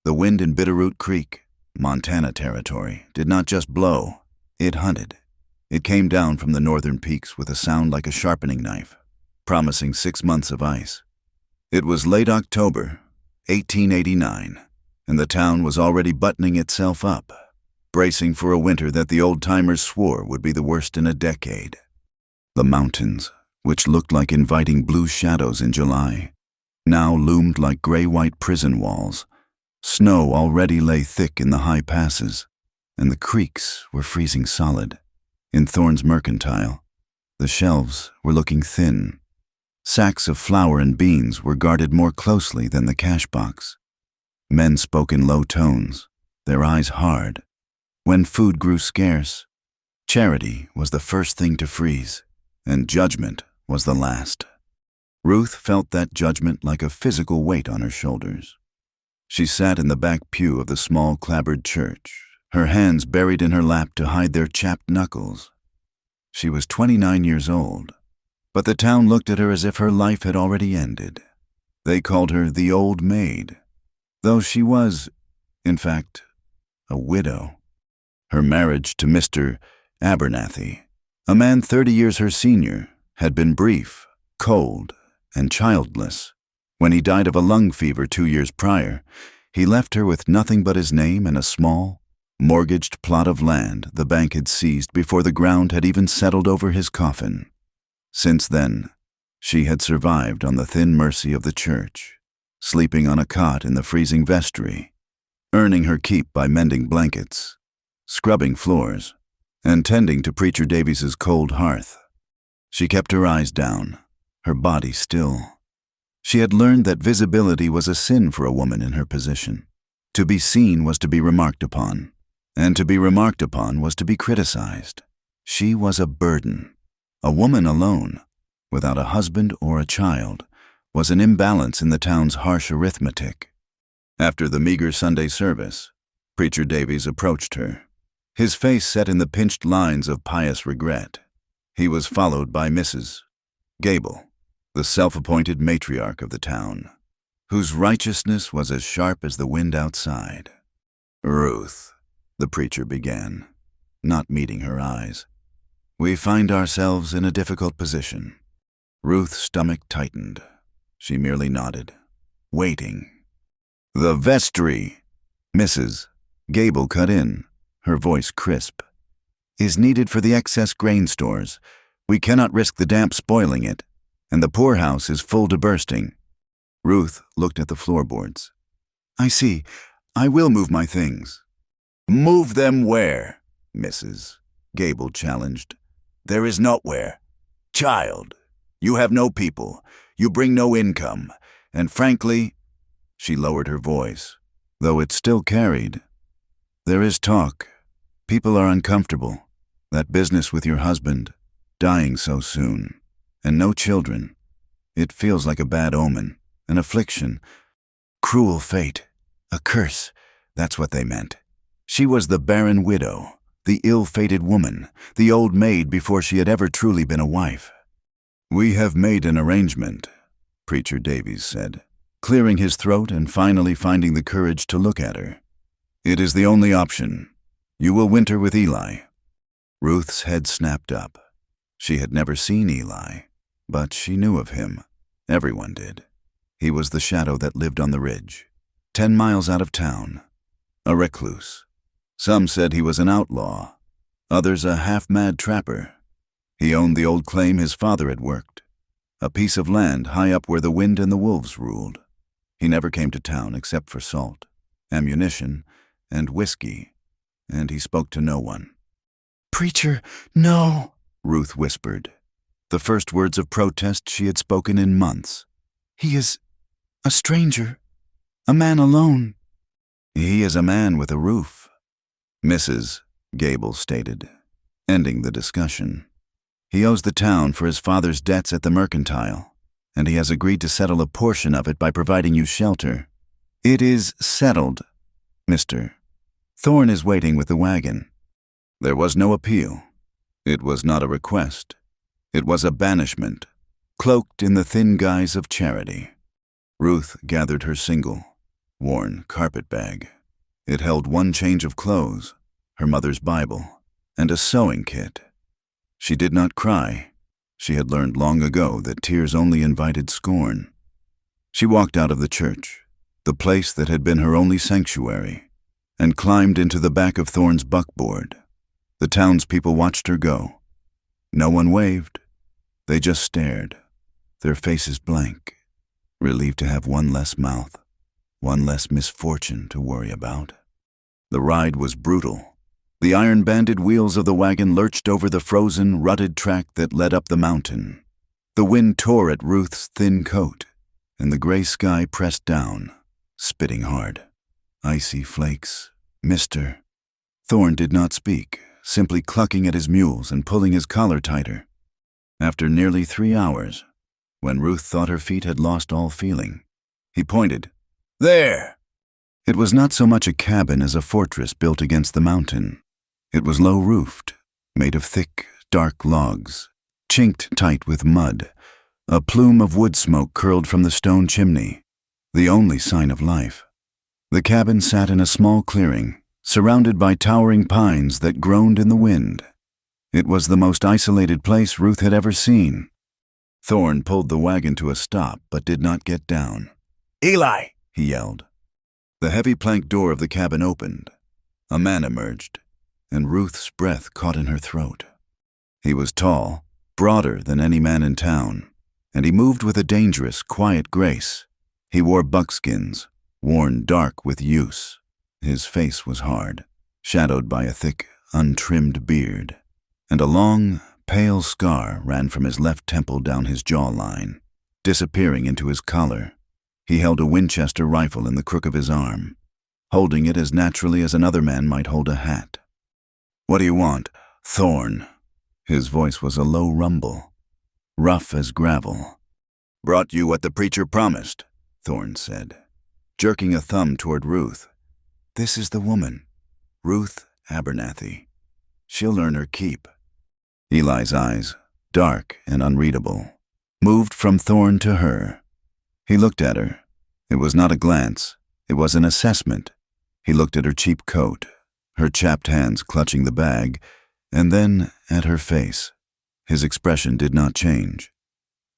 The wind in Bitterroot Creek, Montana territory, did not just blow, it hunted. It came down from the northern peaks with a sound like a sharpening knife, promising 6 months of ice. It was late October, 1889, and the town was already buttoning itself up, bracing for a winter that the old-timers swore would be the worst in a decade. The mountains, which looked like inviting blue shadows in July, now loomed like gray-white prison walls. Snow already lay thick in the high passes, and the creeks were freezing solid. In Thorne's mercantile, the shelves were looking thin. Sacks of flour and beans were guarded more closely than the cash box. Men spoke in low tones, their eyes hard. When food grew scarce, charity was the first thing to freeze, and judgment was the last. Ruth felt that judgment like a physical weight on her shoulders. She sat in the back pew of the small clapboard church, her hands buried in her lap to hide their chapped knuckles. She was 29 years old, but the town looked at her as if her life had already ended. They called her the old maid, though she was, in fact, a widow. Her marriage to Mr. Abernathy, a man 30 years her senior, had been brief, cold, and childless. When he died of a lung fever 2 years prior, he left her with nothing but his name and a small, mortgaged plot of land the bank had seized before the ground had even settled over his coffin. Since then, she had survived on the thin mercy of the church, sleeping on a cot in the freezing vestry, earning her keep by mending blankets, scrubbing floors, and tending to Preacher Davies's cold hearth. She kept her eyes down, her body still. She had learned that visibility was a sin for a woman in her position. To be seen was to be remarked upon, and to be remarked upon was to be criticized. She was a burden. A woman alone, without a husband or a child, was an imbalance in the town's harsh arithmetic. After the meager Sunday service, Preacher Davies approached her, his face set in the pinched lines of pious regret. He was followed by Mrs. Gable, the self-appointed matriarch of the town, whose righteousness was as sharp as the wind outside. "Ruth," the preacher began, not meeting her eyes, "we find ourselves in a difficult position." Ruth's stomach tightened. She merely nodded, waiting. "The vestry," Mrs. Gable cut in, her voice crisp, "is needed for the excess grain stores. We cannot risk the damp spoiling it, and the poorhouse is full to bursting." Ruth looked at the floorboards. "I see. I will move my things." "Move them where?" Mrs. Gable challenged. "There is nowhere. Child, you have no people, you bring no income, and frankly," she lowered her voice, though it still carried, "there is talk. People are uncomfortable. That business with your husband, dying so soon, and no children. It feels like a bad omen, an affliction, cruel fate, a curse. That's what they meant. She was the barren widow, the ill-fated woman, the old maid before she had ever truly been a wife." "We have made an arrangement," Preacher Davies said, clearing his throat and finally finding the courage to look at her. "It is the only option. You will winter with Eli." Ruth's head snapped up. She had never seen Eli, but she knew of him. Everyone did. He was the shadow that lived on the ridge, 10 miles out of town, a recluse. Some said he was an outlaw, others a half-mad trapper. He owned the old claim his father had worked, a piece of land high up where the wind and the wolves ruled. He never came to town except for salt, ammunition, and whiskey, and he spoke to no one. "Preacher, no," Ruth whispered, the first words of protest she had spoken in months. "He is a stranger, a man alone." "He is a man with a roof," Mrs. Gable stated, ending the discussion. "He owes the town for his father's debts at the mercantile, and he has agreed to settle a portion of it by providing you shelter." "It is settled, Mr. Thorne is waiting with the wagon." There was no appeal. It was not a request. It was a banishment, cloaked in the thin guise of charity. Ruth gathered her single, worn carpet bag. It held one change of clothes, her mother's Bible, and a sewing kit. She did not cry. She had learned long ago that tears only invited scorn. She walked out of the church, the place that had been her only sanctuary, and climbed into the back of Thorne's buckboard. The townspeople watched her go. No one waved. They just stared, their faces blank, relieved to have one less mouth, one less misfortune to worry about. The ride was brutal. The iron-banded wheels of the wagon lurched over the frozen, rutted track that led up the mountain. The wind tore at Ruth's thin coat, and the gray sky pressed down, spitting hard. Icy flakes, mister. Thorne did not speak, simply clucking at his mules and pulling his collar tighter. After nearly 3 hours, when Ruth thought her feet had lost all feeling, he pointed. There! It was not so much a cabin as a fortress built against the mountain. It was low-roofed, made of thick, dark logs, chinked tight with mud. A plume of wood smoke curled from the stone chimney, the only sign of life. The cabin sat in a small clearing, surrounded by towering pines that groaned in the wind. It was the most isolated place Ruth had ever seen. Thorne pulled the wagon to a stop but did not get down. Eli! He yelled. The heavy plank door of the cabin opened. A man emerged, and Ruth's breath caught in her throat. He was tall, broader than any man in town, and he moved with a dangerous, quiet grace. He wore buckskins, worn dark with use. His face was hard, shadowed by a thick, untrimmed beard, and a long, pale scar ran from his left temple down his jawline, disappearing into his collar. He held a Winchester rifle in the crook of his arm, holding it as naturally as another man might hold a hat. What do you want, Thorne? His voice was a low rumble, rough as gravel. Brought you what the preacher promised, Thorne said, jerking a thumb toward Ruth. This is the woman, Ruth Abernathy. She'll earn her keep. Eli's eyes, dark and unreadable, moved from Thorne to her. He looked at her. It was not a glance. It was an assessment. He looked at her cheap coat, her chapped hands clutching the bag, and then at her face. His expression did not change.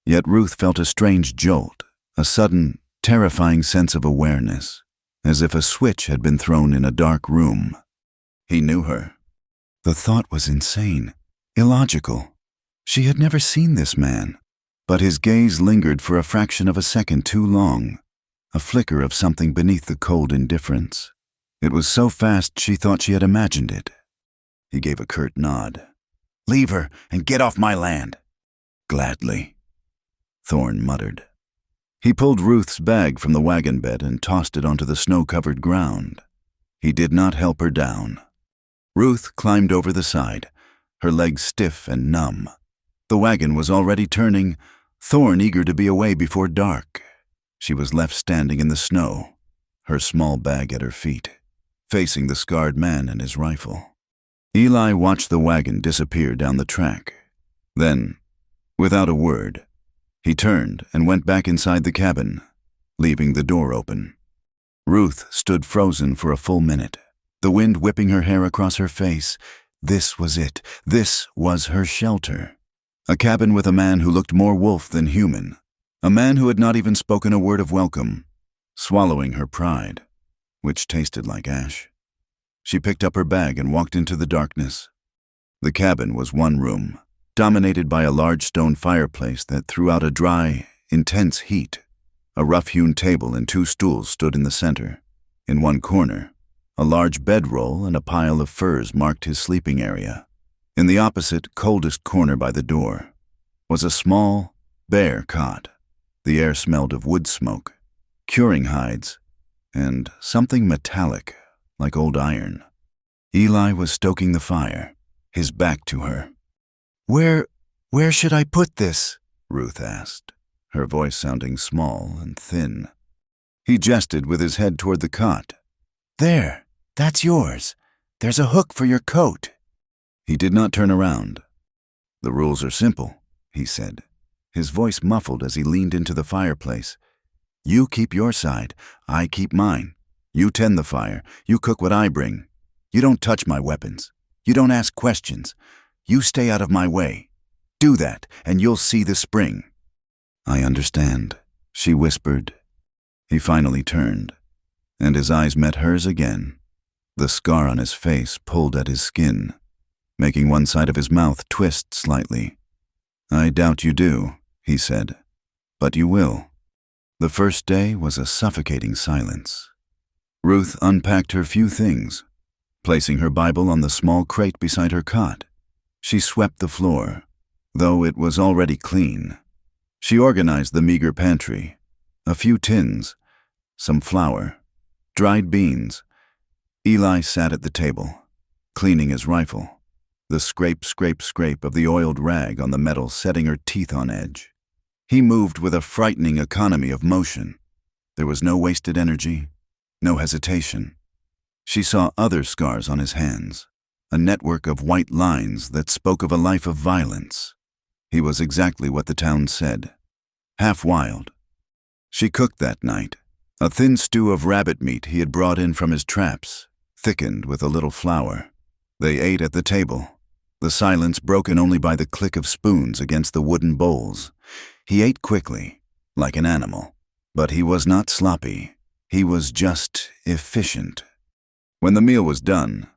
Yet Ruth felt a strange jolt, a sudden, terrifying sense of awareness, as if a switch had been thrown in a dark room. He knew her. The thought was insane, illogical. She had never seen this man, but his gaze lingered for a fraction of a second too long, a flicker of something beneath the cold indifference. It was so fast she thought she had imagined it. He gave a curt nod. Leave her and get off my land. Gladly, Thorne muttered. He pulled Ruth's bag from the wagon bed and tossed it onto the snow-covered ground. He did not help her down. Ruth climbed over the side, her legs stiff and numb. The wagon was already turning, Thorne eager to be away before dark. She was left standing in the snow, her small bag at her feet, facing the scarred man and his rifle. Eli watched the wagon disappear down the track. Then, without a word, he turned and went back inside the cabin, leaving the door open. Ruth stood frozen for a full minute, the wind whipping her hair across her face. This was it. This was her shelter. A cabin with a man who looked more wolf than human. A man who had not even spoken a word of welcome, swallowing her pride, which tasted like ash. She picked up her bag and walked into the darkness. The cabin was one room, dominated by a large stone fireplace that threw out a dry, intense heat. A rough-hewn table and 2 stools stood in the center. In one corner, a large bedroll and a pile of furs marked his sleeping area. In the opposite, coldest corner by the door, was a small, bare cot. The air smelled of wood smoke, curing hides, and something metallic, like old iron. Eli was stoking the fire, his back to her. Where should I put this? Ruth asked, her voice sounding small and thin. He gestured with his head toward the cot. There, that's yours. There's a hook for your coat. He did not turn around. The rules are simple, he said, his voice muffled as he leaned into the fireplace. You keep your side, I keep mine. You tend the fire. You cook what I bring. You don't touch my weapons. You don't ask questions. You stay out of my way. Do that, and you'll see the spring." "I understand," she whispered. He finally turned, and his eyes met hers again. The scar on his face pulled at his skin, making one side of his mouth twist slightly. "I doubt you do," he said, "but you will." The first day was a suffocating silence. Ruth unpacked her few things, placing her Bible on the small crate beside her cot. She swept the floor, though it was already clean. She organized the meager pantry, a few tins, some flour, dried beans. Eli sat at the table, cleaning his rifle, the scrape, scrape, scrape of the oiled rag on the metal setting her teeth on edge. He moved with a frightening economy of motion. There was no wasted energy, no hesitation. She saw other scars on his hands, a network of white lines that spoke of a life of violence. He was exactly what the town said, half wild. She cooked that night, a thin stew of rabbit meat he had brought in from his traps, thickened with a little flour. They ate at the table, the silence broken only by the click of spoons against the wooden bowls. He ate quickly, like an animal, but he was not sloppy. He was just efficient. When the meal was done,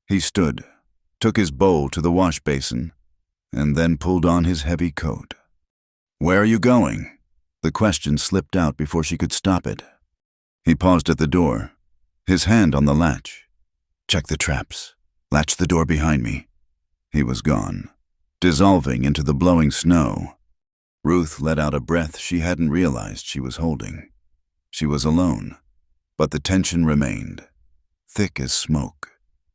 he stood, took his bowl to the wash basin, and then pulled on his heavy coat. "Where are you going?" The question slipped out before she could stop it. He paused at the door, his hand on the latch. "Check the traps. Latch the door behind me." He was gone, dissolving into the blowing snow. Ruth let out a breath she hadn't realized she was holding. She was alone, but the tension remained, thick as smoke.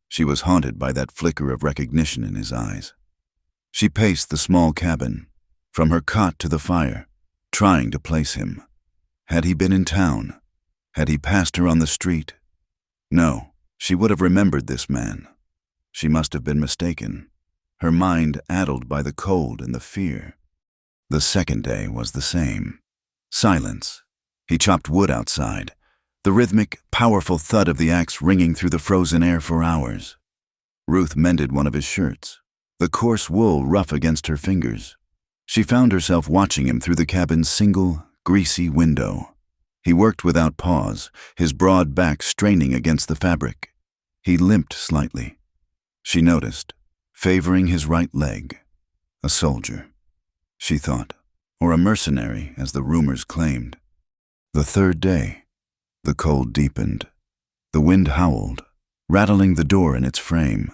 She was haunted by that flicker of recognition in his eyes. She paced the small cabin, from her cot to the fire, trying to place him. Had he been in town? Had he passed her on the street? No, she would have remembered this man. She must have been mistaken, her mind addled by the cold and the fear. The second day was the same. Silence. He chopped wood outside, the rhythmic, powerful thud of the axe ringing through the frozen air for hours. Ruth mended one of his shirts, the coarse wool rough against her fingers. She found herself watching him through the cabin's single, greasy window. He worked without pause, his broad back straining against the fabric. He limped slightly. She noticed, favoring his right leg. A soldier, she thought, or a mercenary, as the rumors claimed. The third day, the cold deepened. The wind howled, rattling the door in its frame.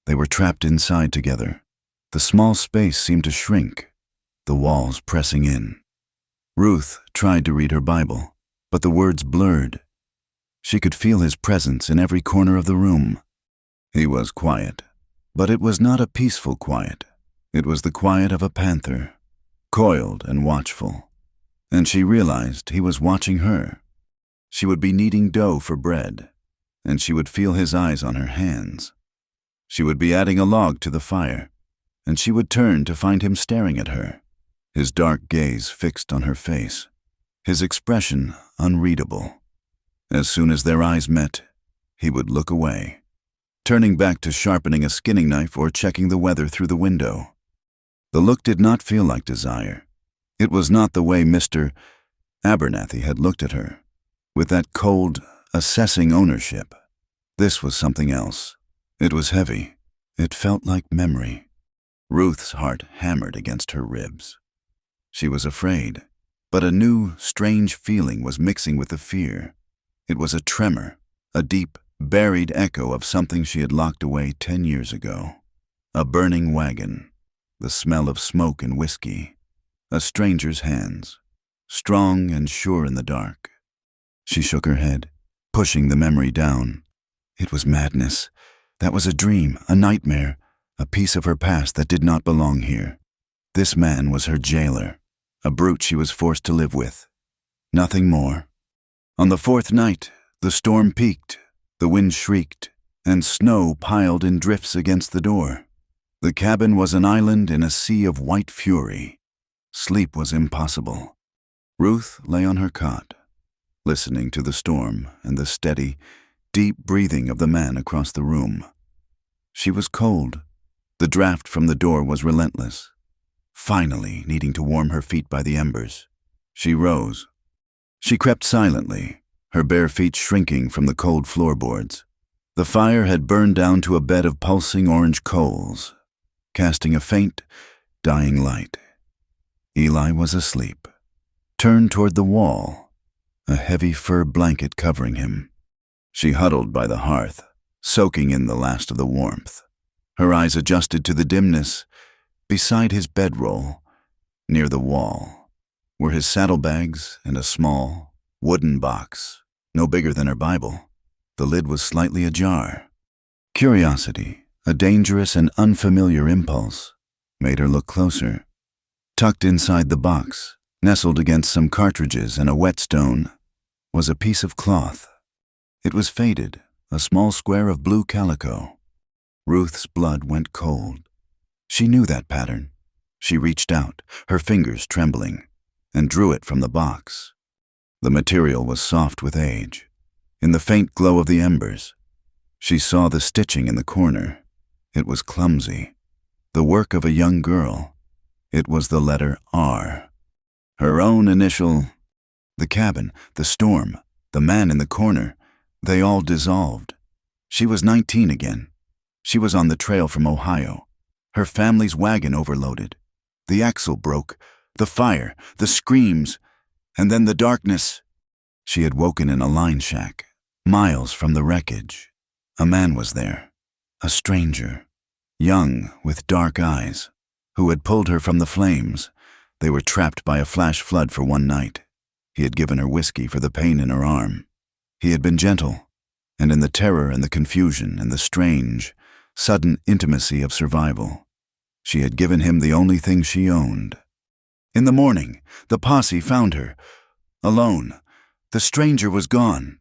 They were trapped inside together. The small space seemed to shrink, the walls pressing in. Ruth tried to read her Bible, but the words blurred. She could feel his presence in every corner of the room. He was quiet, but it was not a peaceful quiet. It was the quiet of a panther, coiled and watchful. And she realized he was watching her. She would be kneading dough for bread, and she would feel his eyes on her hands. She would be adding a log to the fire, and she would turn to find him staring at her, his dark gaze fixed on her face, his expression unreadable. As soon as their eyes met, he would look away, turning back to sharpening a skinning knife or checking the weather through the window. The look did not feel like desire. It was not the way Mr. Abernathy had looked at her, with that cold, assessing ownership. This was something else. It was heavy. It felt like memory. Ruth's heart hammered against her ribs. She was afraid, but a new, strange feeling was mixing with the fear. It was a tremor, a deep, buried echo of something she had locked away 10 years ago. A burning wagon, the smell of smoke and whiskey, a stranger's hands, strong and sure in the dark. She shook her head, pushing the memory down. It was madness. That was a dream, a nightmare, a piece of her past that did not belong here. This man was her jailer, a brute she was forced to live with. Nothing more. On the fourth night, the storm peaked, the wind shrieked, and snow piled in drifts against the door. The cabin was an island in a sea of white fury. Sleep was impossible. Ruth lay on her cot, listening to the storm and the steady, deep breathing of the man across the room. She was cold. The draft from the door was relentless. Finally, needing to warm her feet by the embers, she rose. She crept silently, her bare feet shrinking from the cold floorboards. The fire had burned down to a bed of pulsing orange coals, casting a faint, dying light. Eli was asleep, turned toward the wall, a heavy fur blanket covering him. She huddled by the hearth, soaking in the last of the warmth. Her eyes adjusted to the dimness. Beside his bedroll, near the wall, were his saddlebags and a small, wooden box, no bigger than her Bible. The lid was slightly ajar. Curiosity, a dangerous and unfamiliar impulse, made her look closer. Tucked inside the box, nestled against some cartridges and a whetstone, was a piece of cloth. It was faded, a small square of blue calico. Ruth's blood went cold. She knew that pattern. She reached out, her fingers trembling, and drew it from the box. The material was soft with age. In the faint glow of the embers, she saw the stitching in the corner. It was clumsy, the work of a young girl. It was the letter R. Her own initial. The cabin, the storm, the man in the corner, they all dissolved. She was 19 again. She was on the trail from Ohio. Her family's wagon overloaded. The axle broke, the fire, the screams, and then the darkness. She had woken in a line shack, miles from the wreckage. A man was there, a stranger, young with dark eyes, who had pulled her from the flames. They were trapped by a flash flood for one night. He had given her whiskey for the pain in her arm. He had been gentle, and in the terror and the confusion and the strange, sudden intimacy of survival, she had given him the only thing she owned. In the morning, the posse found her, alone. The stranger was gone.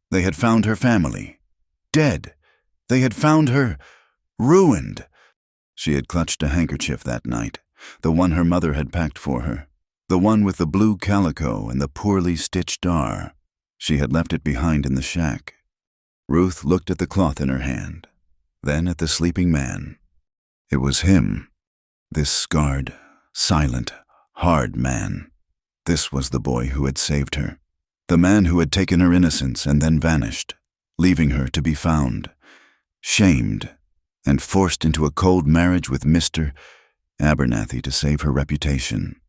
They had found her family, dead. They had found her, ruined. She had clutched a handkerchief that night, the one her mother had packed for her, the one with the blue calico and the poorly stitched R. She had left it behind in the shack. Ruth looked at the cloth in her hand, then at the sleeping man. It was him, this scarred, silent, hard man. This was the boy who had saved her, the man who had taken her innocence and then vanished, leaving her to be found, shamed, and forced into a cold marriage with Mr. Abernathy to save her reputation.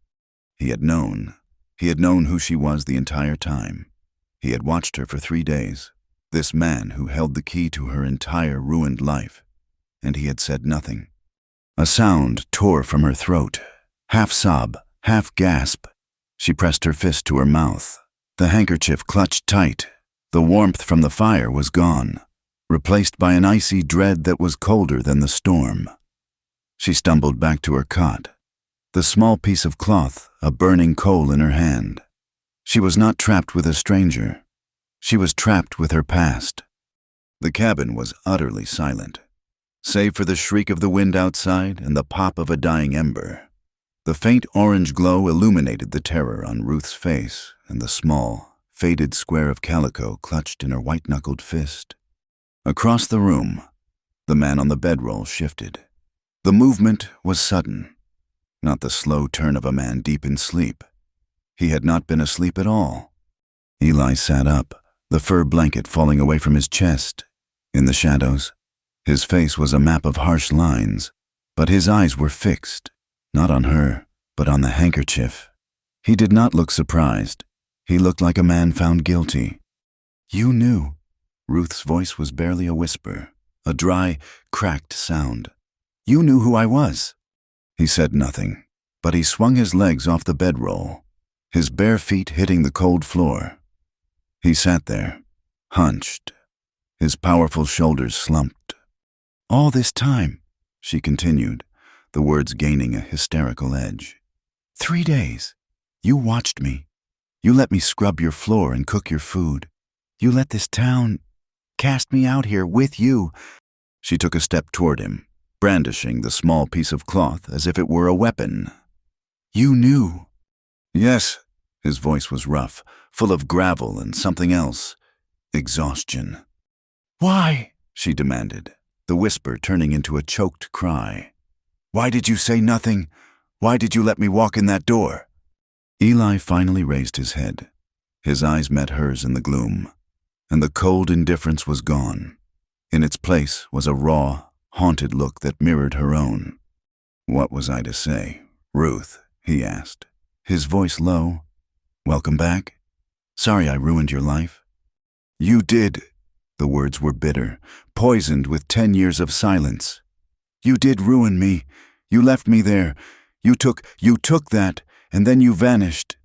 He had known who she was the entire time. He had watched her for 3 days, this man who held the key to her entire ruined life, and he had said nothing. A sound tore from her throat, half sob, half gasp. She pressed her fist to her mouth. The handkerchief clutched tight. The warmth from the fire was gone, replaced by an icy dread that was colder than the storm. She stumbled back to her cot, the small piece of cloth, a burning coal in her hand. She was not trapped with a stranger. She was trapped with her past. The cabin was utterly silent, save for the shriek of the wind outside and the pop of a dying ember. The faint orange glow illuminated the terror on Ruth's face and the small, faded square of calico clutched in her white-knuckled fist. Across the room, the man on the bedroll shifted. The movement was sudden, not the slow turn of a man deep in sleep. He had not been asleep at all. Eli sat up, the fur blanket falling away from his chest. In the shadows, his face was a map of harsh lines, but his eyes were fixed, not on her, but on the handkerchief. He did not look surprised. He looked like a man found guilty. "You knew." Ruth's voice was barely a whisper, a dry, cracked sound. "You knew who I was." He said nothing, but he swung his legs off the bedroll, his bare feet hitting the cold floor. He sat there, hunched, his powerful shoulders slumped. "All this time," she continued, the words gaining a hysterical edge. 3 days. You watched me. You let me scrub your floor and cook your food. You let this town cast me out here with you." She took a step toward him, brandishing the small piece of cloth as if it were a weapon. "You knew." "Yes," His voice was rough, full of gravel and something else. Exhaustion. "Why?" she demanded, the whisper turning into a choked cry. "Why did you say nothing? Why did you let me walk in that door?" Eli finally raised his head. His eyes met hers in the gloom, and the cold indifference was gone. In its place was a raw, haunted look that mirrored her own. "What was I to say? Ruth," he asked, his voice low. "Welcome back? Sorry I ruined your life." "You did." The words were bitter, poisoned with 10 years of silence. "You did ruin me. You left me there. You took that, and then you vanished.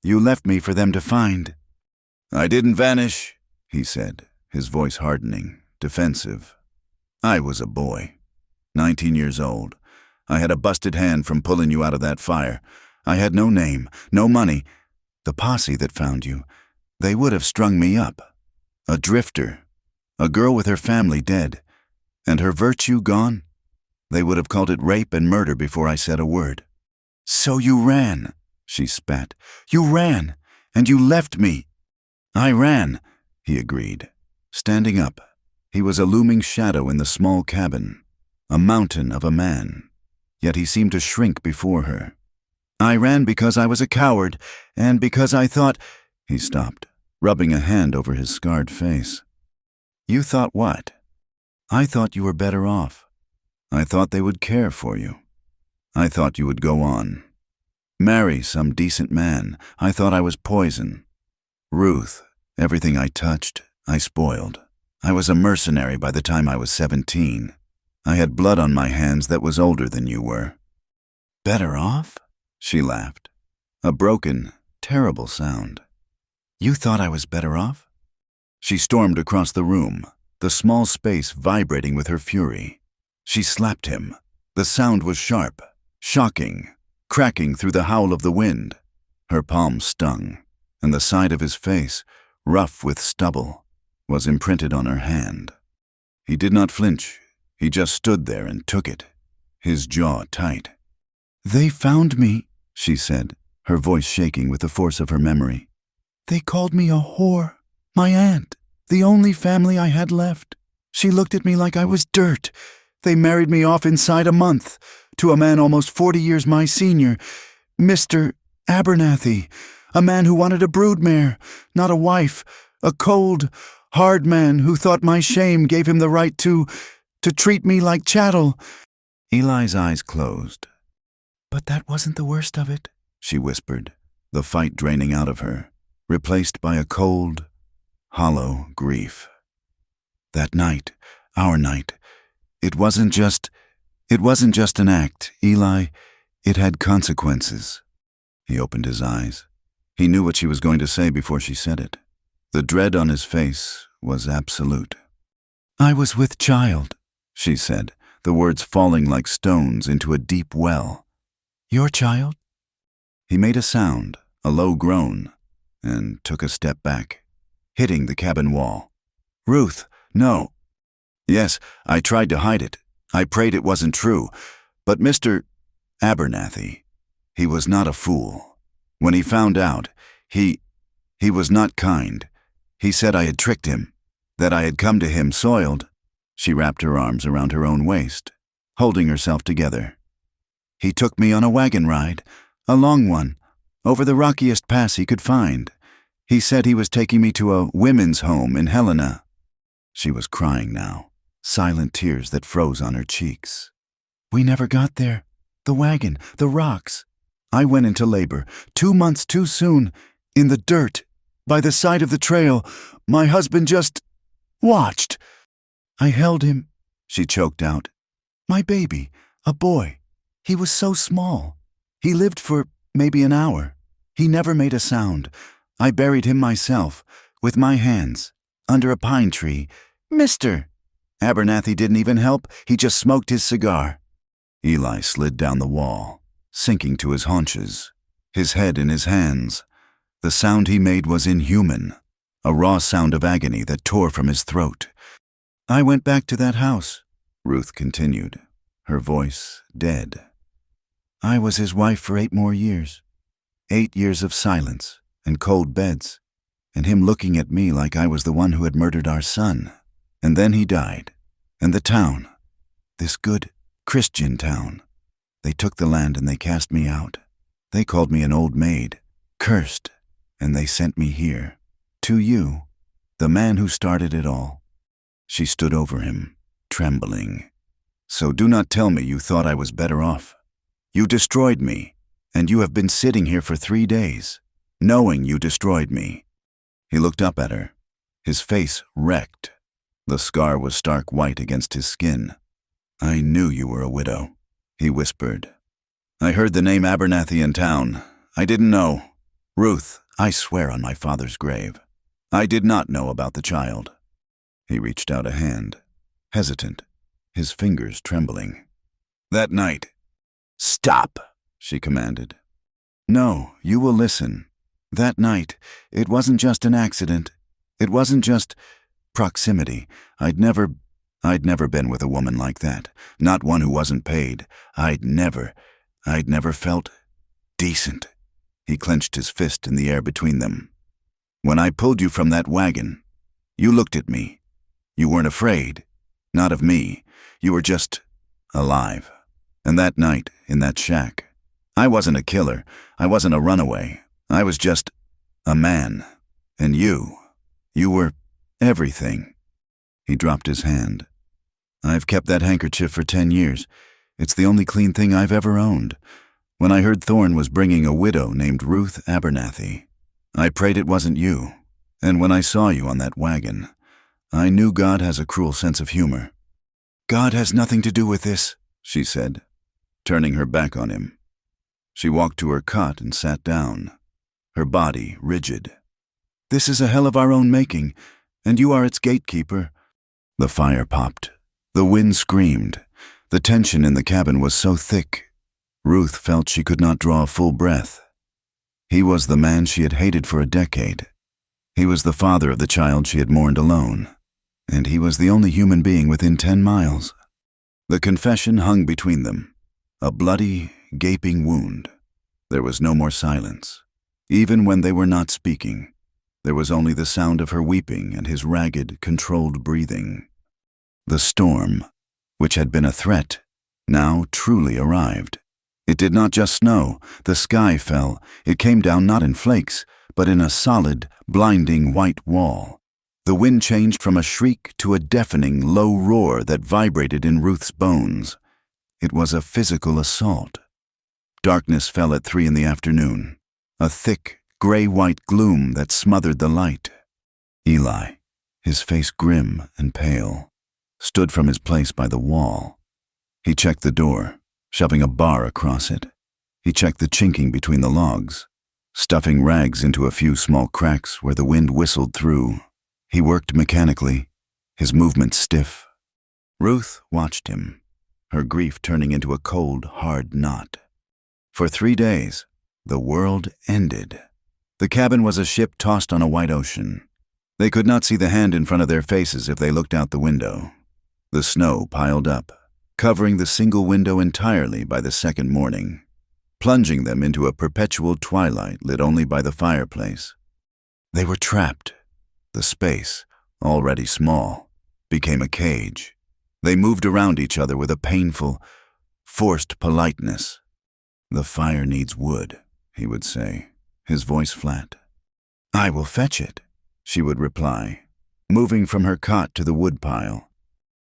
You left me for them to find." "I didn't vanish," he said, his voice hardening, defensive. "I was a boy, 19 years old. I had a busted hand from pulling you out of that fire. I had no name, no money. The posse that found you, they would have strung me up. A drifter, a girl with her family dead, and her virtue gone. They would have called it rape and murder before I said a word." "So you ran," she spat. "You ran, and you left me." "I ran," he agreed. Standing up, he was a looming shadow in the small cabin, a mountain of a man, yet he seemed to shrink before her. "I ran because I was a coward, and because I thought—" He stopped, rubbing a hand over his scarred face. "You thought what?" "I thought you were better off. I thought they would care for you. I thought you would go on. Marry some decent man. I thought I was poison. Ruth, everything I touched, I spoiled. I was a mercenary by the time I was 17. I had blood on my hands that was older than you were." "Better off?" She laughed. A broken, terrible sound. "You thought I was better off?" She stormed across the room, the small space vibrating with her fury. She slapped him. The sound was sharp, shocking, cracking through the howl of the wind. Her palms stung, and the side of his face, rough with stubble, was imprinted on her hand. He did not flinch. He just stood there and took it, his jaw tight. "They found me," she said, her voice shaking with the force of her memory. "They called me a whore. My aunt, the only family I had left. She looked at me like I was dirt. They married me off inside a month, to a man almost 40 years my senior, Mr. Abernathy, a man who wanted a broodmare, not a wife, a cold, hard man who thought my shame gave him the right to treat me like chattel." Eli's eyes closed. "But that wasn't the worst of it," she whispered, the fight draining out of her, replaced by a cold, hollow grief. "That night, our night, it wasn't just an act, Eli. It had consequences." He opened his eyes. He knew what she was going to say before she said it. The dread on his face was absolute. "I was with child," she said, the words falling like stones into a deep well. "Your child?" He made a sound, a low groan, and took a step back, hitting the cabin wall. "Ruth, no." "Yes, I tried to hide it. I prayed it wasn't true. But Mr. Abernathy, he was not a fool. When he found out, he was not kind. He said I had tricked him, that I had come to him soiled." She wrapped her arms around her own waist, holding herself together. "He took me on a wagon ride, a long one, over the rockiest pass he could find. He said he was taking me to a women's home in Helena." She was crying now, silent tears that froze on her cheeks. "We never got there. The wagon, the rocks. I went into labor, 2 months too soon, in the dirt, by the side of the trail. My husband just watched. I held him," she choked out. "My baby, a boy. He was so small. He lived for maybe an hour. He never made a sound. I buried him myself, with my hands, under a pine tree. Mr. Abernathy didn't even help. He just smoked his cigar." Eli slid down the wall, sinking to his haunches, his head in his hands. The sound he made was inhuman, a raw sound of agony that tore from his throat. "I went back to that house," Ruth continued, her voice dead. "I was his wife for 8 more years. 8 years of silence. and cold beds, and him looking at me like I was the one who had murdered our son. And then he died. And the town, this good Christian town, they took the land and they cast me out. They called me an old maid, cursed, and they sent me here, to you, the man who started it all. She stood over him, trembling. So do not tell me you thought I was better off. You destroyed me, and you have been sitting here for 3 days, knowing you destroyed me. He looked up at her, his face wrecked. The scar was stark white against his skin. I knew you were a widow, he whispered. I heard the name Abernathy in town. I didn't know. Ruth, I swear on my father's grave. I did not know about the child. He reached out a hand, hesitant, his fingers trembling. That night. Stop, she commanded. No, you will listen. That night, it wasn't just an accident. It wasn't just proximity. I'd never been with a woman like that, not one who wasn't paid. I'd never felt decent. He clenched his fist in the air between them. When I pulled you from that wagon, you looked at me. You weren't afraid. Not of me. You were just alive. And that night, in that shack, I wasn't a killer. I wasn't a runaway. I was just a man. And you were everything. He dropped his hand. I've kept that handkerchief for 10 years. It's the only clean thing I've ever owned. When I heard Thorne was bringing a widow named Ruth Abernathy, I prayed it wasn't you. And when I saw you on that wagon, I knew God has a cruel sense of humor. God has nothing to do with this, she said, turning her back on him. She walked to her cot and sat down, her body rigid. This is a hell of our own making, and you are its gatekeeper. The fire popped. The wind screamed. The tension in the cabin was so thick, Ruth felt she could not draw a full breath. He was the man she had hated for a decade. He was the father of the child she had mourned alone, and he was the only human being within 10 miles. The confession hung between them, a bloody, gaping wound. There was no more silence. Even when they were not speaking, there was only the sound of her weeping and his ragged, controlled breathing. The storm, which had been a threat, now truly arrived. It did not just snow. The sky fell. It came down not in flakes, but in a solid, blinding white wall. The wind changed from a shriek to a deafening, low roar that vibrated in Ruth's bones. It was a physical assault. Darkness fell at 3 in the afternoon, a thick, gray-white gloom that smothered the light. Eli, his face grim and pale, stood from his place by the wall. He checked the door, shoving a bar across it. He checked the chinking between the logs, stuffing rags into a few small cracks where the wind whistled through. He worked mechanically, his movements stiff. Ruth watched him, her grief turning into a cold, hard knot. For 3 days, the world ended. The cabin was a ship tossed on a white ocean. They could not see the hand in front of their faces if they looked out the window. The snow piled up, covering the single window entirely by the second morning, plunging them into a perpetual twilight lit only by the fireplace. They were trapped. The space, already small, became a cage. They moved around each other with a painful, forced politeness. The fire needs wood, he would say, his voice flat. I will fetch it, she would reply, moving from her cot to the woodpile.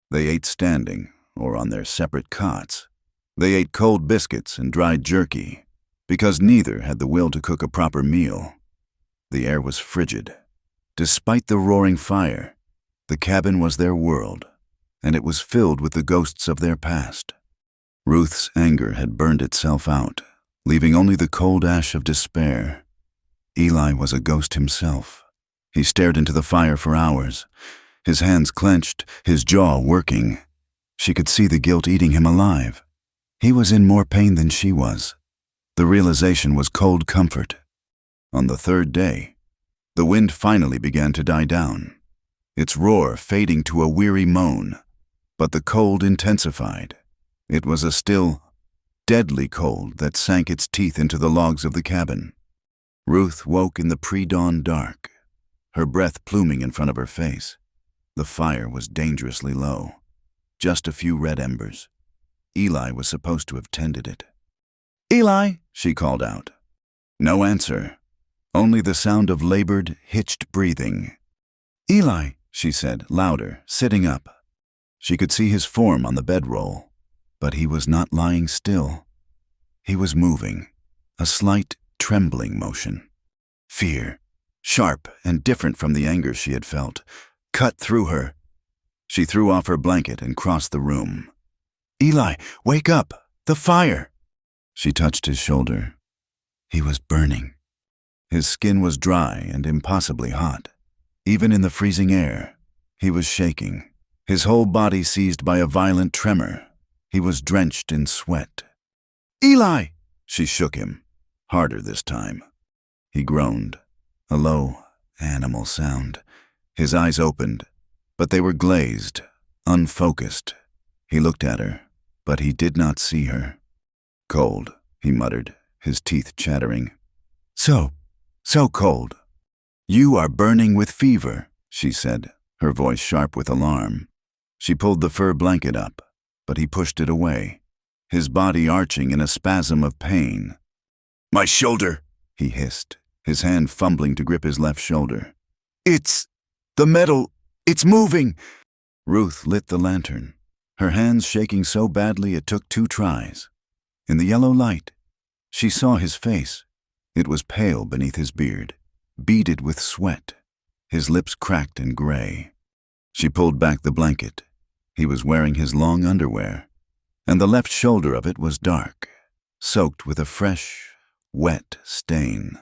They ate standing, or on their separate cots. They ate cold biscuits and dried jerky, because neither had the will to cook a proper meal. The air was frigid. Despite the roaring fire, the cabin was their world, and it was filled with the ghosts of their past. Ruth's anger had burned itself out, leaving only the cold ash of despair. Eli was a ghost himself. He stared into the fire for hours, his hands clenched, his jaw working. She could see the guilt eating him alive. He was in more pain than she was. The realization was cold comfort. On the 3rd day, the wind finally began to die down, its roar fading to a weary moan, but the cold intensified. It was a still, deadly cold that sank its teeth into the logs of the cabin. Ruth woke in the pre-dawn dark, her breath pluming in front of her face. The fire was dangerously low, just a few red embers. Eli was supposed to have tended it. "Eli," she called out. No answer, only the sound of labored, hitched breathing. "Eli," she said, louder, sitting up. She could see his form on the bedroll, but he was not lying still. He was moving, a slight, trembling motion. Fear, sharp and different from the anger she had felt, cut through her. She threw off her blanket and crossed the room. "Eli, wake up! The fire!" She touched his shoulder. He was burning. His skin was dry and impossibly hot. Even in the freezing air, he was shaking, his whole body seized by a violent tremor. He was drenched in sweat. "Eli!" She shook him, harder this time. He groaned, a low, animal sound. His eyes opened, but they were glazed, unfocused. He looked at her, but he did not see her. "Cold," he muttered, his teeth chattering. So cold." "You are burning with fever," she said, her voice sharp with alarm. She pulled the fur blanket up, but he pushed it away, his body arching in a spasm of pain. "My shoulder," he hissed, his hand fumbling to grip his left shoulder. The metal, it's moving." Ruth lit the lantern, her hands shaking so badly it took 2 tries. In the yellow light, she saw his face. It was pale beneath his beard, beaded with sweat, his lips cracked and gray. She pulled back the blanket. He was wearing his long underwear, and the left shoulder of it was dark, soaked with a fresh, wet stain.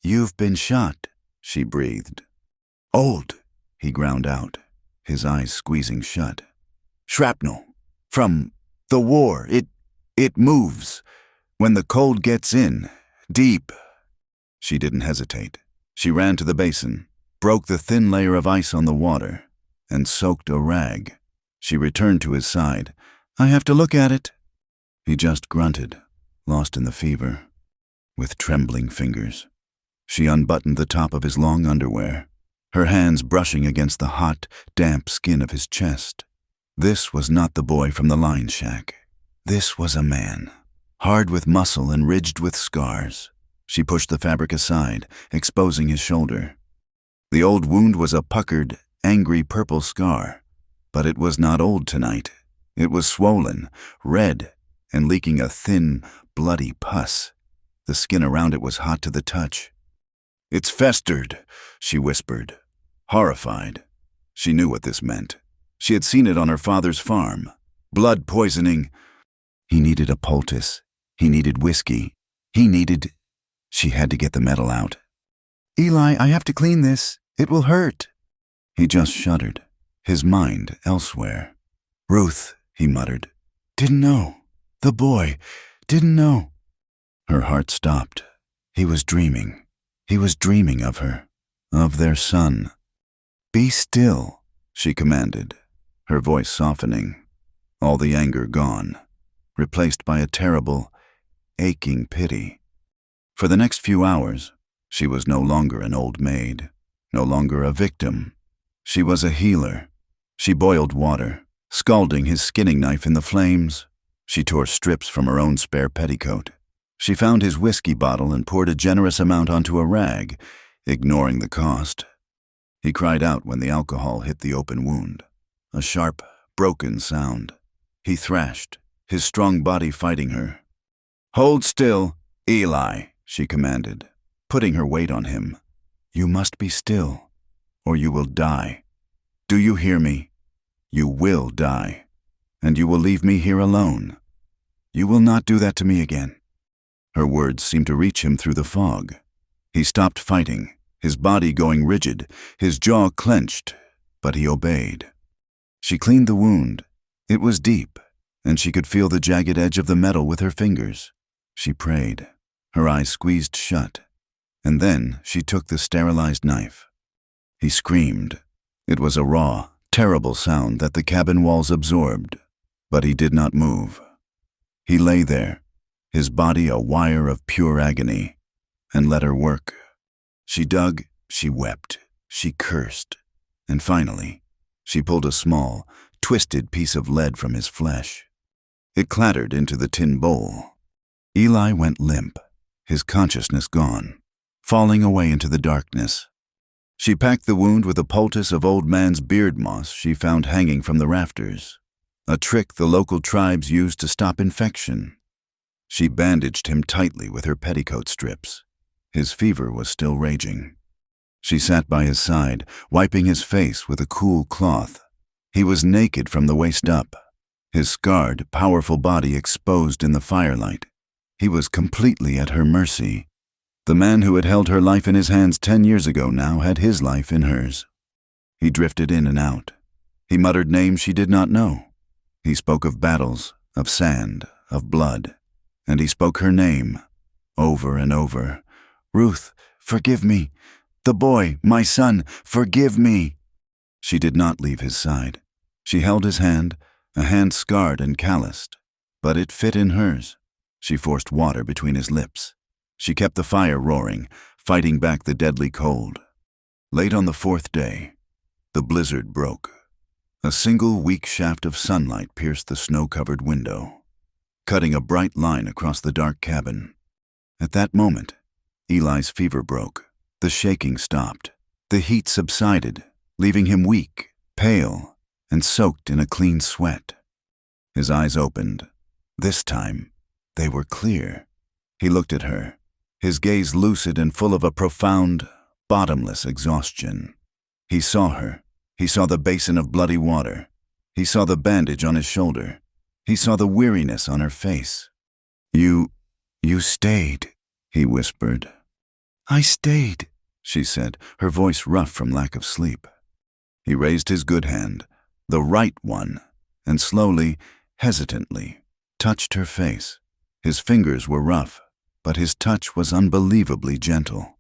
"You've been shot," she breathed. "Old," he ground out, his eyes squeezing shut. "Shrapnel. From the war. It moves. When the cold gets in, deep." She didn't hesitate. She ran to the basin, broke the thin layer of ice on the water, and soaked a rag. She returned to his side. "I have to look at it." He just grunted, lost in the fever. With trembling fingers, she unbuttoned the top of his long underwear, her hands brushing against the hot, damp skin of his chest. This was not the boy from the line shack. This was a man, hard with muscle and ridged with scars. She pushed the fabric aside, exposing his shoulder. The old wound was a puckered, angry purple scar, but it was not old tonight. It was swollen, red, and leaking a thin, bloody pus. The skin around it was hot to the touch. "It's festered," she whispered, horrified. She knew what this meant. She had seen it on her father's farm. Blood poisoning. He needed a poultice. He needed whiskey. She had to get the metal out. "Eli, I have to clean this. It will hurt." He just shuddered, his mind elsewhere. "Ruth," he muttered. "Didn't know. The boy. Didn't know." Her heart stopped. He was dreaming. He was dreaming of her, of their son. "Be still," she commanded, her voice softening, all the anger gone, replaced by a terrible, aching pity. For the next few hours, she was no longer an old maid, no longer a victim. She was a healer. She boiled water, scalding his skinning knife in the flames. She tore strips from her own spare petticoat. She found his whiskey bottle and poured a generous amount onto a rag, ignoring the cost. He cried out when the alcohol hit the open wound, a sharp, broken sound. He thrashed, his strong body fighting her. "Hold still, Eli," she commanded, putting her weight on him. "You must be still, or you will die. Do you hear me? You will die, and you will leave me here alone. You will not do that to me again." Her words seemed to reach him through the fog. He stopped fighting, his body going rigid, his jaw clenched, but he obeyed. She cleaned the wound. It was deep, and she could feel the jagged edge of the metal with her fingers. She prayed, her eyes squeezed shut, and then she took the sterilized knife. He screamed. It was a raw, terrible sound that the cabin walls absorbed, but he did not move. He lay there, his body a wire of pure agony. and let her work. She dug, she wept, she cursed, and finally, she pulled a small, twisted piece of lead from his flesh. It clattered into the tin bowl. Eli went limp, his consciousness gone, falling away into the darkness. She packed the wound with a poultice of old man's beard moss she found hanging from the rafters, a trick the local tribes used to stop infection. She bandaged him tightly with her petticoat strips. His fever was still raging. She sat by his side, wiping his face with a cool cloth. He was naked from the waist up, his scarred, powerful body exposed in the firelight. He was completely at her mercy. The man who had held her life in his hands 10 years ago now had his life in hers. He drifted in and out. He muttered names she did not know. He spoke of battles, of sand, of blood, and he spoke her name, over and over. "Ruth, forgive me. The boy, my son, forgive me." She did not leave his side. She held his hand, a hand scarred and calloused, but it fit in hers. She forced water between his lips. She kept the fire roaring, fighting back the deadly cold. Late on the 4th day, the blizzard broke. A single weak shaft of sunlight pierced the snow-covered window, cutting a bright line across the dark cabin. At that moment, Eli's fever broke. The shaking stopped. The heat subsided, leaving him weak, pale, and soaked in a clean sweat. His eyes opened. This time, they were clear. He looked at her, his gaze lucid and full of a profound, bottomless exhaustion. He saw her. He saw the basin of bloody water. He saw the bandage on his shoulder. He saw the weariness on her face. You stayed," he whispered. "I stayed," she said, her voice rough from lack of sleep. He raised his good hand, the right one, and slowly, hesitantly, touched her face. His fingers were rough, but his touch was unbelievably gentle.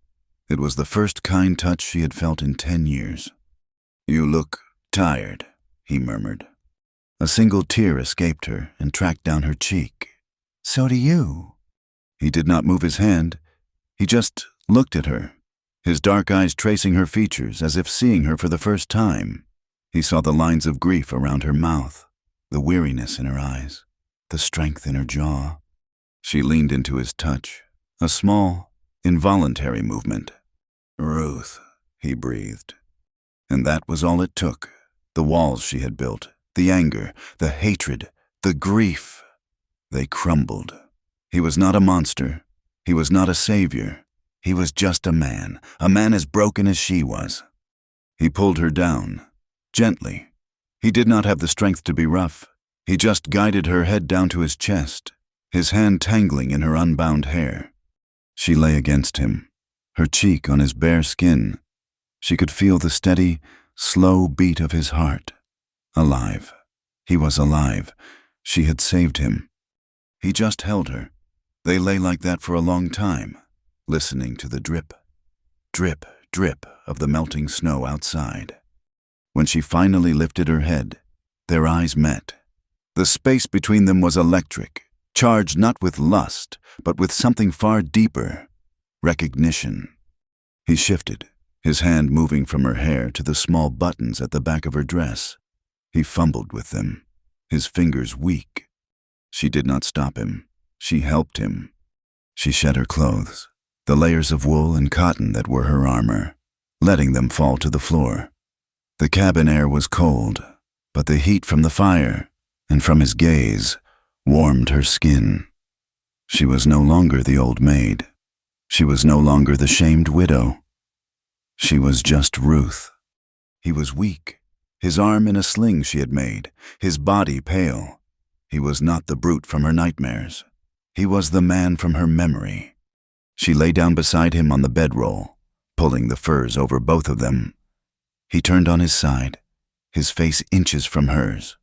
It was the first kind touch she had felt in 10 years. "You look tired," he murmured. A single tear escaped her and tracked down her cheek. "So do you." He did not move his hand. He just looked at her, his dark eyes tracing her features as if seeing her for the first time. He saw the lines of grief around her mouth, the weariness in her eyes, the strength in her jaw. She leaned into his touch, a small, involuntary movement. "Ruth," he breathed. And that was all it took. The walls she had built, the anger, the hatred, the grief. They crumbled. He was not a monster. He was not a savior. He was just a man as broken as she was. He pulled her down, gently. He did not have the strength to be rough. He just guided her head down to his chest, his hand tangling in her unbound hair. She lay against him, her cheek on his bare skin. She could feel the steady, slow beat of his heart. Alive. He was alive. She had saved him. He just held her. They lay like that for a long time, listening to the drip, drip, drip of the melting snow outside. When she finally lifted her head, their eyes met. The space between them was electric, charged not with lust, but with something far deeper, recognition. He shifted, his hand moving from her hair to the small buttons at the back of her dress. He fumbled with them, his fingers weak. She did not stop him. She helped him. She shed her clothes, the layers of wool and cotton that were her armor, letting them fall to the floor. The cabin air was cold, but the heat from the fire and from his gaze warmed her skin. She was no longer the old maid. She was no longer the shamed widow. She was just Ruth. He was weak, his arm in a sling she had made, his body pale. He was not the brute from her nightmares. He was the man from her memory. She lay down beside him on the bedroll, pulling the furs over both of them. He turned on his side, his face inches from hers.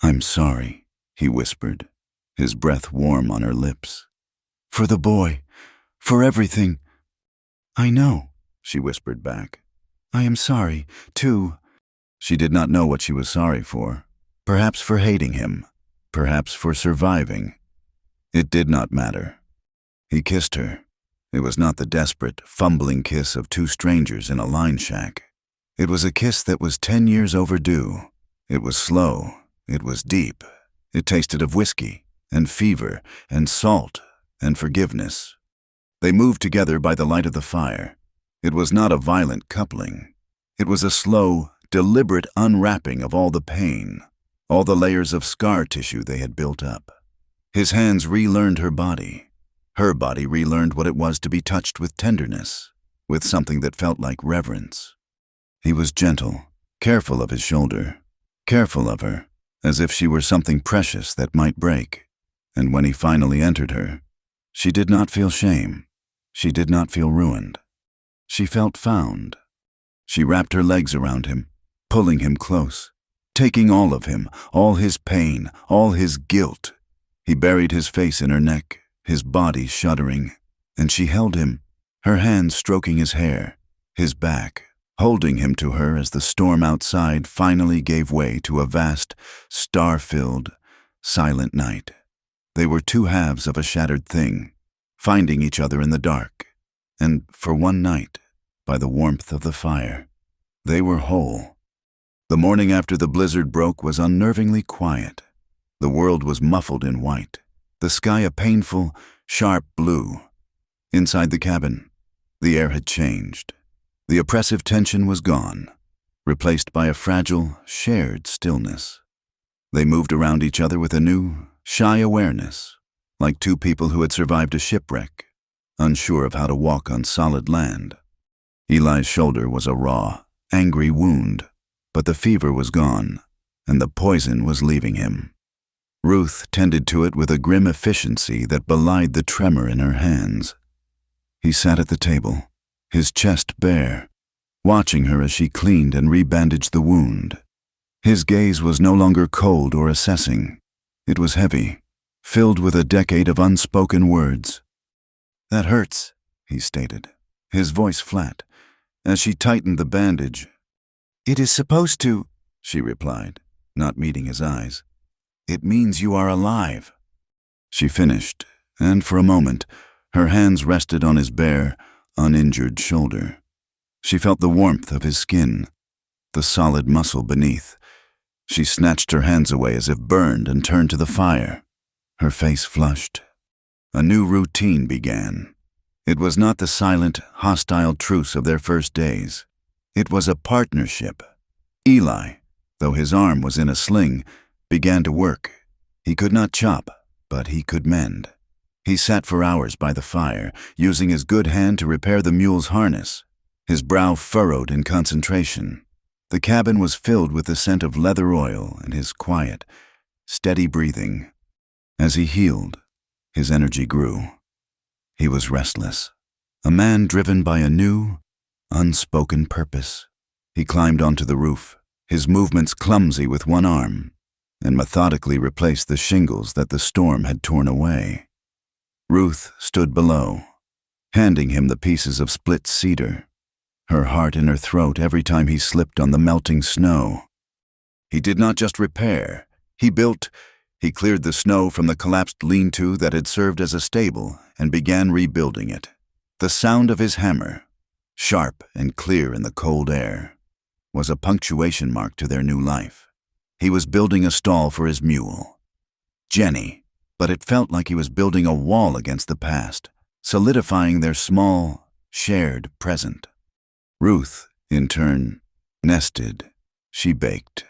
"I'm sorry," he whispered, his breath warm on her lips. "For the boy, for everything." "I know," she whispered back. "I am sorry, too." She did not know what she was sorry for. Perhaps for hating him, perhaps for surviving. It did not matter. He kissed her, It was not the desperate, fumbling kiss of two strangers in a line shack. It was a kiss that was 10 years overdue. It was slow. It was deep. It tasted of whiskey and fever and salt and forgiveness. They moved together by the light of the fire. It was not a violent coupling. It was a slow, deliberate unwrapping of all the pain, all the layers of scar tissue they had built up. His hands relearned her body. Her body relearned what it was to be touched with tenderness, with something that felt like reverence. He was gentle, careful of his shoulder, careful of her, as if she were something precious that might break. And when he finally entered her, she did not feel shame. She did not feel ruined. She felt found. She wrapped her legs around him, pulling him close, taking all of him, all his pain, all his guilt. He buried his face in her neck, his body shuddering, and she held him, her hands stroking his hair, his back, holding him to her as the storm outside finally gave way to a vast, star-filled, silent night. They were two halves of a shattered thing, finding each other in the dark, and for one night, by the warmth of the fire, they were whole. The morning after the blizzard broke was unnervingly quiet. The world was muffled in white, the sky a painful, sharp blue. Inside the cabin, the air had changed. The oppressive tension was gone, replaced by a fragile, shared stillness. They moved around each other with a new, shy awareness, like two people who had survived a shipwreck, unsure of how to walk on solid land. Eli's shoulder was a raw, angry wound, but the fever was gone, and the poison was leaving him. Ruth tended to it with a grim efficiency that belied the tremor in her hands. He sat at the table, his chest bare, watching her as she cleaned and rebandaged the wound. His gaze was no longer cold or assessing. It was heavy, filled with a decade of unspoken words. "That hurts," he stated, his voice flat, as she tightened the bandage. "It is supposed to," she replied, not meeting his eyes. "It means you are alive." She finished, and for a moment, her hands rested on his bare, uninjured shoulder. She felt the warmth of his skin, the solid muscle beneath. She snatched her hands away as if burned and turned to the fire. Her face flushed. A new routine began. It was not the silent, hostile truce of their first days. It was a partnership. Eli, though his arm was in a sling, began to work. He could not chop, but he could mend. He sat for hours by the fire, using his good hand to repair the mule's harness, his brow furrowed in concentration. The cabin was filled with the scent of leather oil and his quiet, steady breathing. As he healed, his energy grew. He was restless, a man driven by a new, unspoken purpose. He climbed onto the roof, his movements clumsy with one arm, and methodically replaced the shingles that the storm had torn away. Ruth stood below, handing him the pieces of split cedar, her heart in her throat every time he slipped on the melting snow. He did not just repair, he built. He cleared the snow from the collapsed lean-to that had served as a stable and began rebuilding it. The sound of his hammer, sharp and clear in the cold air, was a punctuation mark to their new life. He was building a stall for his mule, Jenny, but it felt like he was building a wall against the past, solidifying their small, shared present. Ruth, in turn, nested. She baked.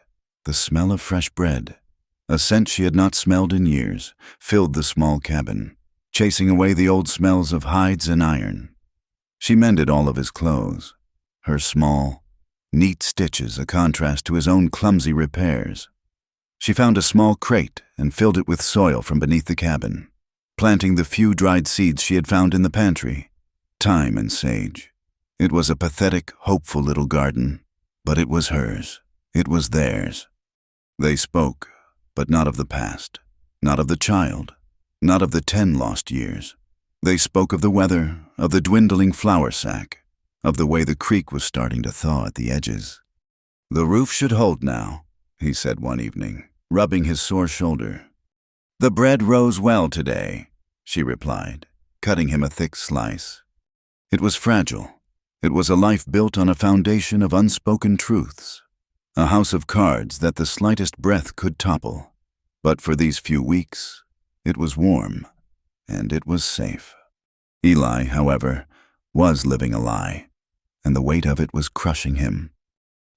The smell of fresh bread, a scent she had not smelled in years, filled the small cabin, chasing away the old smells of hides and iron. She mended all of his clothes, her small, neat stitches a contrast to his own clumsy repairs. She found a small crate and filled it with soil from beneath the cabin, planting the few dried seeds she had found in the pantry, thyme and sage. It was a pathetic, hopeful little garden, but it was hers. It was theirs. They spoke, but not of the past, not of the child, not of the 10 lost years. They spoke of the weather, of the dwindling flour sack, of the way the creek was starting to thaw at the edges. "The roof should hold now," he said one evening, rubbing his sore shoulder. "The bread rose well today," she replied, cutting him a thick slice. It was fragile. It was a life built on a foundation of unspoken truths, a house of cards that the slightest breath could topple. But for these few weeks, it was warm, and it was safe. Eli, however, was living a lie, and the weight of it was crushing him.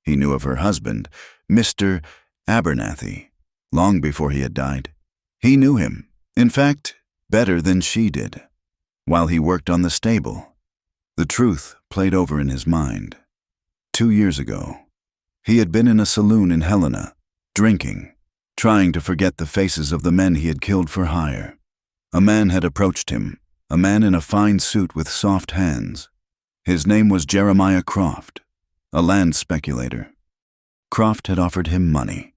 He knew of her husband, Mr. Abernathy, long before he had died. He knew him, in fact, better than she did. While he worked on the stable, the truth played over in his mind. 2 years ago, he had been in a saloon in Helena, drinking, trying to forget the faces of the men he had killed for hire. A man had approached him, a man in a fine suit with soft hands. His name was Jeremiah Croft, a land speculator. Croft had offered him money,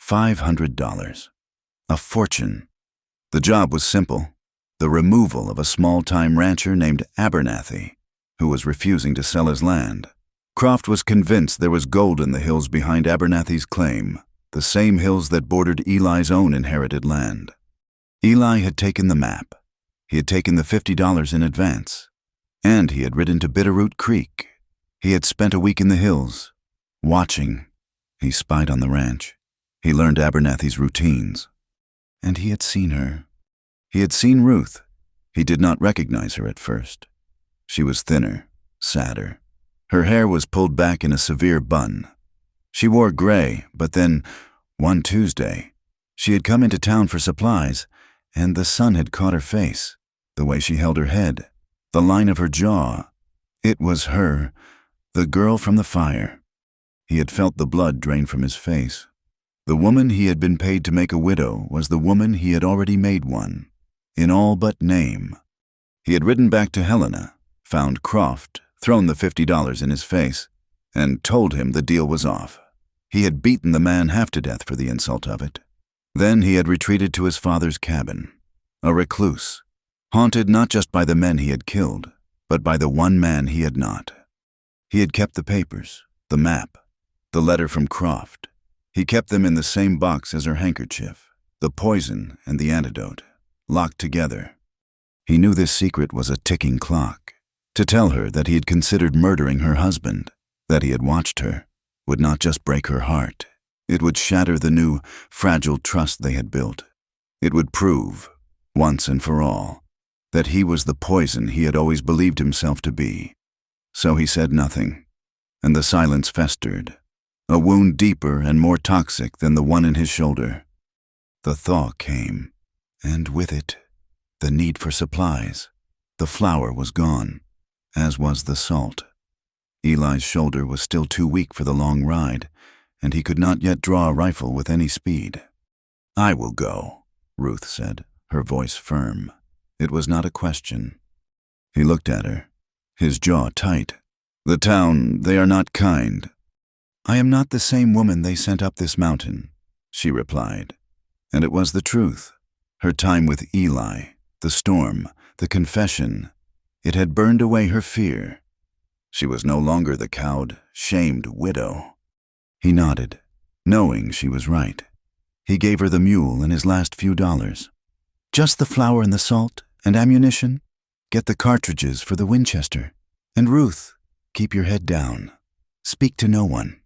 $500, a fortune. The job was simple, the removal of a small-time rancher named Abernathy, who was refusing to sell his land. Croft was convinced there was gold in the hills behind Abernathy's claim, the same hills that bordered Eli's own inherited land. Eli had taken the map. He had taken the $50 in advance, and he had ridden to Bitterroot Creek. He had spent a week in the hills, watching. He spied on the ranch. He learned Abernathy's routines. And he had seen her. He had seen Ruth. He did not recognize her at first. She was thinner, sadder. Her hair was pulled back in a severe bun. She wore gray, but then, one Tuesday, she had come into town for supplies, and the sun had caught her face, the way she held her head, the line of her jaw. It was her, the girl from the fire. He had felt the blood drain from his face. The woman he had been paid to make a widow was the woman he had already made one, in all but name. He had ridden back to Helena, found Croft, thrown the $50 in his face, and told him the deal was off. He had beaten the man half to death for the insult of it. Then he had retreated to his father's cabin, a recluse, haunted not just by the men he had killed, but by the one man he had not. He had kept the papers, the map, the letter from Croft. He kept them in the same box as her handkerchief, the poison and the antidote, locked together. He knew this secret was a ticking clock. To tell her that he had considered murdering her husband, that he had watched her, would not just break her heart. It would shatter the new, fragile trust they had built. It would prove, once and for all, that he was the poison he had always believed himself to be. So he said nothing, and the silence festered, a wound deeper and more toxic than the one in his shoulder. The thaw came, and with it, the need for supplies. The flour was gone, as was the salt. Eli's shoulder was still too weak for the long ride, and he could not yet draw a rifle with any speed. "I will go," Ruth said, her voice firm. It was not a question. He looked at her, his jaw tight. "The town, they are not kind." "I am not the same woman they sent up this mountain," she replied. And it was the truth. Her time with Eli, the storm, the confession, it had burned away her fear. She was no longer the cowed, shamed widow. He nodded, knowing she was right. He gave her the mule and his last few dollars. "Just the flour and the salt and ammunition? Get the cartridges for the Winchester. And Ruth, keep your head down. Speak to no one."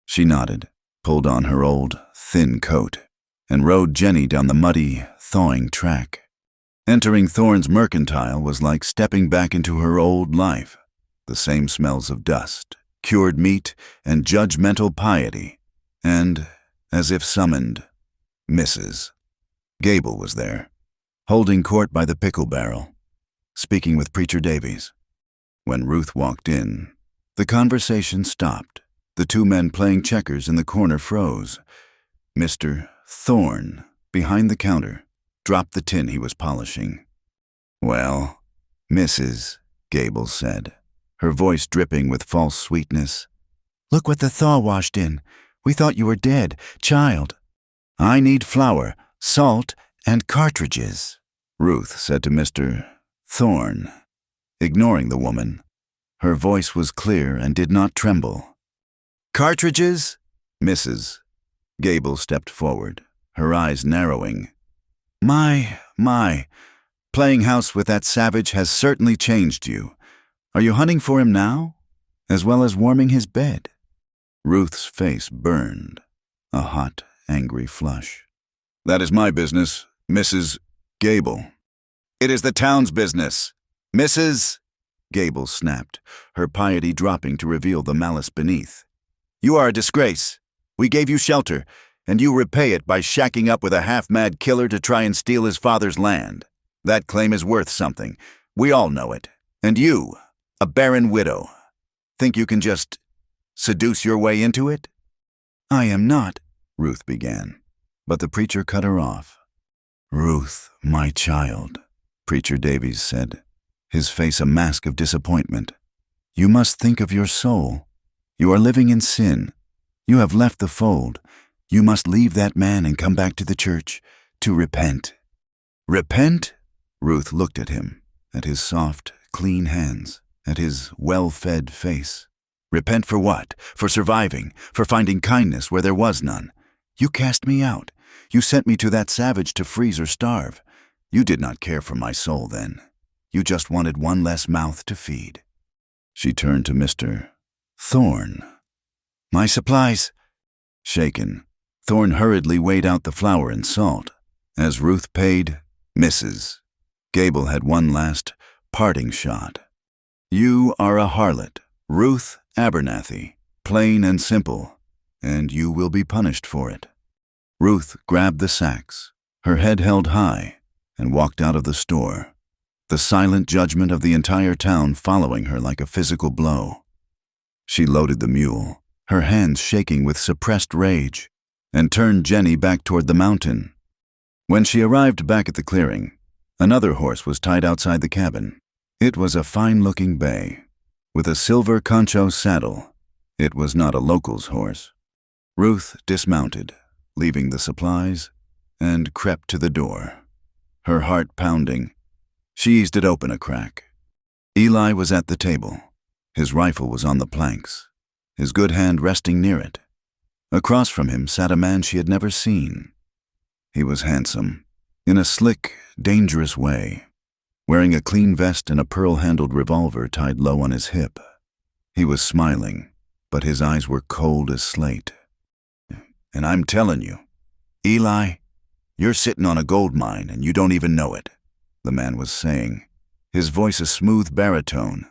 She nodded, pulled on her old, thin coat, and rode Jenny down the muddy, thawing track. Entering Thorne's Mercantile was like stepping back into her old life. The same smells of dust, cured meat, and judgmental piety. And, as if summoned, Mrs. Gable was there, holding court by the pickle barrel, speaking with Preacher Davies. When Ruth walked in, the conversation stopped. The two men playing checkers in the corner froze. Mr. Thorne, behind the counter, dropped the tin he was polishing. "Well, Mrs. Gable said, her voice dripping with false sweetness. "Look what the thaw washed in. We thought you were dead, child." "I need flour, salt, and cartridges," Ruth said to Mr. Thorne, ignoring the woman. Her voice was clear and did not tremble. "Cartridges?" Mrs. Gable stepped forward, her eyes narrowing. My, playing house with that savage has certainly changed you. Are you hunting for him now, as well as warming his bed?" Ruth's face burned, a hot, angry flush. "That is my business, Mrs. Gable." "It is the town's business, Mrs. Gable snapped, her piety dropping to reveal the malice beneath. "You are a disgrace. We gave you shelter, and you repay it by shacking up with a half-mad killer to try and steal his father's land. That claim is worth something. We all know it. And you, a barren widow, think you can just seduce your way into it?" "I am not," Ruth began, but the preacher cut her off. "Ruth, my child," Preacher Davies said, his face a mask of disappointment. "You must think of your soul. You are living in sin. You have left the fold. You must leave that man and come back to the church to repent." "Repent?" Ruth looked at him, at his soft, clean hands, at his well-fed face. "Repent for what? For surviving, for finding kindness where there was none. You cast me out. You sent me to that savage to freeze or starve. You did not care for my soul then. You just wanted one less mouth to feed." She turned to Mr. Thorne. "My supplies." Shaken, Thorne hurriedly weighed out the flour and salt. As Ruth paid, Mrs. Gable had one last parting shot. "You are a harlot, Ruth Abernathy, plain and simple, and you will be punished for it." Ruth grabbed the sacks, her head held high, and walked out of the store, the silent judgment of the entire town following her like a physical blow. She loaded the mule, her hands shaking with suppressed rage, and turned Jenny back toward the mountain. When she arrived back at the clearing, another horse was tied outside the cabin. It was a fine-looking bay, with a silver concho saddle. It was not a local's horse. Ruth dismounted, leaving the supplies, and crept to the door. Her heart pounding, she eased it open a crack. Eli was at the table. His rifle was on the planks, his good hand resting near it. Across from him sat a man she had never seen. He was handsome, in a slick, dangerous way, wearing a clean vest and a pearl-handled revolver tied low on his hip. He was smiling, but his eyes were cold as slate. "And I'm telling you, Eli, you're sitting on a gold mine and you don't even know it," the man was saying, his voice a smooth baritone.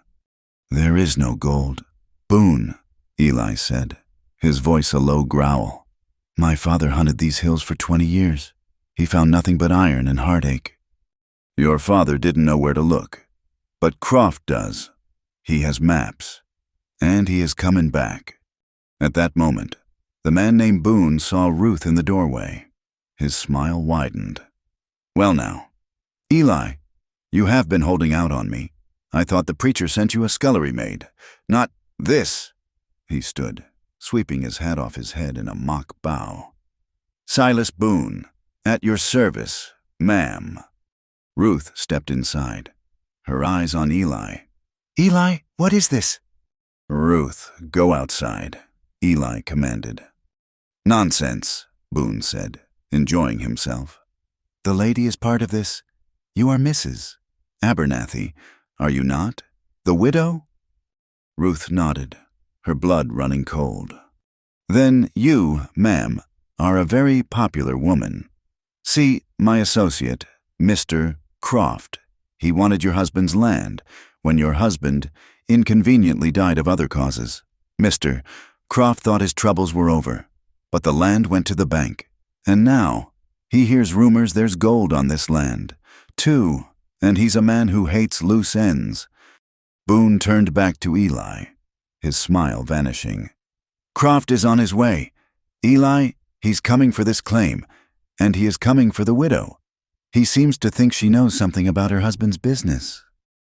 "There is no gold, Boone," Eli said, his voice a low growl. "My father hunted these hills for 20 years. He found nothing but iron and heartache." "Your father didn't know where to look, but Croft does. He has maps, and he is coming back." At that moment, the man named Boone saw Ruth in the doorway. His smile widened. "Well now, Eli, you have been holding out on me. I thought the preacher sent you a scullery maid. Not this." He stood, sweeping his hat off his head in a mock bow. "Silas Boone, at your service, ma'am." Ruth stepped inside, her eyes on Eli. "Eli, what is this?" "Ruth, go outside," Eli commanded. "Nonsense," Boone said, enjoying himself. "The lady is part of this. You are Mrs. Abernathy, are you not? The widow?" Ruth nodded, her blood running cold. "Then you, ma'am, are a very popular woman. See, my associate, Mr. Croft, he wanted your husband's land when your husband inconveniently died of other causes. Mr. Croft thought his troubles were over, but the land went to the bank. And now, he hears rumors there's gold on this land, too, and he's a man who hates loose ends." Boone turned back to Eli, his smile vanishing. "Croft is on his way. Eli, he's coming for this claim, and he is coming for the widow. He seems to think she knows something about her husband's business."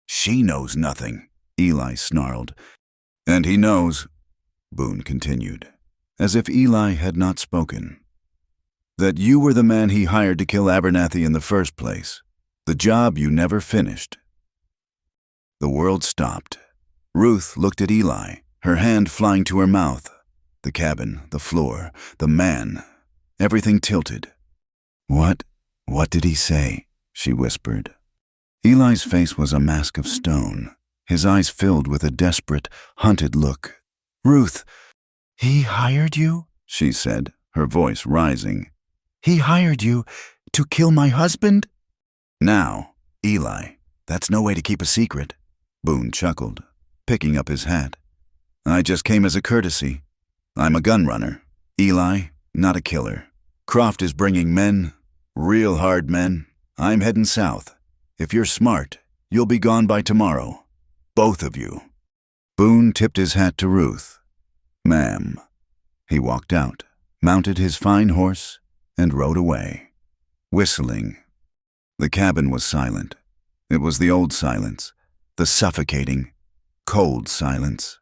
"She knows nothing," Eli snarled. "And he knows," Boone continued, as if Eli had not spoken, "that you were the man he hired to kill Abernathy in the first place, the job you never finished." The world stopped. Ruth looked at Eli, her hand flying to her mouth. The cabin, the floor, the man, everything tilted. What did he say?" she whispered. Eli's face was a mask of stone, His eyes filled with a desperate, hunted look. "Ruth, he hired you?" she said, her voice rising. "He hired you to kill my husband?" "Now, Eli, that's no way to keep a secret," Boone chuckled, picking up his hat. "I just came as a courtesy. I'm a gun runner. Eli, not a killer. Croft is bringing men, real hard men. I'm heading south. If you're smart, you'll be gone by tomorrow. Both of you." Boone tipped his hat to Ruth. "Ma'am." He walked out, mounted his fine horse, and rode away, whistling. The cabin was silent. It was the old silence, the suffocating, cold silence.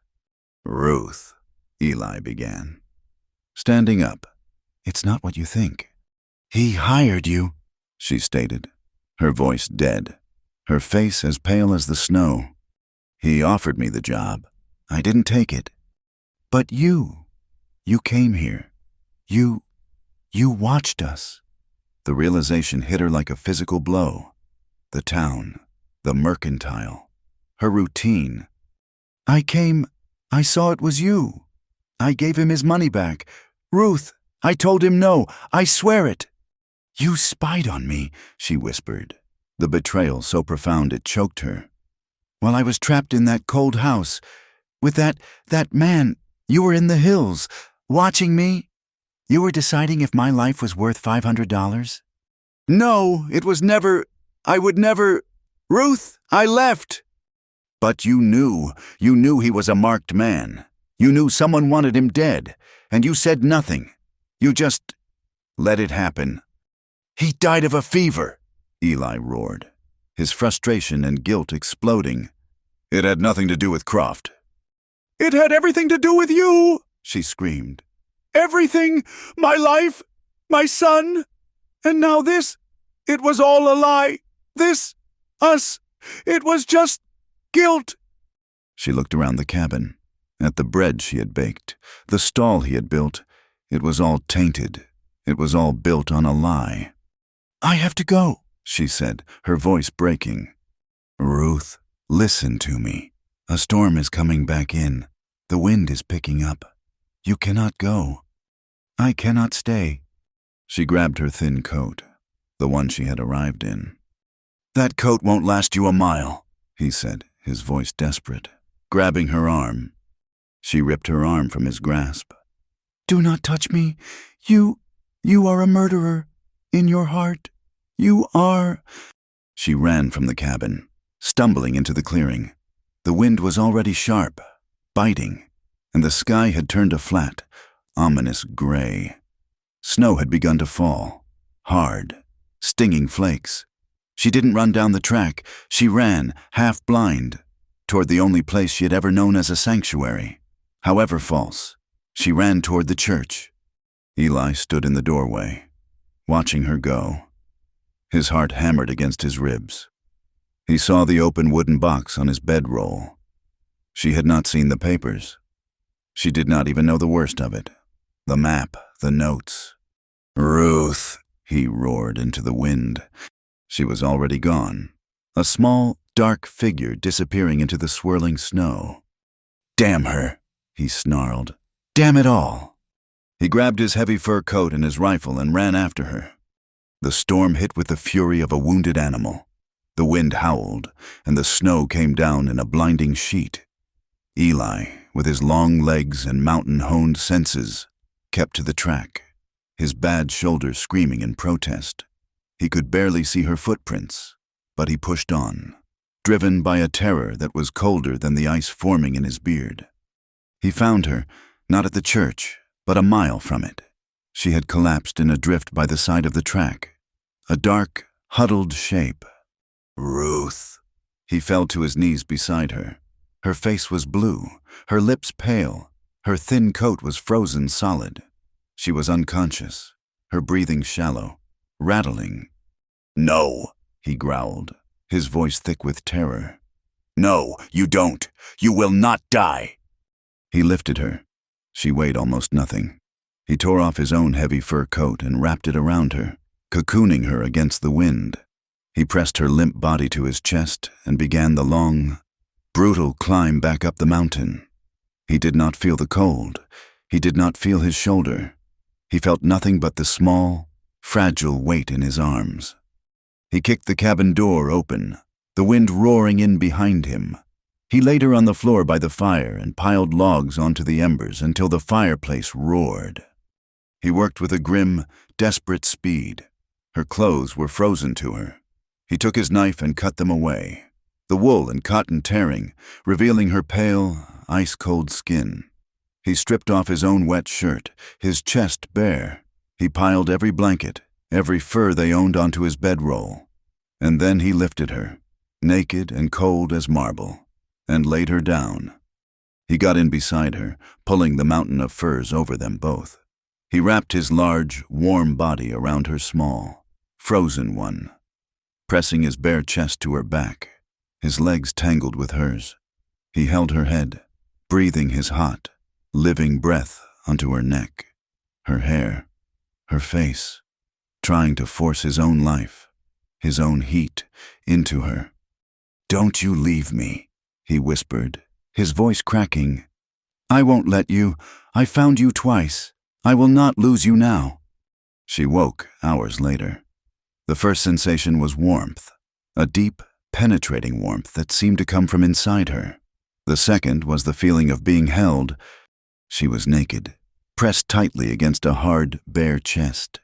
"Ruth," Eli began, standing up. "It's not what you think." "He hired you," she stated, her voice dead, her face as pale as the snow. "He offered me the job. I didn't take it." "But you came here. You watched us." The realization hit her like a physical blow. The town, the mercantile, her routine. I saw it was you. I gave him his money back. Ruth, I told him no. I swear it." "You spied on me," she whispered, the betrayal so profound it choked her. "While I was trapped in that cold house, with that man, you were in the hills, watching me. You were deciding if my life was worth $500? "No, it was never. I would never. Ruth, I left." "But you knew he was a marked man. You knew someone wanted him dead, and you said nothing. You just let it happen." "He died of a fever," Eli roared, his frustration and guilt exploding. "It had nothing to do with Croft." "It had everything to do with you," she screamed. "Everything, my life, my son, and now this. It was all a lie. This, us, it was just guilt." She looked around the cabin, at the bread she had baked, the stall he had built. It was all tainted. It was all built on a lie. "I have to go," she said, her voice breaking. "Ruth, listen to me. A storm is coming back in. The wind is picking up. You cannot go. I cannot stay." She grabbed her thin coat, the one she had arrived in. "That coat won't last you a mile," he said, his voice desperate, grabbing her arm. She ripped her arm from his grasp. "Do not touch me. You are a murderer. In your heart, you are." She ran from the cabin, stumbling into the clearing. The wind was already sharp, biting, and the sky had turned a flat, ominous gray. Snow had begun to fall, hard, stinging flakes. She didn't run down the track. She ran, half blind, toward the only place she had ever known as a sanctuary. However false, she ran toward the church. Eli stood in the doorway, watching her go. His heart hammered against his ribs. He saw the open wooden box on his bedroll. She had not seen the papers. She did not even know the worst of it. The map, the notes. "Ruth," he roared into the wind. She was already gone, a small, dark figure disappearing into the swirling snow. "Damn her," he snarled. "Damn it all." He grabbed his heavy fur coat and his rifle and ran after her. The storm hit with the fury of a wounded animal. The wind howled, and the snow came down in a blinding sheet. Eli, with his long legs and mountain-honed senses, kept to the track, his bad shoulder screaming in protest. He could barely see her footprints, but he pushed on, driven by a terror that was colder than the ice forming in his beard. He found her, not at the church, but a mile from it. She had collapsed in a drift by the side of the track, a dark, huddled shape. "Ruth." He fell to his knees beside her. Her face was blue, her lips pale, her thin coat was frozen solid. She was unconscious, her breathing shallow, rattling. "No," he growled, his voice thick with terror. "No, you don't. You will not die." He lifted her. She weighed almost nothing. He tore off his own heavy fur coat and wrapped it around her, cocooning her against the wind. He pressed her limp body to his chest and began the long, brutal climb back up the mountain. He did not feel the cold. He did not feel his shoulder. He felt nothing but the small, fragile weight in his arms. He kicked the cabin door open, the wind roaring in behind him. He laid her on the floor by the fire and piled logs onto the embers until the fireplace roared. He worked with a grim, desperate speed. Her clothes were frozen to her. He took his knife and cut them away, the wool and cotton tearing, revealing her pale, ice-cold skin. He stripped off his own wet shirt, his chest bare. He piled every blanket, every fur they owned onto his bedroll. And then he lifted her, naked and cold as marble, and laid her down. He got in beside her, pulling the mountain of furs over them both. He wrapped his large, warm body around her small, frozen one, pressing his bare chest to her back, his legs tangled with hers. He held her head, breathing his hot, living breath onto her neck, her hair, her face, trying to force his own life, his own heat, into her. "Don't you leave me," he whispered, his voice cracking. "I won't let you. I found you twice. I will not lose you now." She woke hours later. The first sensation was warmth, a deep, penetrating warmth that seemed to come from inside her. The second was the feeling of being held. She was naked, pressed tightly against a hard, bare chest.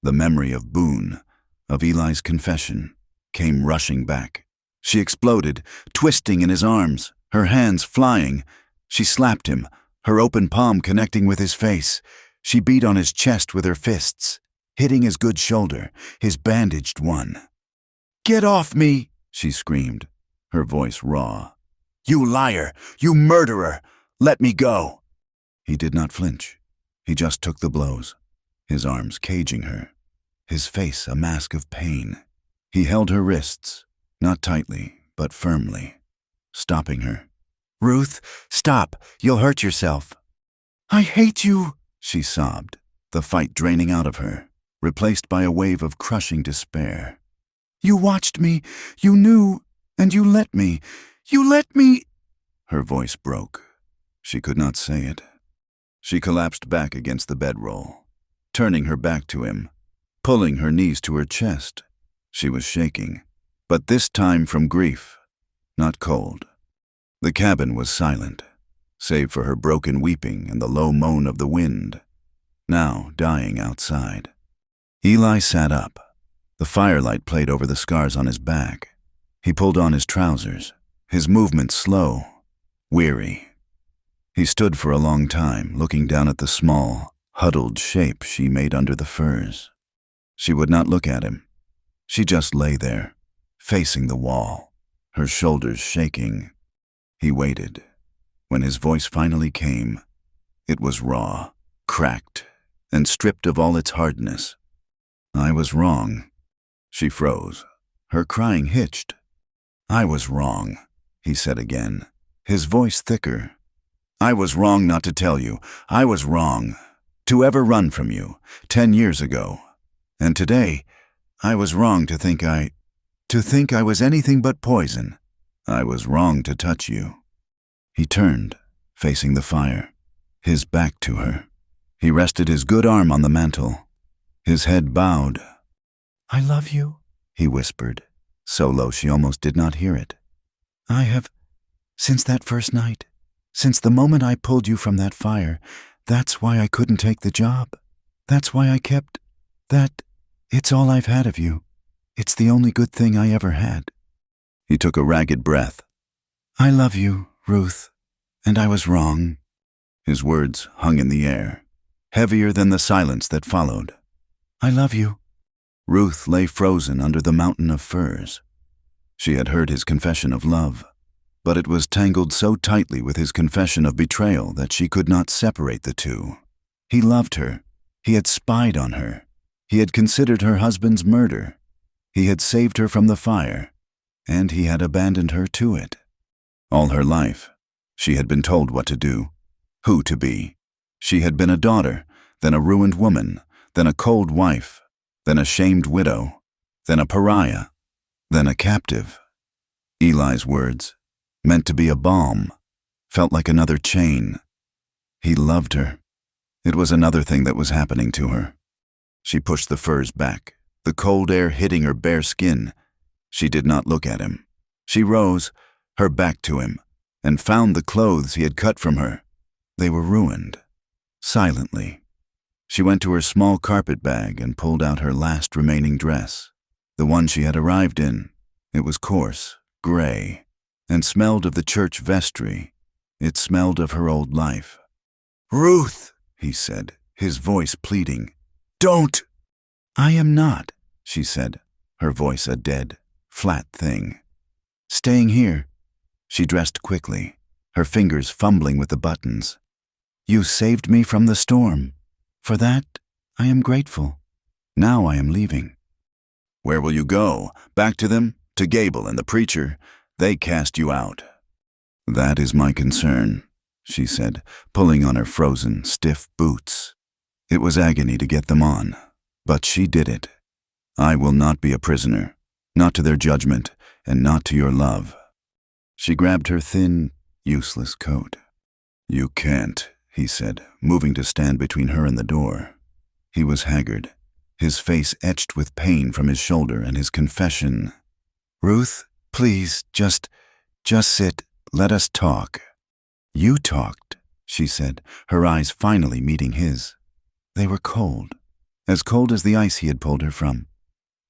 The memory of Boone, of Eli's confession, came rushing back. She exploded, twisting in his arms, her hands flying. She slapped him, her open palm connecting with his face. She beat on his chest with her fists, hitting his good shoulder, his bandaged one. "Get off me!" she screamed, her voice raw. "You liar! You murderer! Let me go!" He did not flinch. He just took the blows, his arms caging her, his face a mask of pain. He held her wrists, not tightly, but firmly, stopping her. "Ruth, stop! You'll hurt yourself." "I hate you!" she sobbed, the fight draining out of her, replaced by a wave of crushing despair. "You watched me, you knew, and you let me. You let me—" Her voice broke. She could not say it. She collapsed back against the bedroll, turning her back to him, pulling her knees to her chest. She was shaking, but this time from grief, not cold. The cabin was silent, save for her broken weeping and the low moan of the wind, now dying outside. Eli sat up. The firelight played over the scars on his back. He pulled on his trousers, his movements slow, weary. He stood for a long time, looking down at the small, huddled shape she made under the furs. She would not look at him. She just lay there, facing the wall, her shoulders shaking. He waited. When his voice finally came, it was raw, cracked, and stripped of all its hardness. "I was wrong." She froze. Her crying hitched. "I was wrong," he said again, his voice thicker. "I was wrong not to tell you. I was wrong to ever run from you 10 years ago. And today, I was wrong to think I was anything but poison. I was wrong to touch you." He turned, facing the fire, his back to her. He rested his good arm on the mantel, his head bowed. "I love you," he whispered, so low she almost did not hear it. "I have, since that first night, since the moment I pulled you from that fire. That's why I couldn't take the job. That's why I kept that. It's all I've had of you. It's the only good thing I ever had." He took a ragged breath. "I love you, Ruth, and I was wrong." His words hung in the air, heavier than the silence that followed. "I love you." Ruth lay frozen under the mountain of furs. She had heard his confession of love, but it was tangled so tightly with his confession of betrayal that she could not separate the two. He loved her. He had spied on her. He had considered her husband's murder. He had saved her from the fire, and he had abandoned her to it. All her life, she had been told what to do, who to be. She had been a daughter, then a ruined woman, then a cold wife, then a shamed widow, then a pariah, then a captive. Eli's words, Meant to be a balm. Felt like another chain. He loved her. It was another thing that was happening to her. She pushed the furs back, the cold air hitting her bare skin. She did not look at him. She rose, her back to him, and found the clothes he had cut from her. They were ruined. Silently. She went to her small carpet bag and pulled out her last remaining dress, the one she had arrived in. It was coarse, gray, and smelled of the church vestry. It smelled of her old life. "Ruth," he said, his voice pleading. "Don't!" "I am not," she said, her voice a dead, flat thing. "Staying here." She dressed quickly, her fingers fumbling with the buttons. "You saved me from the storm. For that, I am grateful. Now I am leaving." "Where will you go? Back to them? To Gable and the preacher? They cast you out." "That is my concern," she said, pulling on her frozen, stiff boots. It was agony to get them on, but she did it. "I will not be a prisoner, not to their judgment, and not to your love." She grabbed her thin, useless coat. "You can't," he said, moving to stand between her and the door. He was haggard, his face etched with pain from his shoulder and his confession. "Ruth, please, just sit. Let us talk." "You talked," she said, her eyes finally meeting his. They were cold as the ice he had pulled her from.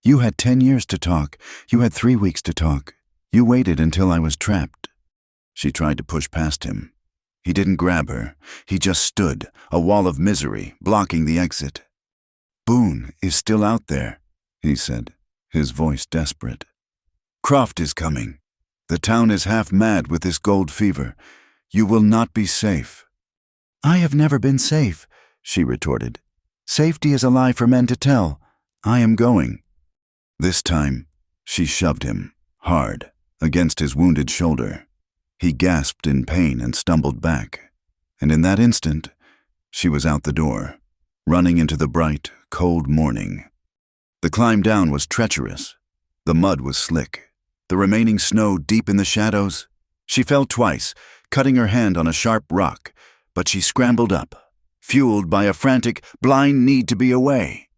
"You had 10 years to talk. You had 3 weeks to talk. You waited until I was trapped." She tried to push past him. He didn't grab her. He just stood, a wall of misery, blocking the exit. "Boone is still out there," he said, his voice desperate. "Croft is coming. The town is half mad with this gold fever. You will not be safe." "I have never been safe," she retorted. "Safety is a lie for men to tell. I am going." This time, she shoved him, hard, against his wounded shoulder. He gasped in pain and stumbled back, and in that instant, she was out the door, running into the bright, cold morning. The climb down was treacherous. The mud was slick, the remaining snow deep in the shadows. She fell twice, cutting her hand on a sharp rock, but she scrambled up, fueled by a frantic, blind need to be away.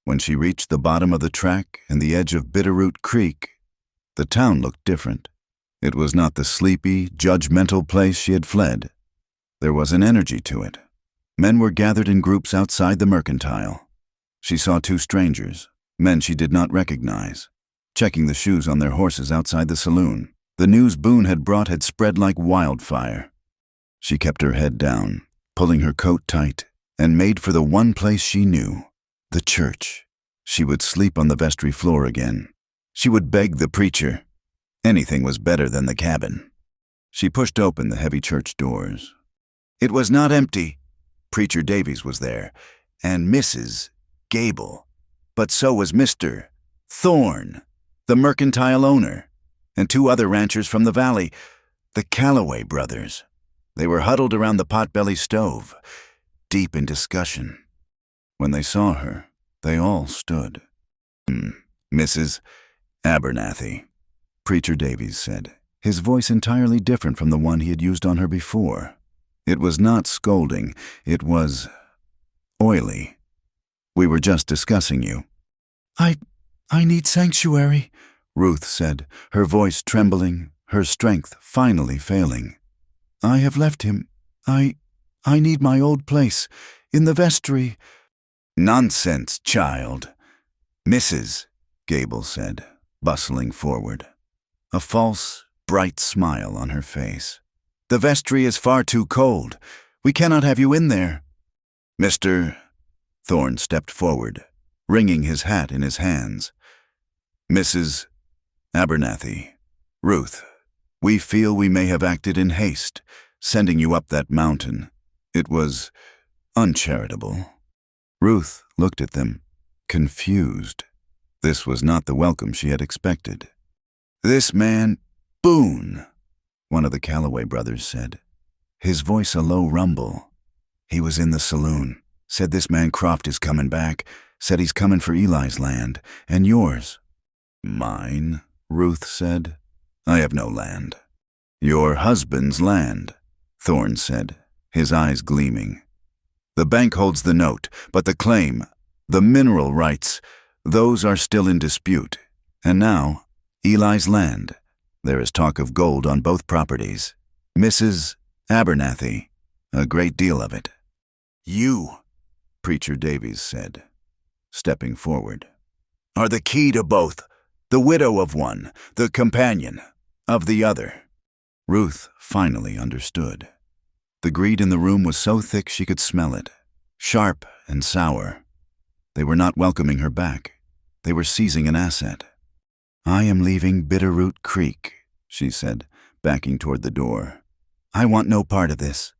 When she reached the bottom of the track and the edge of Bitterroot Creek, the town looked different. It was not the sleepy, judgmental place she had fled. There was an energy to it. Men were gathered in groups outside the mercantile. She saw 2 strangers, men she did not recognize, checking the shoes on their horses outside the saloon. The news Boone had brought had spread like wildfire. She kept her head down, pulling her coat tight, and made for the one place she knew, the church. She would sleep on the vestry floor again. She would beg the preacher. Anything was better than the cabin. She pushed open the heavy church doors. It was not empty. Preacher Davies was there, and Mrs. Gable. But so was Mr. Thorne, the mercantile owner, and 2 other ranchers from the valley, the Calloway brothers. They were huddled around the potbelly stove, deep in discussion. When they saw her, they all stood. "Mrs. Abernathy," Preacher Davies said, his voice entirely different from the one he had used on her before. It was not scolding, it was oily. "We were just discussing you." I need sanctuary," Ruth said, her voice trembling, her strength finally failing. "I have left him. I need my old place, in the vestry." "Nonsense, child." "Mrs." Gable said, bustling forward, a false, bright smile on her face. "The vestry is far too cold. We cannot have you in there." "Mr." Thorne stepped forward, wringing his hat in his hands. "Mrs. Abernathy, Ruth, we feel we may have acted in haste, sending you up that mountain. It was uncharitable." Ruth looked at them, confused. This was not the welcome she had expected. "This man, Boone," one of the Calloway brothers said, his voice a low rumble. "He was in the saloon. Said this man Croft is coming back. Said he's coming for Eli's land, and yours." "Mine," Ruth said. "I have no land." Your husband's land, Thorne said, his eyes gleaming. The bank holds the note, but the claim, the mineral rights, those are still in dispute. And now, Eli's land. There is talk of gold on both properties. Mrs. Abernathy, a great deal of it. You, Preacher Davies said, stepping forward, are the key to both, the widow of one, the companion of the other. Ruth finally understood. The greed in the room was so thick she could smell it, sharp and sour. They were not welcoming her back. They were seizing an asset. I am leaving Bitterroot Creek, she said, backing toward the door. I want no part of this.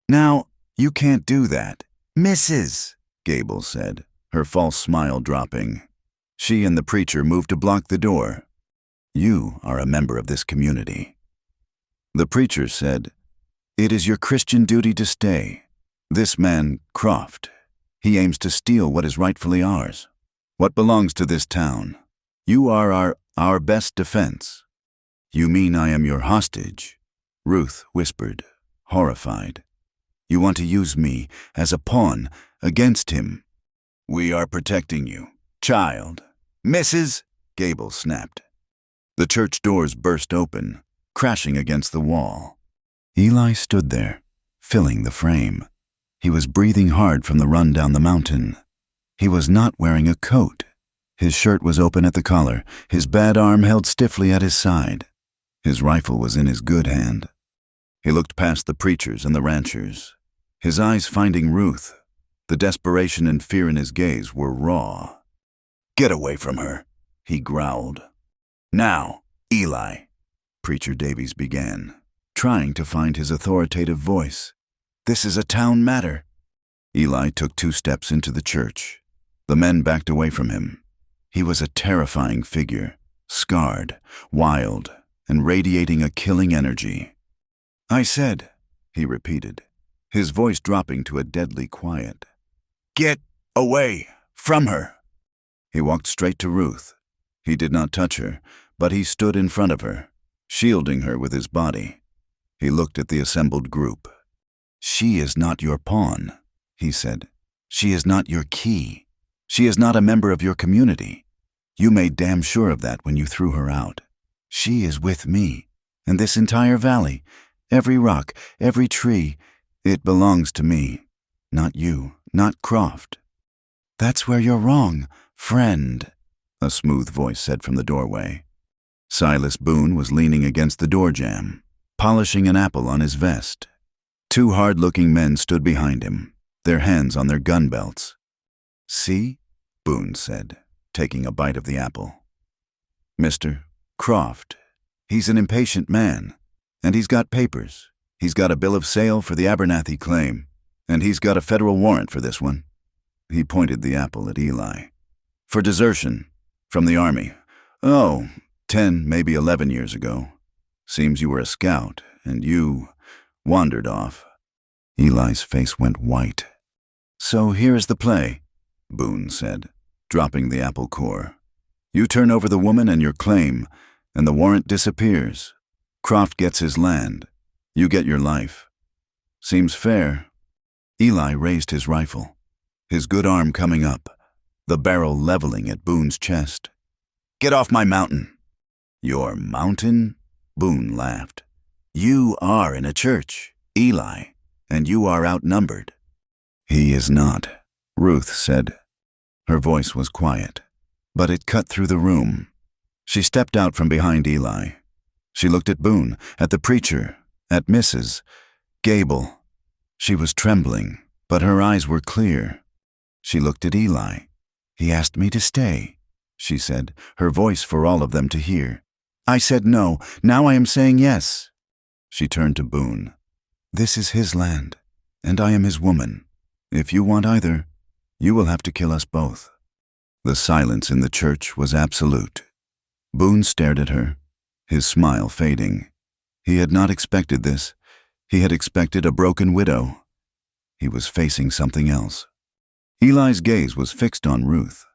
Now, you can't do that. Mrs., Gable said, her false smile dropping. She and the preacher moved to block the door. You are a member of this community. The preacher said, It is your Christian duty to stay. This man, Croft, he aims to steal what is rightfully ours, what belongs to this town. You are our best defense. You mean I am your hostage? Ruth whispered, horrified. You want to use me as a pawn against him. We are protecting you, child. Mrs., Gable snapped. The church doors burst open, crashing against the wall. Eli stood there, filling the frame. He was breathing hard from the run down the mountain. He was not wearing a coat. His shirt was open at the collar, his bad arm held stiffly at his side. His rifle was in his good hand. He looked past the preachers and the ranchers, his eyes finding Ruth. The desperation and fear in his gaze were raw. Get away from her, he growled. Now, Eli, Preacher Davies began, trying to find his authoritative voice. This is a town matter. Eli took 2 steps into the church. The men backed away from him. He was a terrifying figure, scarred, wild, and radiating a killing energy. I said, he repeated, his voice dropping to a deadly quiet. Get away from her. He walked straight to Ruth. He did not touch her, but he stood in front of her, shielding her with his body. He looked at the assembled group. She is not your pawn, he said. She is not your key. She is not a member of your community. You made damn sure of that when you threw her out. She is with me, and this entire valley, every rock, every tree, it belongs to me. Not you, not Croft. That's where you're wrong, friend, a smooth voice said from the doorway. Silas Boone was leaning against the door jamb, polishing an apple on his vest. 2 hard-looking men stood behind him, their hands on their gun belts. See? Boone said, taking a bite of the apple. Mr. Croft, he's an impatient man, and he's got papers. He's got a bill of sale for the Abernathy claim, and he's got a federal warrant for this one. He pointed the apple at Eli. For desertion, from the Army. Oh, 10, maybe 11 years ago. Seems you were a scout, and you wandered off. Eli's face went white. So here's the play, Boone said, dropping the apple core. You turn over the woman and your claim, and the warrant disappears. Croft gets his land. You get your life. Seems fair. Eli raised his rifle, his good arm coming up, the barrel leveling at Boone's chest. Get off my mountain. Your mountain? Boone laughed. You are in a church, Eli, and you are outnumbered. He is not, Ruth said. Her voice was quiet, but it cut through the room. She stepped out from behind Eli. She looked at Boone, at the preacher, at Mrs. Gable. She was trembling, but her eyes were clear. She looked at Eli. He asked me to stay, she said, her voice for all of them to hear. I said no. Now I am saying yes. She turned to Boone. This is his land, and I am his woman. If you want either, you will have to kill us both. The silence in the church was absolute. Boone stared at her, his smile fading. He had not expected this. He had expected a broken widow. He was facing something else. Eli's gaze was fixed on Ruth,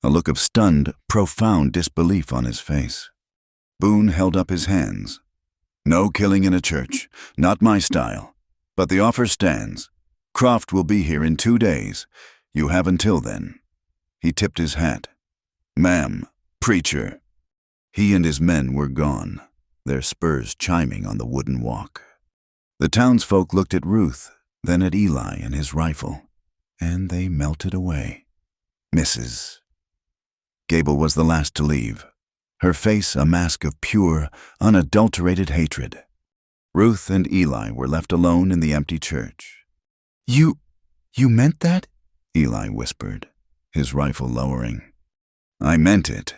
a look of stunned, profound disbelief on his face. Boone held up his hands. No killing in a church. Not my style. But the offer stands. Croft will be here in 2 days. You have until then." He tipped his hat. "Ma'am, preacher." He and his men were gone, their spurs chiming on the wooden walk. The townsfolk looked at Ruth, then at Eli and his rifle, and they melted away. Mrs. Gable was the last to leave, her face a mask of pure, unadulterated hatred. Ruth and Eli were left alone in the empty church. You meant that?" Eli whispered, his rifle lowering. "I meant it,"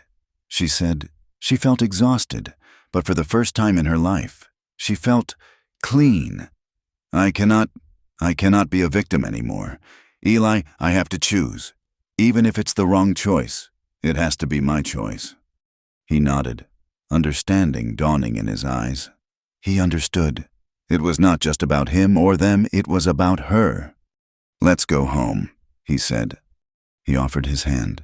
she said. She felt exhausted, but for the first time in her life, she felt clean. I cannot be a victim anymore. Eli, I have to choose. Even if it's the wrong choice, it has to be my choice." He nodded, understanding dawning in his eyes. He understood. It was not just about him or them, it was about her. "Let's go home," he said. He offered his hand.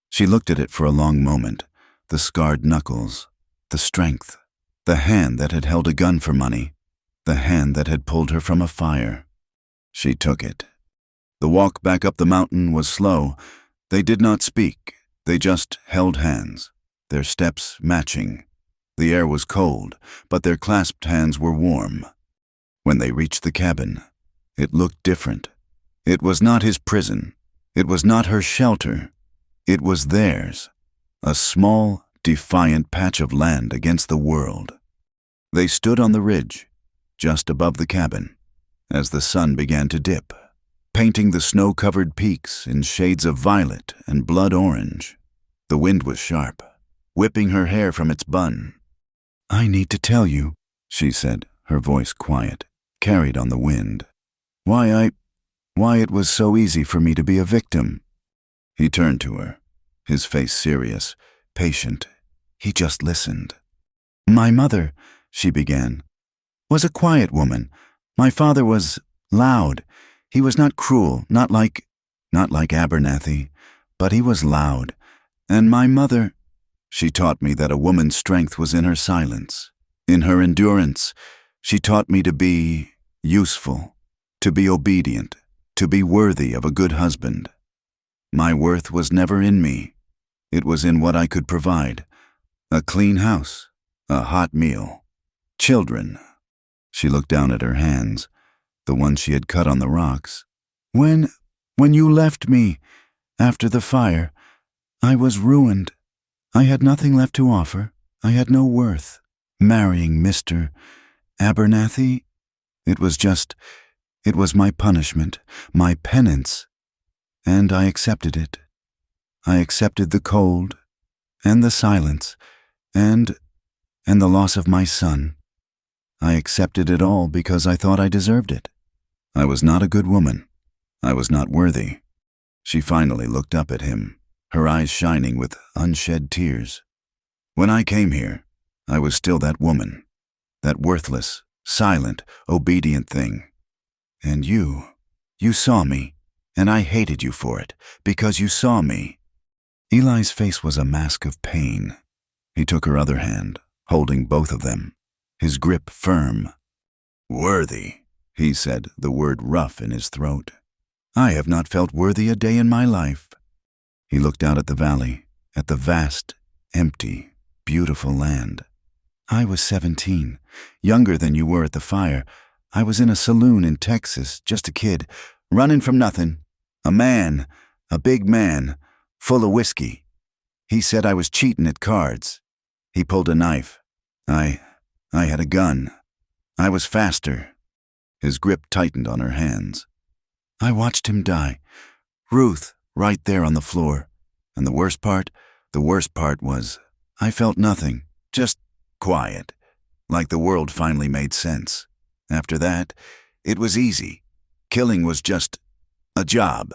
She looked at it for a long moment, the scarred knuckles, the strength, the hand that had held a gun for money, the hand that had pulled her from a fire. She took it. The walk back up the mountain was slow. They did not speak. They just held hands, their steps matching. The air was cold, but their clasped hands were warm. When they reached the cabin, it looked different. It was not his prison. It was not her shelter. It was theirs, a small, defiant patch of land against the world. They stood on the ridge, just above the cabin, as the sun began to dip, painting the snow-covered peaks in shades of violet and blood orange. The wind was sharp, whipping her hair from its bun. "I need to tell you," she said, her voice quiet, carried on the wind. Why it was so easy for me to be a victim." He turned to her, his face serious, patient. He just listened. "My mother," she began, "was a quiet woman. My father was loud. He was not cruel, not like Abernathy, but he was loud. And my mother, she taught me that a woman's strength was in her silence, in her endurance. She taught me to be useful, to be obedient, to be worthy of a good husband. My worth was never in me. It was in what I could provide. A clean house, a hot meal, children." She looked down at her hands, the ones she had cut on the rocks. When you left me, after the fire, I was ruined. I had nothing left to offer. I had no worth. Marrying Mr. Abernathy, it was my punishment, my penance, and I accepted it. I accepted the cold, and the silence, and the loss of my son. I accepted it all because I thought I deserved it. I was not a good woman. I was not worthy. She finally looked up at him, her eyes shining with unshed tears. "When I came here, I was still that woman, that worthless, silent, obedient thing. And you saw me, and I hated you for it, because you saw me." Eli's face was a mask of pain. He took her other hand, holding both of them, his grip firm. "Worthy," he said, the word rough in his throat. "I have not felt worthy a day in my life." He looked out at the valley, at the vast, empty, beautiful land. "I was 17, younger than you were at the fire. I was in a saloon in Texas, just a kid, running from nothing. A man, a big man, full of whiskey. He said I was cheating at cards. He pulled a knife. I had a gun. I was faster." His grip tightened on her hands. "I watched him die. Ruth, right there on the floor. And the worst part was, I felt nothing, just quiet, like the world finally made sense. After that, it was easy. Killing was just a job.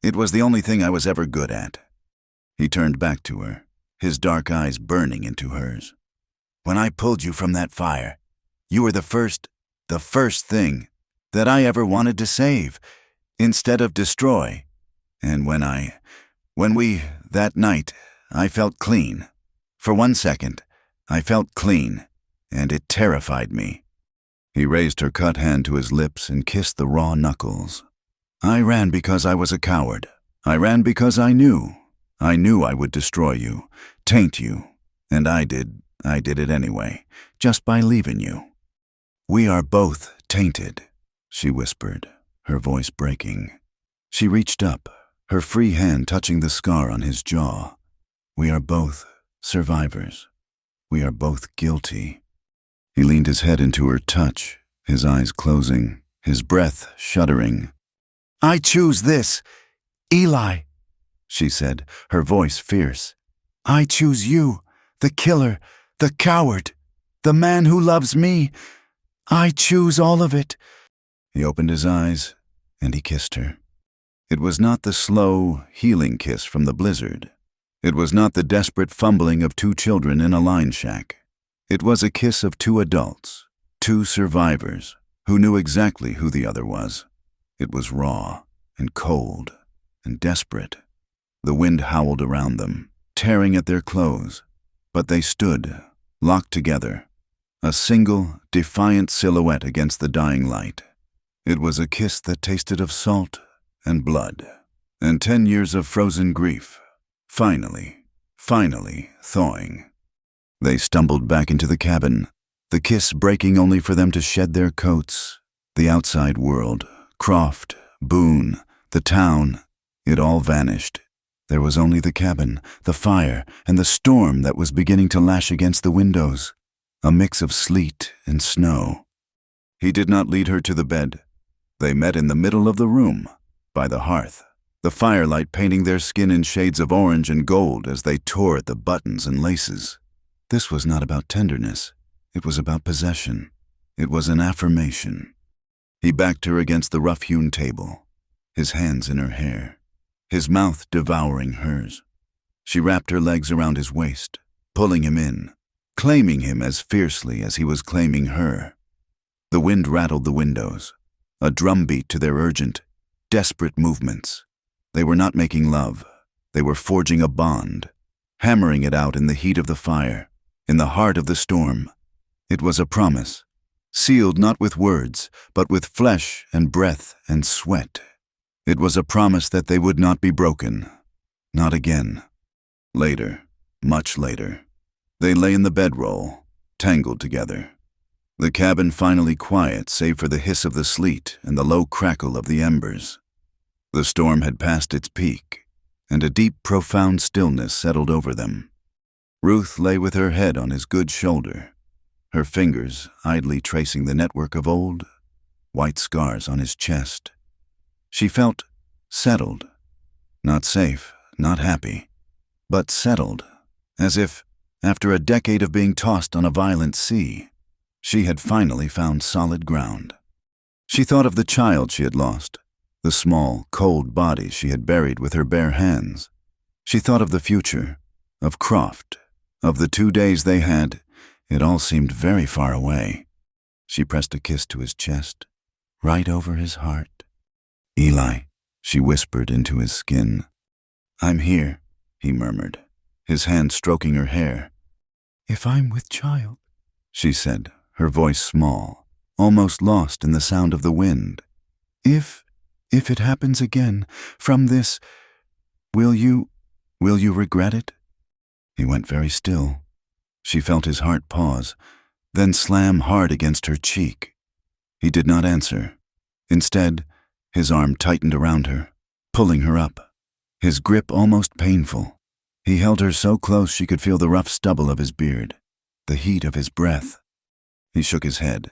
It was the only thing I was ever good at." He turned back to her, his dark eyes burning into hers. "When I pulled you from that fire, you were the first thing that I ever wanted to save, instead of destroy. And that night, I felt clean. For 1 second, I felt clean. and it terrified me. He raised her cut hand to his lips and kissed the raw knuckles. I ran because I was a coward. I ran because I knew. I knew I would destroy you, taint you, and I did it anyway, just by leaving you. We are both tainted, she whispered, her voice breaking. She reached up, her free hand touching the scar on his jaw. We are both survivors. We are both guilty. He leaned his head into her touch, his eyes closing, his breath shuddering. I choose this, Eli, she said, her voice fierce. I choose you, the killer, the coward, the man who loves me. I choose all of it. He opened his eyes, and he kissed her. It was not the slow, healing kiss from the blizzard. It was not the desperate fumbling of two children in a line shack. It was a kiss of two adults, two survivors, who knew exactly who the other was. It was raw and cold and desperate. The wind howled around them, tearing at their clothes, but they stood, locked together, a single, defiant silhouette against the dying light. It was a kiss that tasted of salt and blood, and 10 years of frozen grief, finally thawing. They stumbled back into the cabin, the kiss breaking only for them to shed their coats. The outside world, Croft, Boone, the town, it all vanished. There was only the cabin, the fire, and the storm that was beginning to lash against the windows, a mix of sleet and snow. He did not lead her to the bed. They met in the middle of the room, by the hearth, the firelight painting their skin in shades of orange and gold as they tore at the buttons and laces. This was not about tenderness. It was about possession. It was an affirmation. He backed her against the rough-hewn table, his hands in her hair, his mouth devouring hers. She wrapped her legs around his waist, pulling him in, claiming him as fiercely as he was claiming her. The wind rattled the windows, a drumbeat to their urgent, desperate movements. They were not making love. They were forging a bond, hammering it out in the heat of the fire, in the heart of the storm. It was a promise, sealed not with words, but with flesh and breath and sweat. It was a promise that they would not be broken. Not again. Later, much later, they lay in the bedroll, tangled together. The cabin finally quiet save for the hiss of the sleet and the low crackle of the embers. The storm had passed its peak, and a deep, profound stillness settled over them. Ruth lay with her head on his good shoulder, her fingers idly tracing the network of old, white scars on his chest. She felt settled, not safe, not happy, but settled, as if, after a decade of being tossed on a violent sea, she had finally found solid ground. She thought of the child she had lost, the small, cold body she had buried with her bare hands. She thought of the future, of Croft, of the 2 days they had. It all seemed very far away. She pressed a kiss to his chest, right over his heart. Eli, she whispered into his skin. I'm here, he murmured, his hand stroking her hair. If I'm with child, she said, her voice small, almost lost in the sound of the wind. If it happens again, from this, will you regret it? He went very still. She felt his heart pause, then slam hard against her cheek. He did not answer. Instead, his arm tightened around her, pulling her up, his grip almost painful. He held her so close she could feel the rough stubble of his beard, the heat of his breath. He shook his head,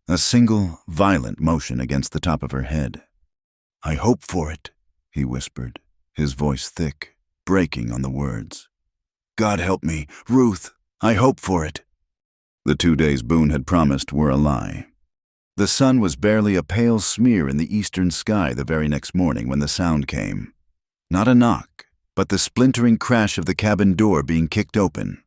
a single, violent motion against the top of her head. I hope for it, he whispered, his voice thick, breaking on the words. God help me, Ruth, I hope for it. The 2 days Boone had promised were a lie. The sun was barely a pale smear in the eastern sky the very next morning when the sound came. Not a knock, but the splintering crash of the cabin door being kicked open.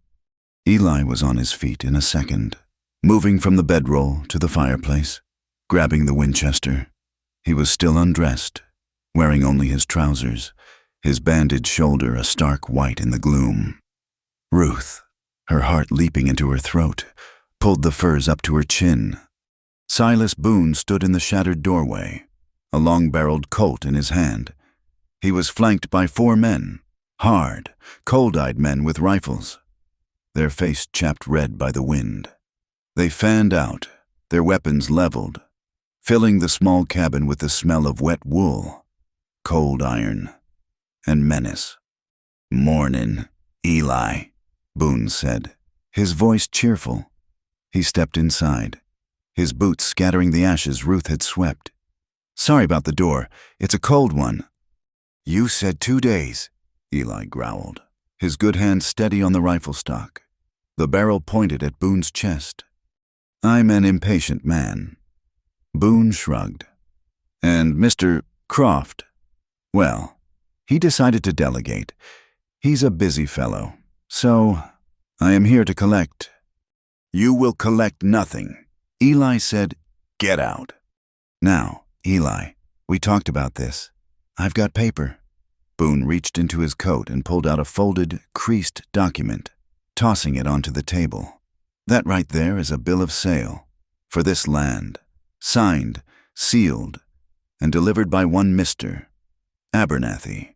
Eli was on his feet in a second, moving from the bedroll to the fireplace, grabbing the Winchester. He was still undressed, wearing only his trousers, his bandaged shoulder a stark white in the gloom. Ruth, her heart leaping into her throat, pulled the furs up to her chin. Silas Boone stood in the shattered doorway, a long-barreled Colt in his hand. He was flanked by 4 men, hard, cold-eyed men with rifles, their face chapped red by the wind. They fanned out, their weapons leveled, filling the small cabin with the smell of wet wool, cold iron, and menace. "Mornin', Eli," Boone said, his voice cheerful. He stepped inside, his boots scattering the ashes Ruth had swept. "Sorry about the door. It's a cold one." "You said 2 days," Eli growled, his good hand steady on the rifle stock. The barrel pointed at Boone's chest. "I'm an impatient man." Boone shrugged. "And Mr. Croft, well, he decided to delegate. He's a busy fellow, so I am here to collect." "You will collect nothing," Eli said. "Get out." "Now, Eli, we talked about this. I've got paper." Boone reached into his coat and pulled out a folded, creased document, tossing it onto the table. "That right there is a bill of sale for this land, signed, sealed, and delivered by one Mr. Abernathy.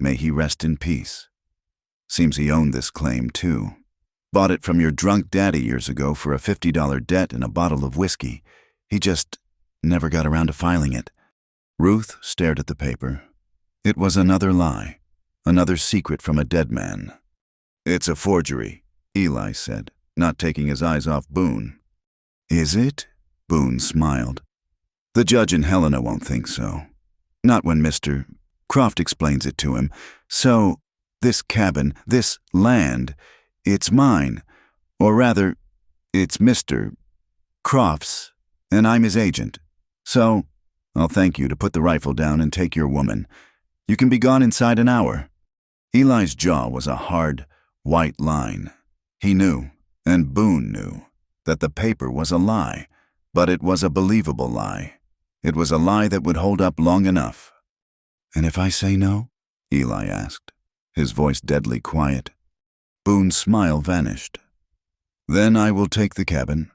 May he rest in peace. Seems he owned this claim, too. Bought it from your drunk daddy years ago for a $50 debt and a bottle of whiskey. He just never got around to filing it." Ruth stared at the paper. It was another lie, another secret from a dead man. "It's a forgery," Eli said, not taking his eyes off Boone. "Is it?" Boone smiled. "The judge and Helena won't think so. Not when Mr. Croft explains it to him. So, this cabin, this land, it's mine. Or rather, it's Mr. Croft's, and I'm his agent. So, I'll thank you to put the rifle down and take your woman. You can be gone inside an hour." Eli's jaw was a hard, white line. He knew, and Boone knew, that the paper was a lie, but it was a believable lie. It was a lie that would hold up long enough. "And if I say no?" Eli asked, his voice deadly quiet. Boone's smile vanished. "Then I will take the cabin,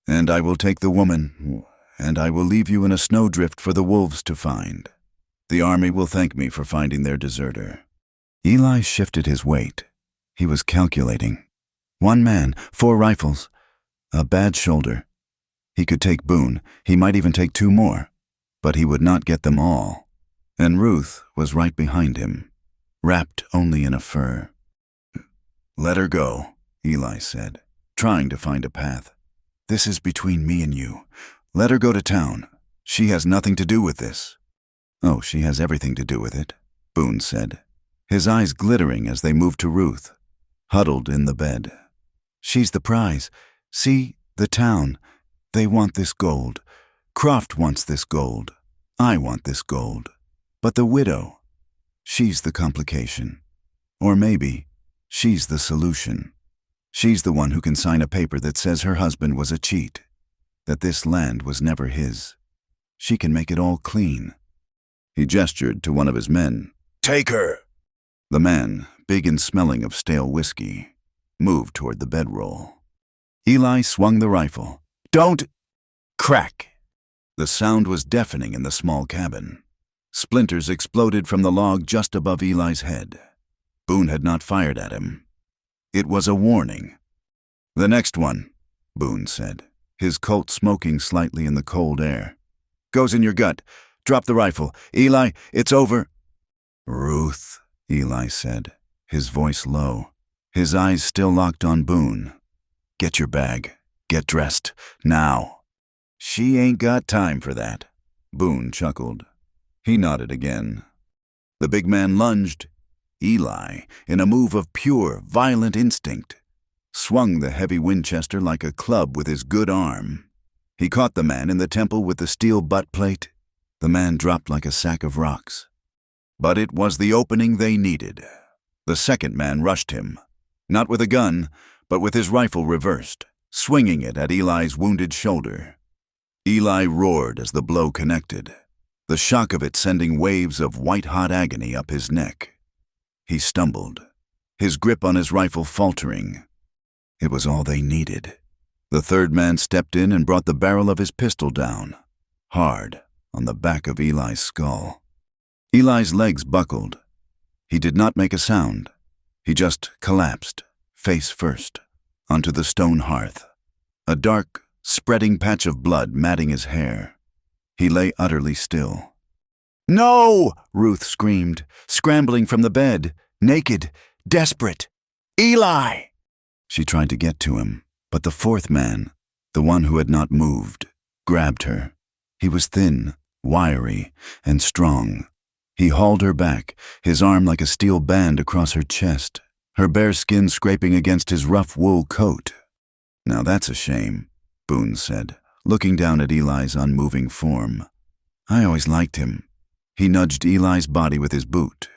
and I will take the woman, and I will leave you in a snowdrift for the wolves to find. The army will thank me for finding their deserter." Eli shifted his weight. He was calculating. 1 man, 4 rifles, a bad shoulder. He could take Boone, he might even take 2 more, but he would not get them all. And Ruth was right behind him, wrapped only in a fur. "Let her go," Eli said, trying to find a path. "This is between me and you. Let her go to town. She has nothing to do with this." "Oh, she has everything to do with it," Boone said, his eyes glittering as they moved to Ruth, huddled in the bed. "She's the prize. See, the town. They want this gold. Croft wants this gold. I want this gold. But the widow, she's the complication. Or maybe she's the solution. She's the one who can sign a paper that says her husband was a cheat, that this land was never his. She can make it all clean." He gestured to one of his men. "Take her!" The man, big and smelling of stale whiskey, moved toward the bedroll. Eli swung the rifle. "Don't!" Crack! The sound was deafening in the small cabin. Splinters exploded from the log just above Eli's head. Boone had not fired at him. It was a warning. "The next one," Boone said, his Colt smoking slightly in the cold air. "Goes in your gut. Drop the rifle. Eli, it's over." "Ruth," Eli said, his voice low, his eyes still locked on Boone. "Get your bag. Get dressed. Now." "She ain't got time for that," Boone chuckled. He nodded again. The big man lunged. Eli, in a move of pure, violent instinct, swung the heavy Winchester like a club with his good arm. He caught the man in the temple with the steel butt plate. The man dropped like a sack of rocks. But it was the opening they needed. The second man rushed him, not with a gun, but with his rifle reversed, swinging it at Eli's wounded shoulder. Eli roared as the blow connected, the shock of it sending waves of white-hot agony up his neck. He stumbled, his grip on his rifle faltering. It was all they needed. The third man stepped in and brought the barrel of his pistol down, hard, on the back of Eli's skull. Eli's legs buckled. He did not make a sound. He just collapsed, face first, onto the stone hearth, a dark, spreading patch of blood matting his hair. He lay utterly still. "No!" Ruth screamed, scrambling from the bed, naked, desperate. "Eli!" She tried to get to him, but the fourth man, the one who had not moved, grabbed her. He was thin, wiry, and strong. He hauled her back, his arm like a steel band across her chest, her bare skin scraping against his rough wool coat. "Now that's a shame," Boone said, looking down at Eli's unmoving form. "I always liked him." He nudged Eli's body with his boot.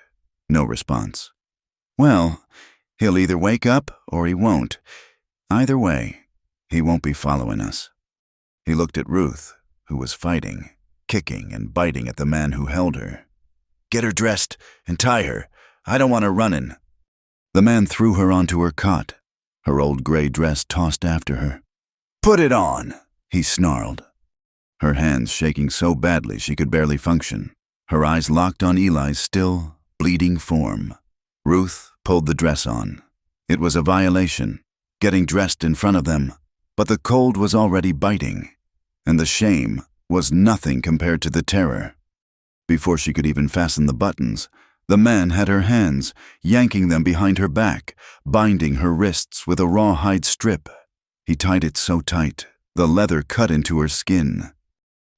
No response. "Well, he'll either wake up or he won't. Either way, he won't be following us." He looked at Ruth, who was fighting, kicking and biting at the man who held her. "Get her dressed and tie her. I don't want her running." The man threw her onto her cot, her old gray dress tossed after her. "Put it on," he snarled, her hands shaking so badly she could barely function, her eyes locked on Eli's still, bleeding form. Ruth pulled the dress on. It was a violation, getting dressed in front of them, but the cold was already biting, and the shame was nothing compared to the terror. Before she could even fasten the buttons, the man had her hands, yanking them behind her back, binding her wrists with a rawhide strip. He tied it so tight, the leather cut into her skin.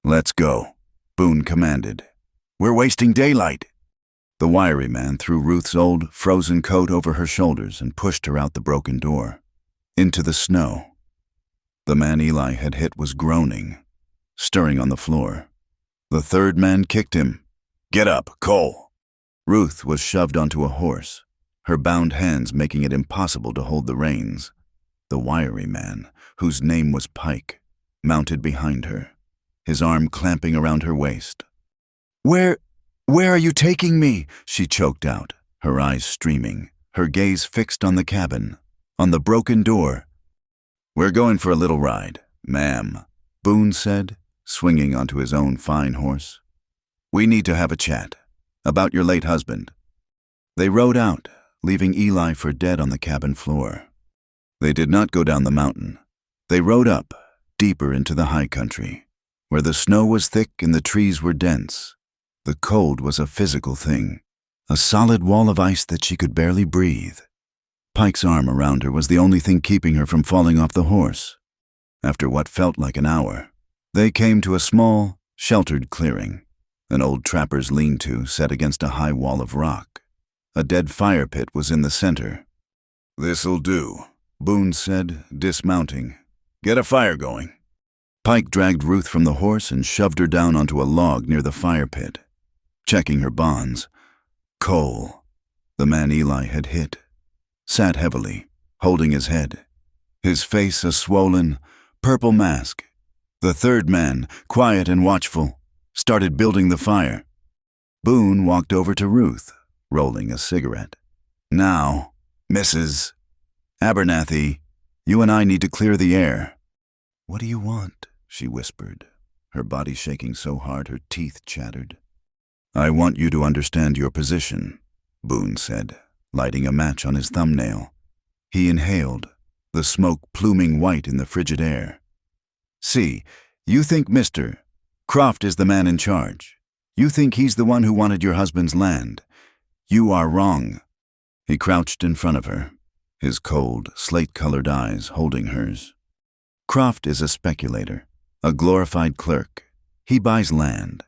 "Let's go," Boone commanded. "We're wasting daylight." The wiry man threw Ruth's old, frozen coat over her shoulders and pushed her out the broken door, into the snow. The man Eli had hit was groaning, stirring on the floor. The third man kicked him. "Get up, Cole." Ruth was shoved onto a horse, her bound hands making it impossible to hold the reins. The wiry man, whose name was Pike, mounted behind her, his arm clamping around her waist. Where are you taking me?" she choked out, her eyes streaming, her gaze fixed on the cabin, on the broken door. "We're going for a little ride, ma'am," Boone said, swinging onto his own fine horse. "We need to have a chat about your late husband." They rode out, leaving Eli for dead on the cabin floor. They did not go down the mountain. They rode up, deeper into the high country, where the snow was thick and the trees were dense. The cold was a physical thing, a solid wall of ice that she could barely breathe. Pike's arm around her was the only thing keeping her from falling off the horse. After what felt like an hour, they came to a small, sheltered clearing, an old trapper's lean-to set against a high wall of rock. A dead fire pit was in the center. "This'll do," Boone said, dismounting. "Get a fire going." Pike dragged Ruth from the horse and shoved her down onto a log near the fire pit, checking her bonds. Cole, the man Eli had hit, sat heavily, holding his head, his face a swollen, purple mask. The third man, quiet and watchful, started building the fire. Boone walked over to Ruth, rolling a cigarette. "Now, Mrs. Abernathy, you and I need to clear the air." "What do you want?" she whispered, her body shaking so hard her teeth chattered. "I want you to understand your position," Boone said, lighting a match on his thumbnail. He inhaled, the smoke pluming white in the frigid air. "See, you think Mr. Croft is the man in charge. You think he's the one who wanted your husband's land. You are wrong." He crouched in front of her, his cold, slate-colored eyes holding hers. "Croft is a speculator, a glorified clerk. He buys land.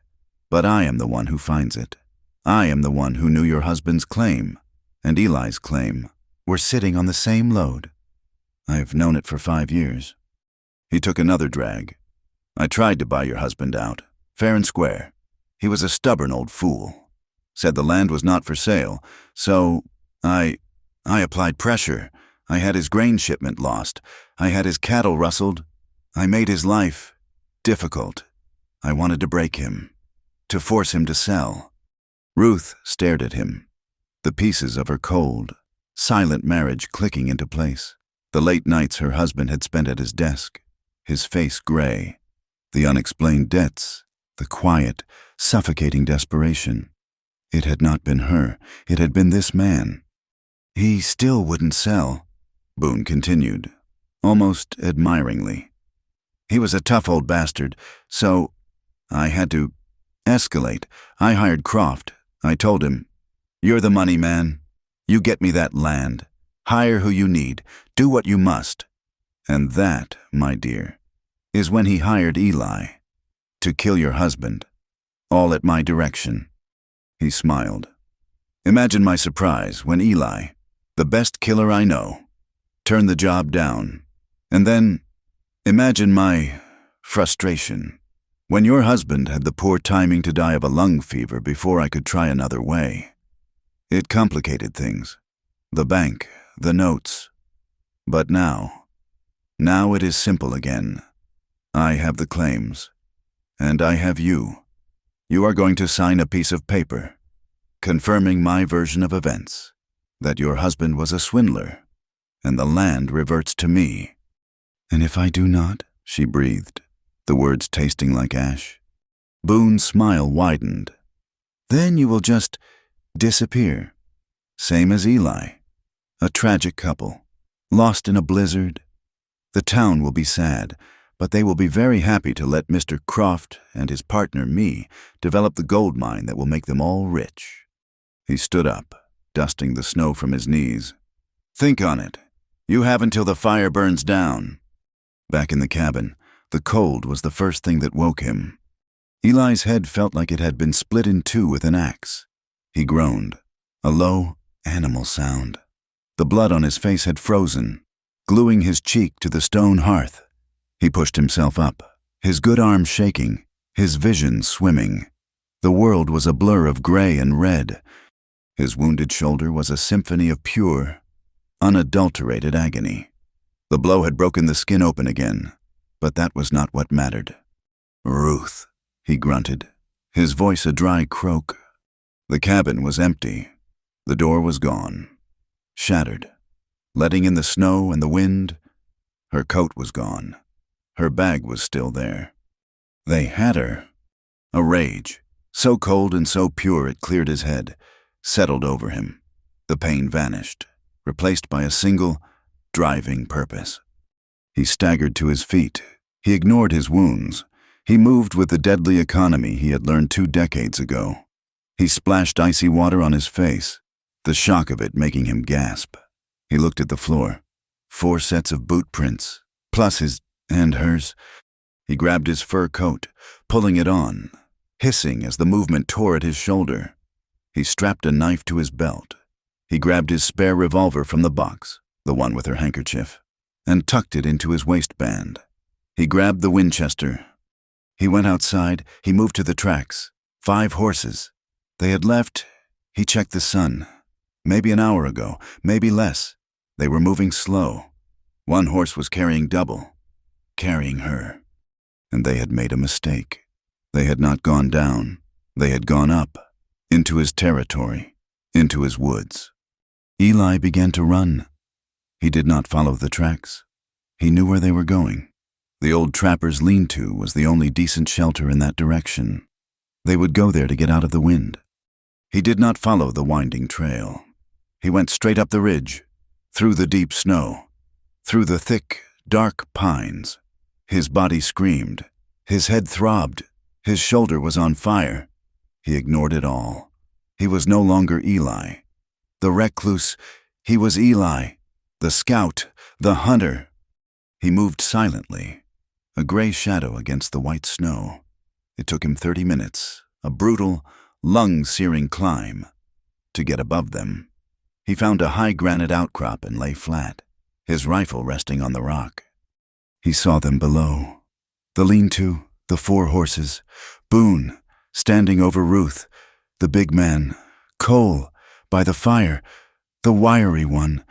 But I am the one who finds it. I am the one who knew your husband's claim, and Eli's claim. We're sitting on the same load. I've known it for 5 years." He took another drag. "I tried to buy your husband out, fair and square. He was a stubborn old fool. Said the land was not for sale, so I applied pressure. I had his grain shipment lost. I had his cattle rustled. I made his life difficult. I wanted to break him, to force him to sell." Ruth stared at him, the pieces of her cold, silent marriage clicking into place. The late nights her husband had spent at his desk, his face gray, the unexplained debts, the quiet, suffocating desperation. It had not been her, it had been this man. He still wouldn't sell, Boone continued, almost admiringly. He was a tough old bastard, so I had to escalate. I hired Croft. I told him, "You're the money man. You get me that land. Hire who you need. Do what you must." And that, my dear, is when he hired Eli to kill your husband, all at my direction. He smiled. Imagine my surprise when Eli, the best killer I know, turned the job down. And then, imagine my frustration when your husband had the poor timing to die of a lung fever before I could try another way. It complicated things. The bank, the notes. But now it is simple again. I have the claims, and I have you. You are going to sign a piece of paper, confirming my version of events, that your husband was a swindler, and the land reverts to me. And if I do not, she breathed, the words tasting like ash. Boone's smile widened. Then you will just disappear, same as Eli. A tragic couple, lost in a blizzard. The town will be sad, but they will be very happy to let Mr. Croft and his partner, me, develop the gold mine that will make them all rich. He stood up, dusting the snow from his knees. Think on it. You have until the fire burns down. Back in the cabin, the cold was the first thing that woke him. Eli's head felt like it had been split in two with an axe. He groaned, a low, animal sound. The blood on his face had frozen, gluing his cheek to the stone hearth. He pushed himself up, his good arm shaking, his vision swimming. The world was a blur of gray and red. His wounded shoulder was a symphony of pure, unadulterated agony. The blow had broken the skin open again, but that was not what mattered. Ruth, he grunted, his voice a dry croak. The cabin was empty. The door was gone, shattered, letting in the snow and the wind. Her coat was gone. Her bag was still there. They had her. A rage, so cold and so pure it cleared his head, settled over him. The pain vanished, replaced by a single, driving purpose. He staggered to his feet. He ignored his wounds. He moved with the deadly economy he had learned 2 decades ago. He splashed icy water on his face, the shock of it making him gasp. He looked at the floor. 4 sets of boot prints, plus his and hers. He grabbed his fur coat, pulling it on, hissing as the movement tore at his shoulder. He strapped a knife to his belt. He grabbed his spare revolver from the box, the one with her handkerchief, and tucked it into his waistband. He grabbed the Winchester. He went outside. He moved to the tracks. 5 horses. They had left. He checked the sun. Maybe an hour ago, maybe less. They were moving slow. 1 horse was carrying double, carrying her. And they had made a mistake. They had not gone down. They had gone up, into his territory, into his woods. Eli began to run. He did not follow the tracks. He knew where they were going. The old trapper's lean-to was the only decent shelter in that direction. They would go there to get out of the wind. He did not follow the winding trail. He went straight up the ridge, through the deep snow, through the thick, dark pines. His body screamed. His head throbbed. His shoulder was on fire. He ignored it all. He was no longer Eli. The recluse, he was Eli. The scout, the hunter. He moved silently, a gray shadow against the white snow. It took him 30 minutes, a brutal, lung-searing climb, to get above them. He found a high granite outcrop and lay flat, his rifle resting on the rock. He saw them below. The lean-to, the 4 horses, Boone, standing over Ruth, the big man, Cole, by the fire, the wiry one,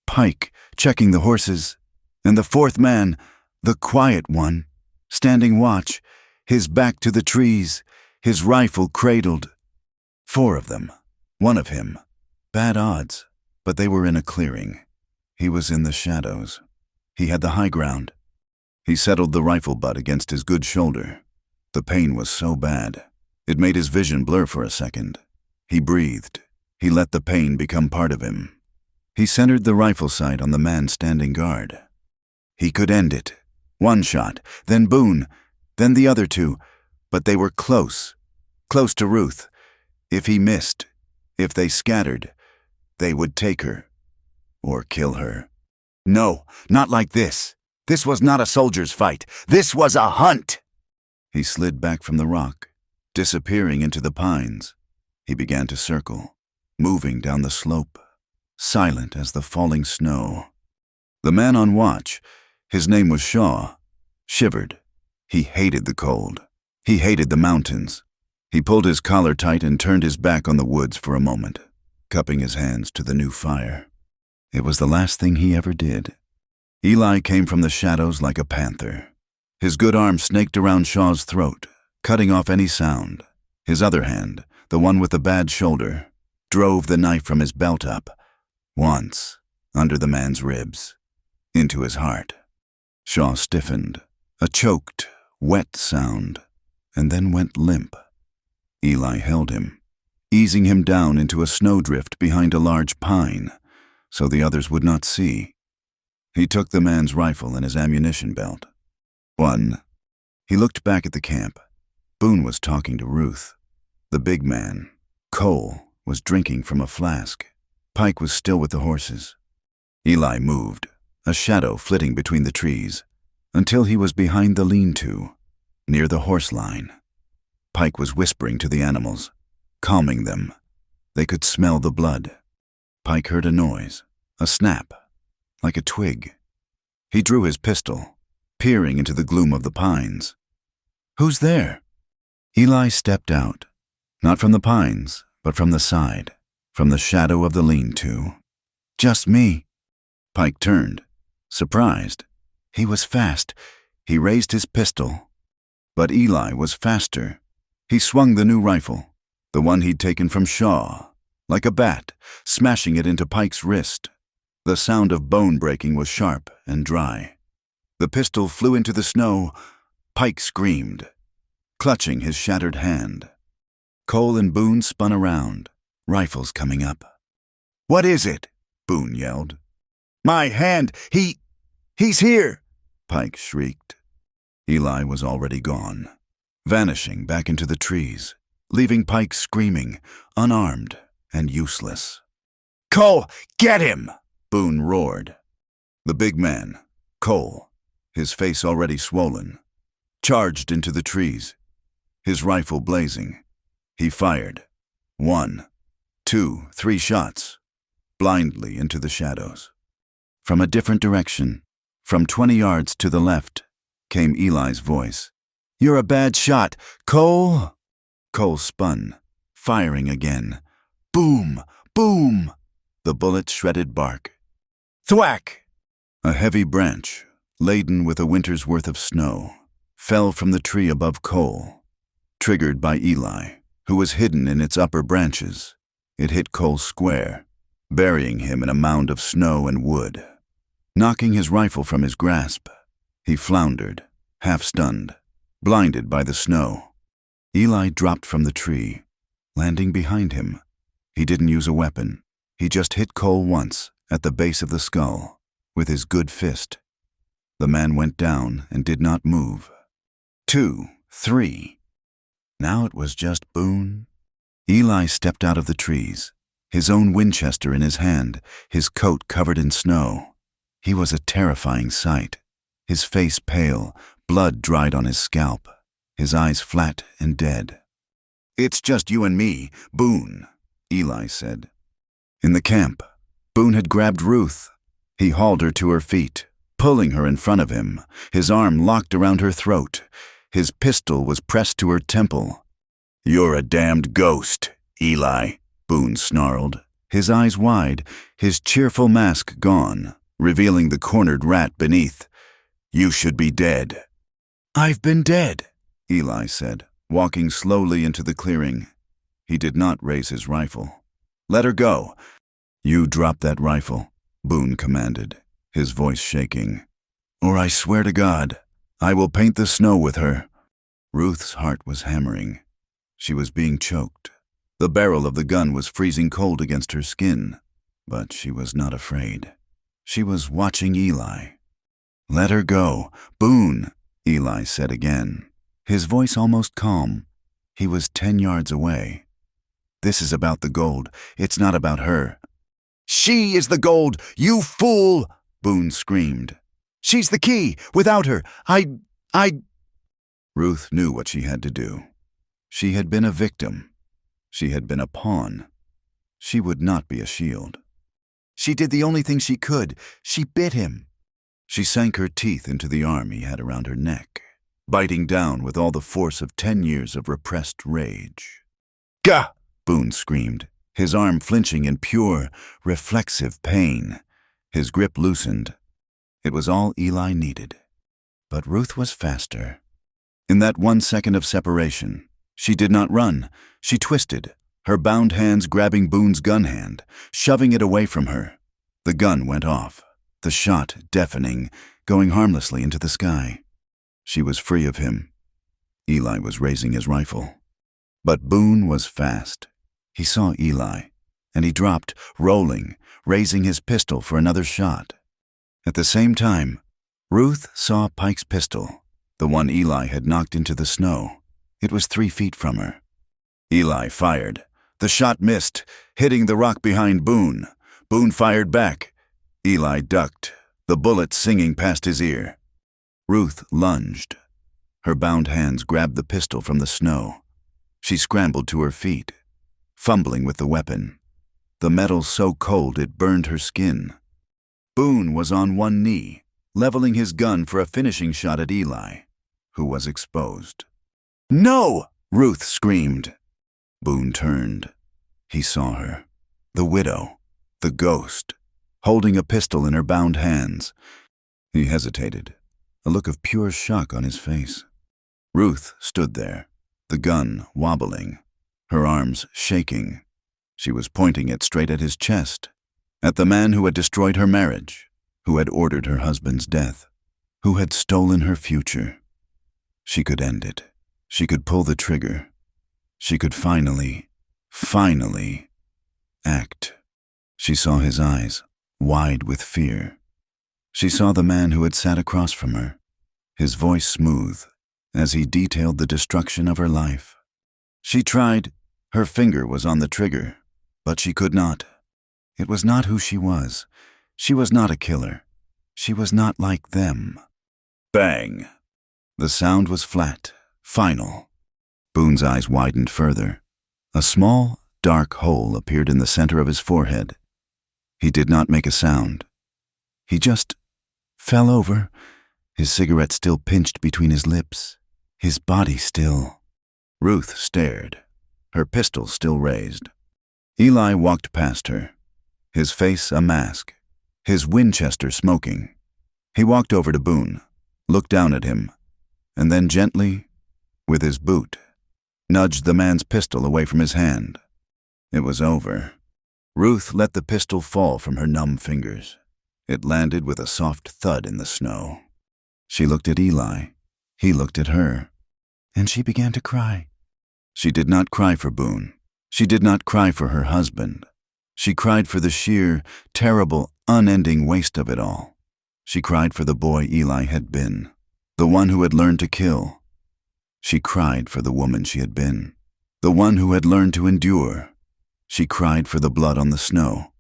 Pike, checking the horses, and the 4th man, the quiet one, standing watch, his back to the trees, his rifle cradled. 4 of them, 1 of him. Bad odds, but they were in a clearing. He was in the shadows. He had the high ground. He settled the rifle butt against his good shoulder. The pain was so bad, it made his vision blur for a second. He breathed. He let the pain become part of him. He centered the rifle sight on the man standing guard. He could end it. One shot, then Boone, then the other two, but they were close to Ruth. If he missed, if they scattered, they would take her, or kill her. No, not like this. This was not a soldier's fight. This was a hunt. He slid back from the rock, disappearing into the pines. He began to circle, moving down the slope, silent as the falling snow. The man on watch, his name was Shaw, shivered. He hated the cold. He hated the mountains. He pulled his collar tight and turned his back on the woods for a moment, cupping his hands to the new fire. It was the last thing he ever did. Eli came from the shadows like a panther. His good arm snaked around Shaw's throat, cutting off any sound. His other hand, the one with the bad shoulder, drove the knife from his belt up, once, under the man's ribs, into his heart. Shaw stiffened, a choked, wet sound, and then went limp. Eli held him, easing him down into a snowdrift behind a large pine, so the others would not see. He took the man's rifle and his ammunition belt. He looked back at the camp. Boone was talking to Ruth. The big man, Cole, was drinking from a flask. Pike was still with the horses. Eli moved, a shadow flitting between the trees, until he was behind the lean-to, near the horse line. Pike was whispering to the animals, calming them. They could smell the blood. Pike heard a noise, a snap, like a twig. He drew his pistol, peering into the gloom of the pines. "Who's there?" Eli stepped out, not from the pines, but from the side, from the shadow of the lean-to. "Just me." Pike turned, surprised. He was fast. He raised his pistol. But Eli was faster. He swung the new rifle, the one he'd taken from Shaw, like a bat, smashing it into Pike's wrist. The sound of bone breaking was sharp and dry. The pistol flew into the snow. Pike screamed, clutching his shattered hand. Cole and Boone spun around, rifles coming up. "What is it?" Boone yelled. "My hand! He's here!" Pike shrieked. Eli was already gone, vanishing back into the trees, leaving Pike screaming, unarmed and useless. "Cole, get him!" Boone roared. The big man, Cole, his face already swollen, charged into the trees, his rifle blazing. He fired. 1, 2, 3 shots, blindly into the shadows. From a different direction, from 20 yards to the left, came Eli's voice. "You're a bad shot, Cole!" Cole spun, firing again. Boom! Boom! The bullet shredded bark. Thwack! A heavy branch, laden with a winter's worth of snow, fell from the tree above Cole. Triggered by Eli, who was hidden in its upper branches, it hit Cole square, burying him in a mound of snow and wood. Knocking his rifle from his grasp, he floundered, half-stunned, blinded by the snow. Eli dropped from the tree, landing behind him. He didn't use a weapon. He just hit Cole once, at the base of the skull, with his good fist. The man went down and did not move. 2, 3. Now it was just Boone. Eli stepped out of the trees, his own Winchester in his hand, his coat covered in snow. He was a terrifying sight, his face pale, blood dried on his scalp, his eyes flat and dead. "It's just you and me, Boone," Eli said. In the camp, Boone had grabbed Ruth. He hauled her to her feet, pulling her in front of him, his arm locked around her throat. His pistol was pressed to her temple. "You're a damned ghost, Eli," Boone snarled, his eyes wide, his cheerful mask gone, revealing the cornered rat beneath. "You should be dead." "I've been dead," Eli said, walking slowly into the clearing. He did not raise his rifle. "Let her go." "You drop that rifle," Boone commanded, his voice shaking. "Or I swear to God, I will paint the snow with her." Ruth's heart was hammering. She was being choked. The barrel of the gun was freezing cold against her skin, but she was not afraid. She was watching Eli. "Let her go, Boone," Eli said again, his voice almost calm. He was 10 yards away. "This is about the gold. It's not about her." "She is the gold, you fool!" Boone screamed. "She's the key. Without her, I... Ruth knew what she had to do. She had been a victim. She had been a pawn. She would not be a shield. She did the only thing she could. She bit him. She sank her teeth into the arm he had around her neck, biting down with all the force of 10 years of repressed rage. "Gah!" Boone screamed, his arm flinching in pure, reflexive pain. His grip loosened. It was all Eli needed. But Ruth was faster. In that 1 second of separation, she did not run. She twisted, her bound hands grabbing Boone's gun hand, shoving it away from her. The gun went off, the shot deafening, going harmlessly into the sky. She was free of him. Eli was raising his rifle. But Boone was fast. He saw Eli, and he dropped, rolling, raising his pistol for another shot. At the same time, Ruth saw Pike's pistol, the one Eli had knocked into the snow. It was 3 feet from her. Eli fired. The shot missed, hitting the rock behind Boone. Boone fired back. Eli ducked, the bullet singing past his ear. Ruth lunged. Her bound hands grabbed the pistol from the snow. She scrambled to her feet, fumbling with the weapon, the metal so cold it burned her skin. Boone was on one knee, leveling his gun for a finishing shot at Eli, who was exposed. "No!" Ruth screamed. Boone turned. He saw her, the widow, the ghost, holding a pistol in her bound hands. He hesitated, a look of pure shock on his face. Ruth stood there, the gun wobbling, her arms shaking. She was pointing it straight at his chest, at the man who had destroyed her marriage, who had ordered her husband's death, who had stolen her future. She could end it. She could pull the trigger. She could finally act. She saw his eyes, wide with fear. She saw the man who had sat across from her, his voice smooth, as he detailed the destruction of her life. She tried. Her finger was on the trigger, but she could not. It was not who she was. She was not a killer. She was not like them. Bang! The sound was flat, final. Boone's eyes widened further. A small, dark hole appeared in the center of his forehead. He did not make a sound. He just fell over, his cigarette still pinched between his lips, his body still. Ruth stared, her pistol still raised. Eli walked past her, his face a mask, his Winchester smoking. He walked over to Boone, looked down at him, and then gently, with his boot, nudged the man's pistol away from his hand. It was over. Ruth let the pistol fall from her numb fingers. It landed with a soft thud in the snow. She looked at Eli. He looked at her. And she began to cry. She did not cry for Boone. She did not cry for her husband. She cried for the sheer, terrible, unending waste of it all. She cried for the boy Eli had been, the one who had learned to kill. She cried for the woman she had been, the one who had learned to endure. She cried for the blood on the snow,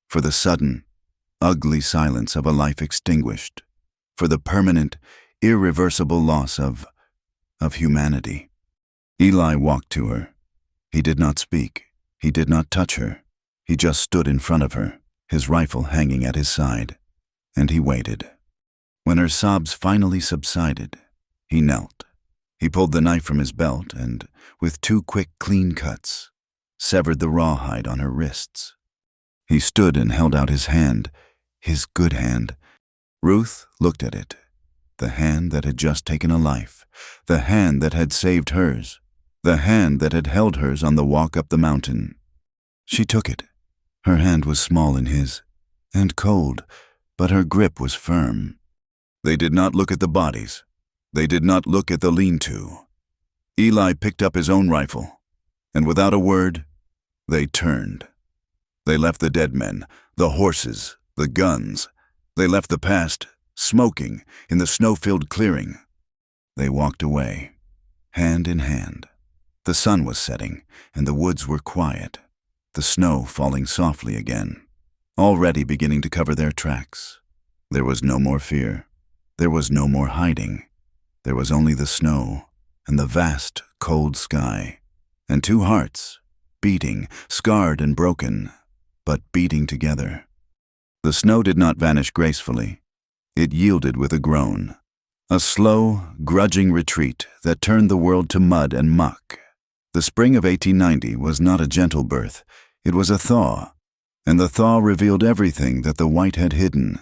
for the sudden, ugly silence of a life extinguished, for the permanent, irreversible loss of humanity. Eli walked to her. He did not speak. He did not touch her. He just stood in front of her, his rifle hanging at his side, and he waited. When her sobs finally subsided, he knelt. He pulled the knife from his belt and, with 2 quick, clean cuts, severed the rawhide on her wrists. He stood and held out his hand, his good hand. Ruth looked at it, the hand that had just taken a life, the hand that had saved hers, the hand that had held hers on the walk up the mountain. She took it. Her hand was small in his, and cold, but her grip was firm. They did not look at the bodies. They did not look at the lean-to. Eli picked up his own rifle, and without a word, they turned. They left the dead men, the horses, the guns. They left the past, smoking, in the snow-filled clearing. They walked away, hand in hand. The sun was setting, and the woods were quiet, the snow falling softly again, already beginning to cover their tracks. There was no more fear. There was no more hiding. There was only the snow and the vast, cold sky, and two hearts, beating, scarred and broken, but beating together. The snow did not vanish gracefully. It yielded with a groan, a slow, grudging retreat that turned the world to mud and muck. The spring of 1890 was not a gentle birth. It was a thaw, and the thaw revealed everything that the white had hidden.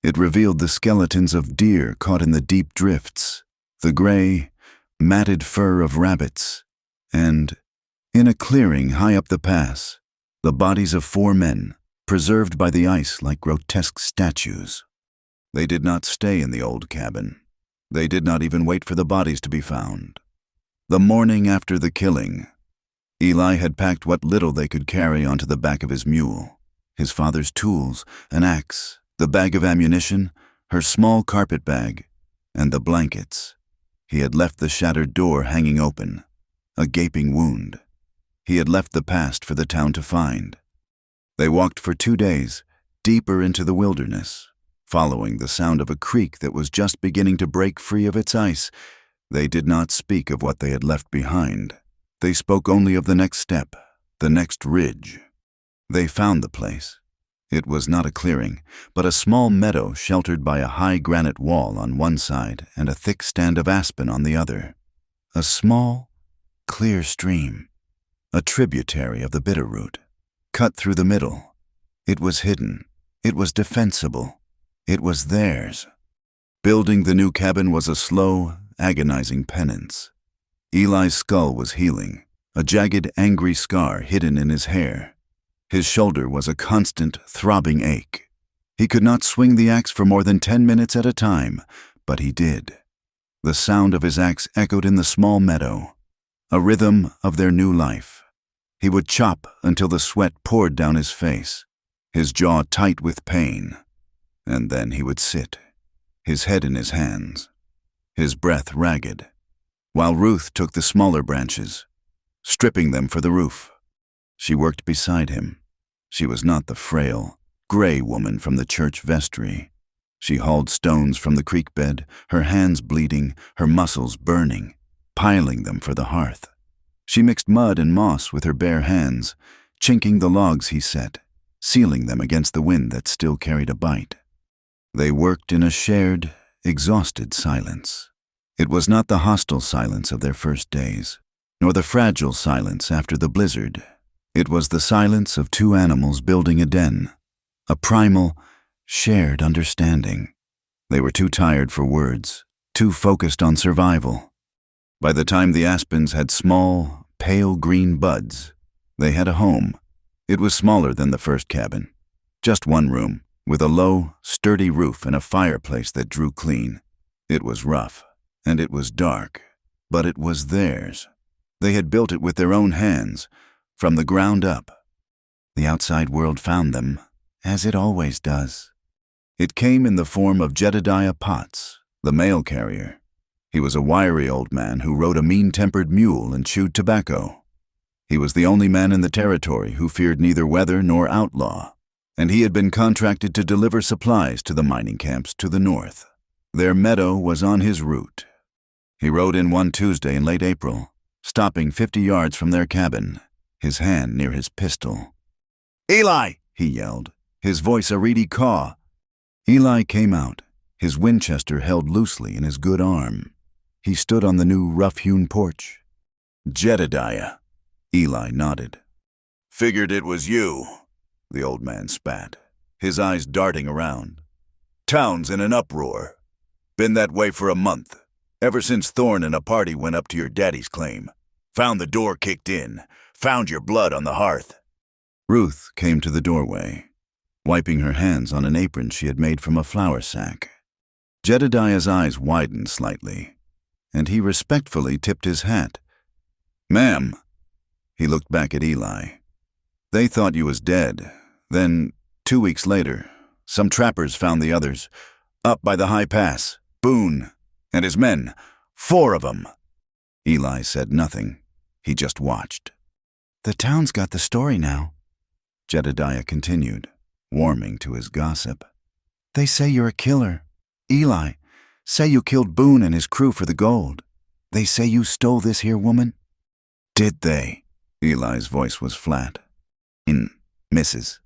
It revealed the skeletons of deer caught in the deep drifts, the gray, matted fur of rabbits, and, in a clearing high up the pass, the bodies of 4 men, preserved by the ice like grotesque statues. They did not stay in the old cabin. They did not even wait for the bodies to be found. The morning after the killing, Eli had packed what little they could carry onto the back of his mule, his father's tools, an axe, the bag of ammunition, her small carpet bag, and the blankets. He had left the shattered door hanging open, a gaping wound. He had left the past for the town to find. They walked for 2 days, deeper into the wilderness, following the sound of a creek that was just beginning to break free of its ice. They did not speak of what they had left behind. They spoke only of the next step, the next ridge. They found the place. It was not a clearing, but a small meadow sheltered by a high granite wall on one side and a thick stand of aspen on the other. A small, clear stream, a tributary of the Bitterroot, cut through the middle. It was hidden. It was defensible. It was theirs. Building the new cabin was a slow, agonizing penance. Eli's skull was healing, a jagged, angry scar hidden in his hair. His shoulder was a constant, throbbing ache. He could not swing the axe for more than 10 minutes at a time, but he did. The sound of his axe echoed in the small meadow, a rhythm of their new life. He would chop until the sweat poured down his face, his jaw tight with pain, and then he would sit, his head in his hands, his breath ragged, while Ruth took the smaller branches, stripping them for the roof. She worked beside him. She was not the frail, gray woman from the church vestry. She hauled stones from the creek bed, her hands bleeding, her muscles burning, piling them for the hearth. She mixed mud and moss with her bare hands, chinking the logs he set, sealing them against the wind that still carried a bite. They worked in a shared, exhausted silence. It was not the hostile silence of their first days, nor the fragile silence after the blizzard. It was the silence of 2 animals building a den, a primal, shared understanding. They were too tired for words, too focused on survival. By the time the aspens had small, pale green buds, they had a home. It was smaller than the first cabin, just 1 room, with a low, sturdy roof and a fireplace that drew clean. It was rough, and it was dark, but it was theirs. They had built it with their own hands, from the ground up. The outside world found them, as it always does. It came in the form of Jedediah Potts, the mail carrier. He was a wiry old man who rode a mean-tempered mule and chewed tobacco. He was the only man in the territory who feared neither weather nor outlaw, and he had been contracted to deliver supplies to the mining camps to the north. Their meadow was on his route. He rode in one Tuesday in late April, stopping 50 yards from their cabin, his hand near his pistol. "Eli!" he yelled, his voice a reedy caw. Eli came out, his Winchester held loosely in his good arm. He stood on the new rough-hewn porch. "Jedediah." Eli nodded. "Figured it was you," the old man spat, his eyes darting around. "Town's in an uproar. Been that way for a month, ever since Thorne and a party went up to your daddy's claim. Found the door kicked in, found your blood on the hearth." Ruth came to the doorway. wiping her hands on an apron she had made from a flour sack. Jedediah's eyes widened slightly, and he respectfully tipped his hat. "Ma'am." He looked back at Eli. "They thought you was dead. Then, 2 weeks later, some trappers found the others, up by the high pass, Boone and his men, 4 of 'em." Eli said nothing. He just watched. "The town's got the story now," Jedediah continued, warming to his gossip. "They say you're a killer. Eli, say you killed Boone and his crew for the gold. They say you stole this here woman." "Did they?" Eli's voice was flat. "Mrs.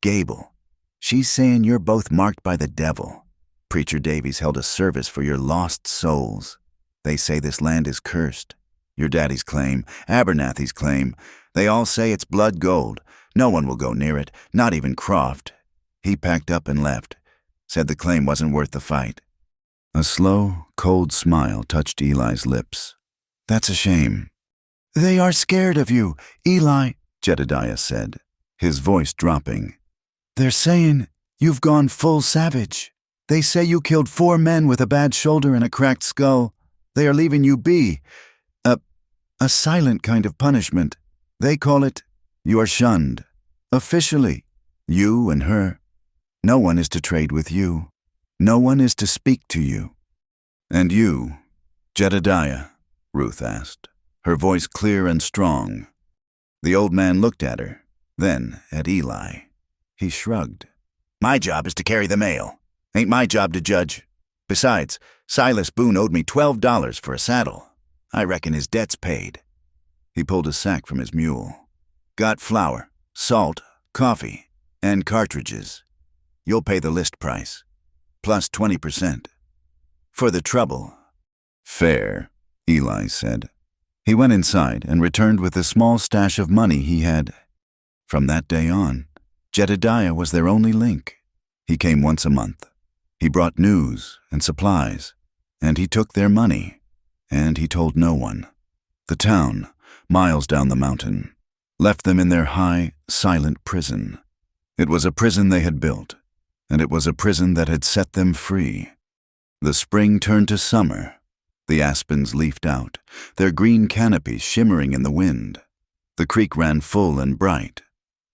Gable, she's saying you're both marked by the devil. Preacher Davies held a service for your lost souls. They say this land is cursed. Your daddy's claim, Abernathy's claim. They all say it's blood gold. No one will go near it, not even Croft. He packed up and left. Said the claim wasn't worth the fight." A slow, cold smile touched Eli's lips. "That's a shame." "They are scared of you, Eli," Jedediah said, his voice dropping. "They're saying you've gone full savage. They say you killed 4 men with a bad shoulder and a cracked skull. They are leaving you be. A silent kind of punishment. They call it, you are shunned. Officially, you and her. No one is to trade with you. No one is to speak to you." "And you, Jedediah?" Ruth asked, her voice clear and strong. The old man looked at her, then at Eli. He shrugged. "My job is to carry the mail. Ain't my job to judge. Besides, Silas Boone owed me $12 for a saddle. I reckon his debt's paid." He pulled a sack from his mule. "Got flour, salt, coffee, and cartridges. You'll pay the list price, plus 20%. For the trouble." "Fair," Eli said. He went inside and returned with a small stash of money he had. From that day on, Jedediah was their only link. He came once a month. He brought news and supplies, and he took their money, and he told no one. The town, miles down the mountain, left them in their high, silent prison. It was a prison they had built, and it was a prison that had set them free. The spring turned to summer. The aspens leafed out, their green canopies shimmering in the wind. The creek ran full and bright.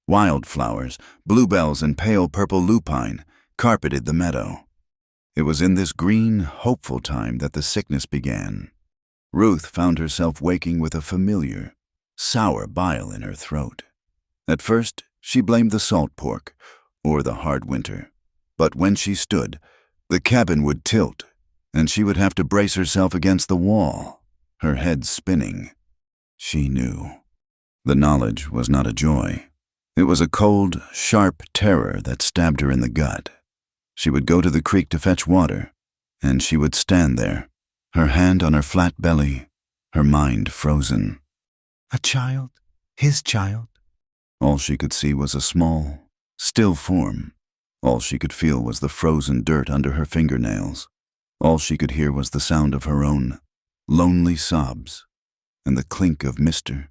Wildflowers, bluebells and pale purple lupine carpeted the meadow. It was in this green, hopeful time that the sickness began. Ruth found herself waking with a familiar, sour bile in her throat. At first, she blamed the salt pork, or the hard winter. But when she stood, the cabin would tilt, and she would have to brace herself against the wall, her head spinning. She knew. The knowledge was not a joy. It was a cold, sharp terror that stabbed her in the gut. She would go to the creek to fetch water, and she would stand there, her hand on her flat belly, her mind frozen. A child? His child? All she could see was a small, still form. All she could feel was the frozen dirt under her fingernails. All she could hear was the sound of her own lonely sobs and the clink of Mr.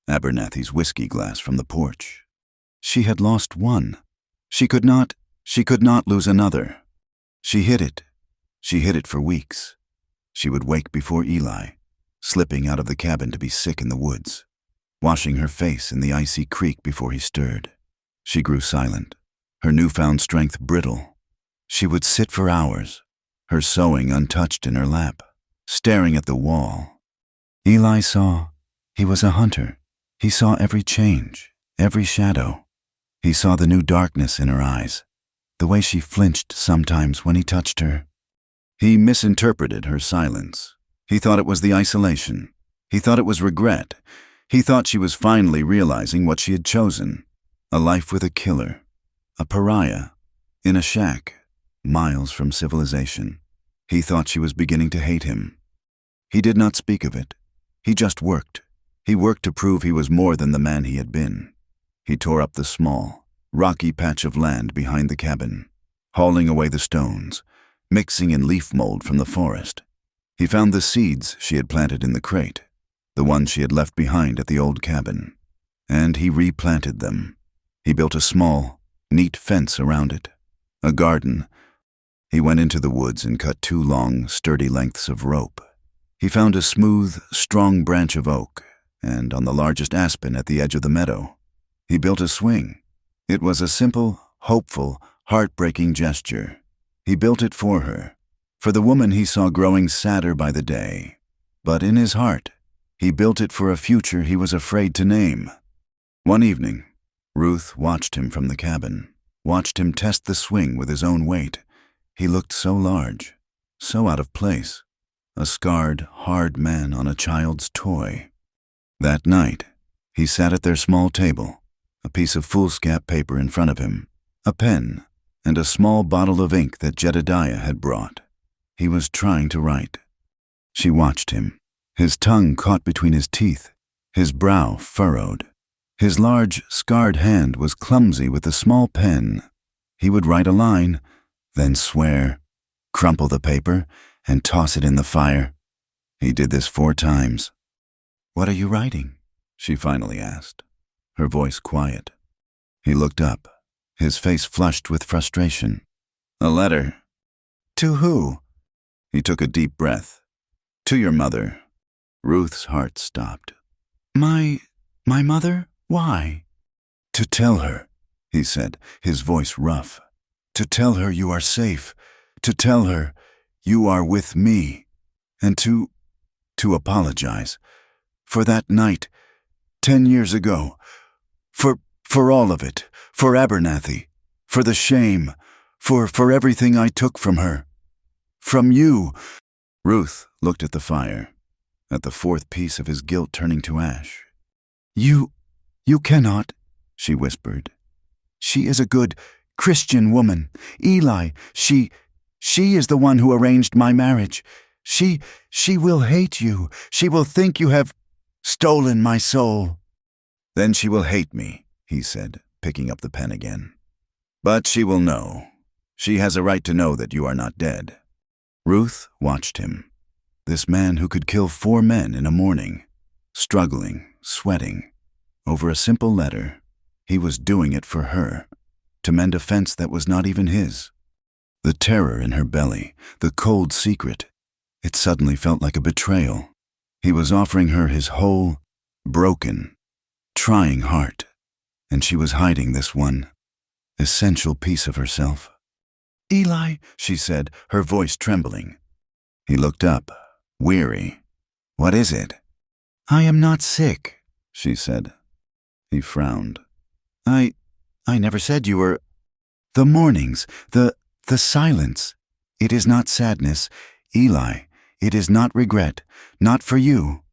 Abernathy's whiskey glass from the porch. She had lost one. She could not lose another. She hid it for weeks. She would wake before Eli, slipping out of the cabin to be sick in the woods, washing her face in the icy creek before he stirred. She grew silent, her newfound strength brittle. She would sit for hours, her sewing untouched in her lap, staring at the wall. Eli saw. He was a hunter. He saw every change, every shadow. He saw the new darkness in her eyes, the way she flinched sometimes when he touched her. He misinterpreted her silence. He thought it was the isolation. He thought it was regret. He thought she was finally realizing what she had chosen, a life with a killer, a pariah, in a shack, miles from civilization. He thought she was beginning to hate him. He did not speak of it. He just worked. He worked to prove he was more than the man he had been. He tore up the small, rocky patch of land behind the cabin, hauling away the stones, mixing in leaf mold from the forest. He found the seeds she had planted in the crate, the ones she had left behind at the old cabin, and he replanted them. He built a small, neat fence around it, a garden. He went into the woods and cut 2 long, sturdy lengths of rope. He found a smooth, strong branch of oak, and on the largest aspen at the edge of the meadow, he built a swing. It was a simple, hopeful, heartbreaking gesture. He built it for her, for the woman he saw growing sadder by the day. But in his heart, he built it for a future he was afraid to name. One evening, Ruth watched him from the cabin, watched him test the swing with his own weight. He looked so large, so out of place, a scarred, hard man on a child's toy. That night, he sat at their small table, a piece of foolscap paper in front of him, a pen, and a small bottle of ink that Jedediah had brought. He was trying to write. She watched him, his tongue caught between his teeth, his brow furrowed. His large, scarred hand was clumsy with the small pen. He would write a line, then swear, crumple the paper, and toss it in the fire. He did this 4 times. "What are you writing?" she finally asked, her voice quiet. He looked up, his face flushed with frustration. "A letter." "To who?" He took a deep breath. "To your mother." Ruth's heart stopped. My mother? Why?" "To tell her," he said, his voice rough. "To tell her you are safe. To tell her you are with me. And to apologize. For that night, 10 years ago. For all of it. For Abernathy. For the shame. For everything I took from her. From you." Ruth looked at the fire, at the 4th piece of his guilt turning to ash. You cannot," she whispered. "She is a good, Christian woman. Eli, she is the one who arranged my marriage. She will hate you. She will think you have stolen my soul." "Then she will hate me," he said, picking up the pen again. "But she will know. She has a right to know that you are not dead." Ruth watched him. This man who could kill 4 men in a morning, struggling, sweating, over a simple letter. He was doing it for her, to mend a fence that was not even his. The terror in her belly, the cold secret, it suddenly felt like a betrayal. He was offering her his whole, broken, trying heart, and she was hiding this one essential piece of herself. "Eli," she said, her voice trembling. He looked up, weary. "What is it?" "I am not sick," she said. He frowned. I never said you were." "The mornings, the silence. It is not sadness, Eli. It is not regret, not for you."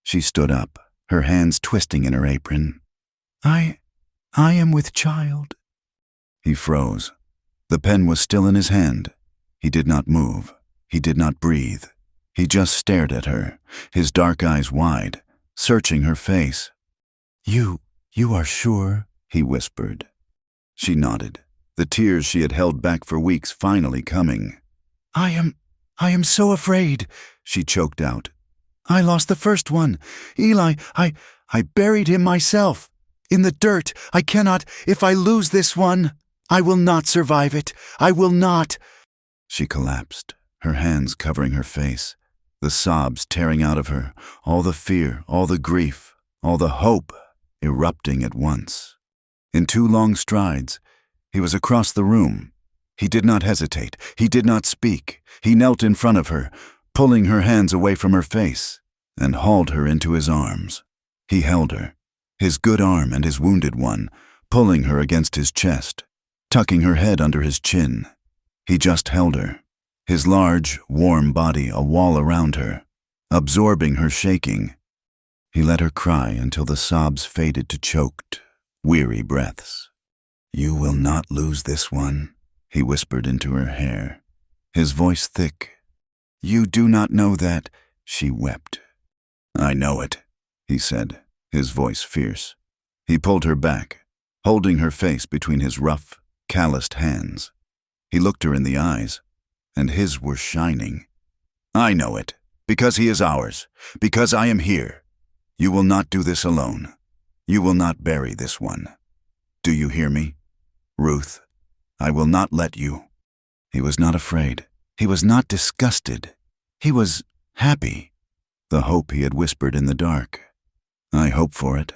She stood up, her hands twisting in her apron. I am with child." He froze. The pen was still in his hand. He did not move. He did not breathe. He just stared at her, his dark eyes wide, searching her face. You are sure?" he whispered. She nodded, the tears she had held back for weeks finally coming. I am so afraid," she choked out. "I lost the first one. Eli, I buried him myself. In the dirt. I cannot. If I lose this one, I will not survive it. I will not." She collapsed, her hands covering her face, the sobs tearing out of her, all the fear, all the grief, all the hope erupting at once. In 2 long strides, he was across the room. He did not hesitate. He did not speak. He knelt in front of her, pulling her hands away from her face, and hauled her into his arms. He held her, his good arm and his wounded one, pulling her against his chest, tucking her head under his chin. He just held her, his large, warm body a wall around her, absorbing her shaking. He let her cry until the sobs faded to choked, weary breaths. "You will not lose this one," he whispered into her hair, his voice thick. "You do not know that," she wept. "I know it," he said, his voice fierce. He pulled her back, holding her face between his rough, calloused hands. He looked her in the eyes, and his were shining. "I know it, because he is ours, because I am here. You will not do this alone. You will not bury this one. Do you hear me?" "Ruth, I will not let you." He was not afraid. He was not disgusted. He was happy. The hope he had whispered in the dark, "I hope for it,"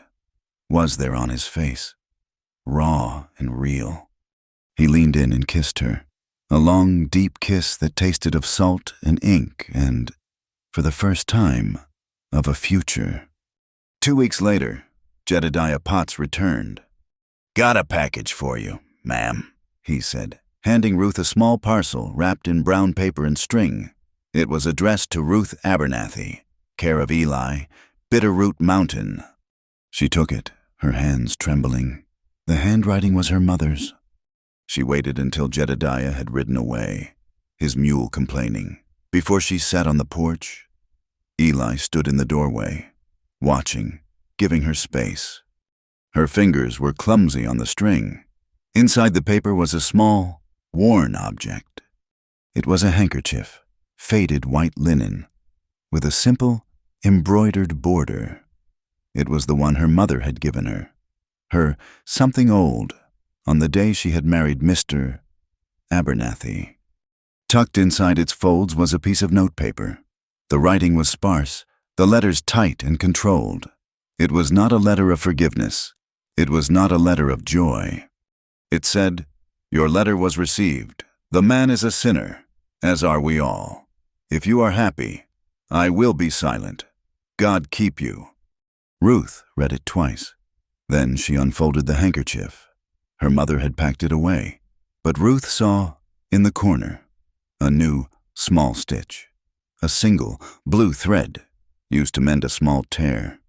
was there on his face, raw and real. He leaned in and kissed her, a long, deep kiss that tasted of salt and ink and, for the first time, of a future. 2 weeks later, Jedediah Potts returned. "Got a package for you, ma'am," he said, handing Ruth a small parcel wrapped in brown paper and string. It was addressed to Ruth Abernathy, care of Eli, Bitterroot Mountain. She took it, her hands trembling. The handwriting was her mother's. She waited until Jedediah had ridden away, his mule complaining, before she sat on the porch. Eli stood in the doorway, watching, giving her space. Her fingers were clumsy on the string. Inside the paper was a small, worn object. It was a handkerchief, faded white linen, with a simple, embroidered border. It was the one her mother had given her something old, on the day she had married Mr. Abernathy. Tucked inside its folds was a piece of notepaper. The writing was sparse, the letters tight and controlled. It was not a letter of forgiveness. It was not a letter of joy. It said, "Your letter was received. The man is a sinner, as are we all. If you are happy, I will be silent. God keep you." Ruth read it twice. Then she unfolded the handkerchief. Her mother had packed it away, but Ruth saw, in the corner, a new, small stitch, a single, blue thread, used to mend a small tear.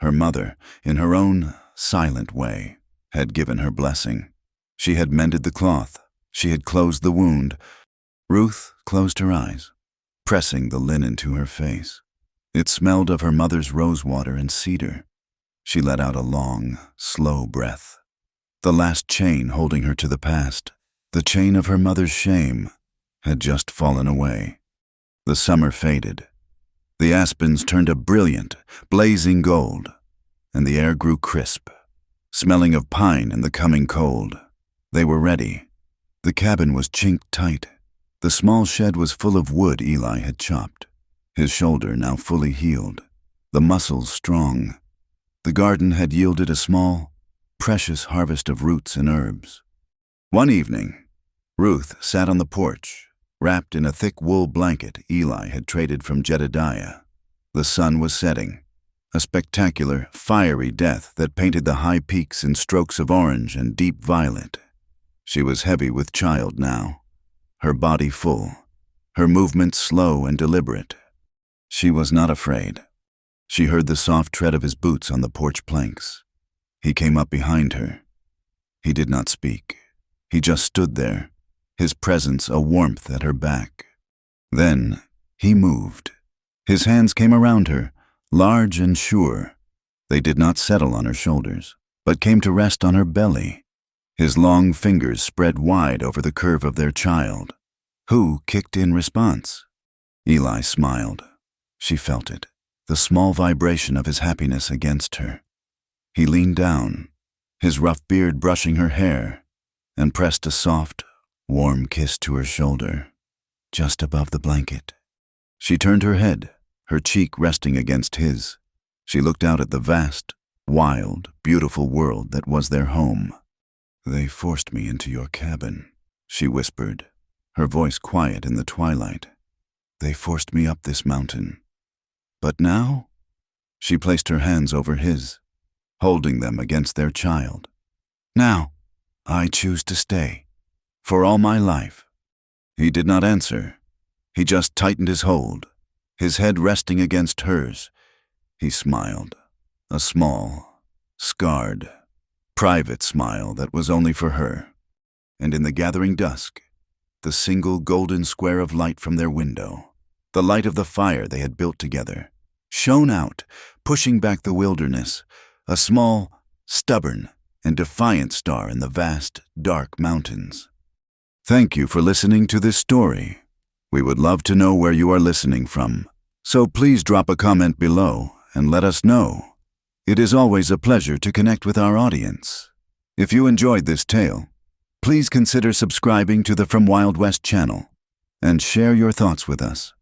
Her mother, in her own, silent way, had given her blessing. She had mended the cloth. She had closed the wound. Ruth closed her eyes, pressing the linen to her face. It smelled of her mother's rosewater and cedar. She let out a long, slow breath. The last chain holding her to the past, the chain of her mother's shame, had just fallen away. The summer faded. The aspens turned a brilliant, blazing gold, and the air grew crisp, smelling of pine and the coming cold. They were ready. The cabin was chinked tight. The small shed was full of wood Eli had chopped, his shoulder now fully healed, the muscles strong. The garden had yielded a small, precious harvest of roots and herbs. One evening, Ruth sat on the porch, wrapped in a thick wool blanket Eli had traded from Jedediah. The sun was setting, a spectacular, fiery death that painted the high peaks in strokes of orange and deep violet. She was heavy with child now, her body full, her movements slow and deliberate. She was not afraid. She heard the soft tread of his boots on the porch planks. He came up behind her. He did not speak. He just stood there, his presence a warmth at her back. Then he moved. His hands came around her, large and sure. They did not settle on her shoulders, but came to rest on her belly. His long fingers spread wide over the curve of their child, who kicked in response. Eli smiled. She felt it, the small vibration of his happiness against her. He leaned down, his rough beard brushing her hair, and pressed a soft, warm kiss to her shoulder, just above the blanket. She turned her head, her cheek resting against his. She looked out at the vast, wild, beautiful world that was their home. "They forced me into your cabin," she whispered, her voice quiet in the twilight. "They forced me up this mountain. But now?" She placed her hands over his, holding them against their child. "Now, I choose to stay, for all my life." He did not answer. He just tightened his hold, his head resting against hers. He smiled, a small, scarred, private smile that was only for her. And in the gathering dusk, the single golden square of light from their window, the light of the fire they had built together, shone out, pushing back the wilderness, a small, stubborn, and defiant star in the vast, dark mountains. Thank you for listening to this story. We would love to know where you are listening from, so please drop a comment below and let us know. It is always a pleasure to connect with our audience. If you enjoyed this tale, Please consider subscribing to the From Wild West channel and share your thoughts with us.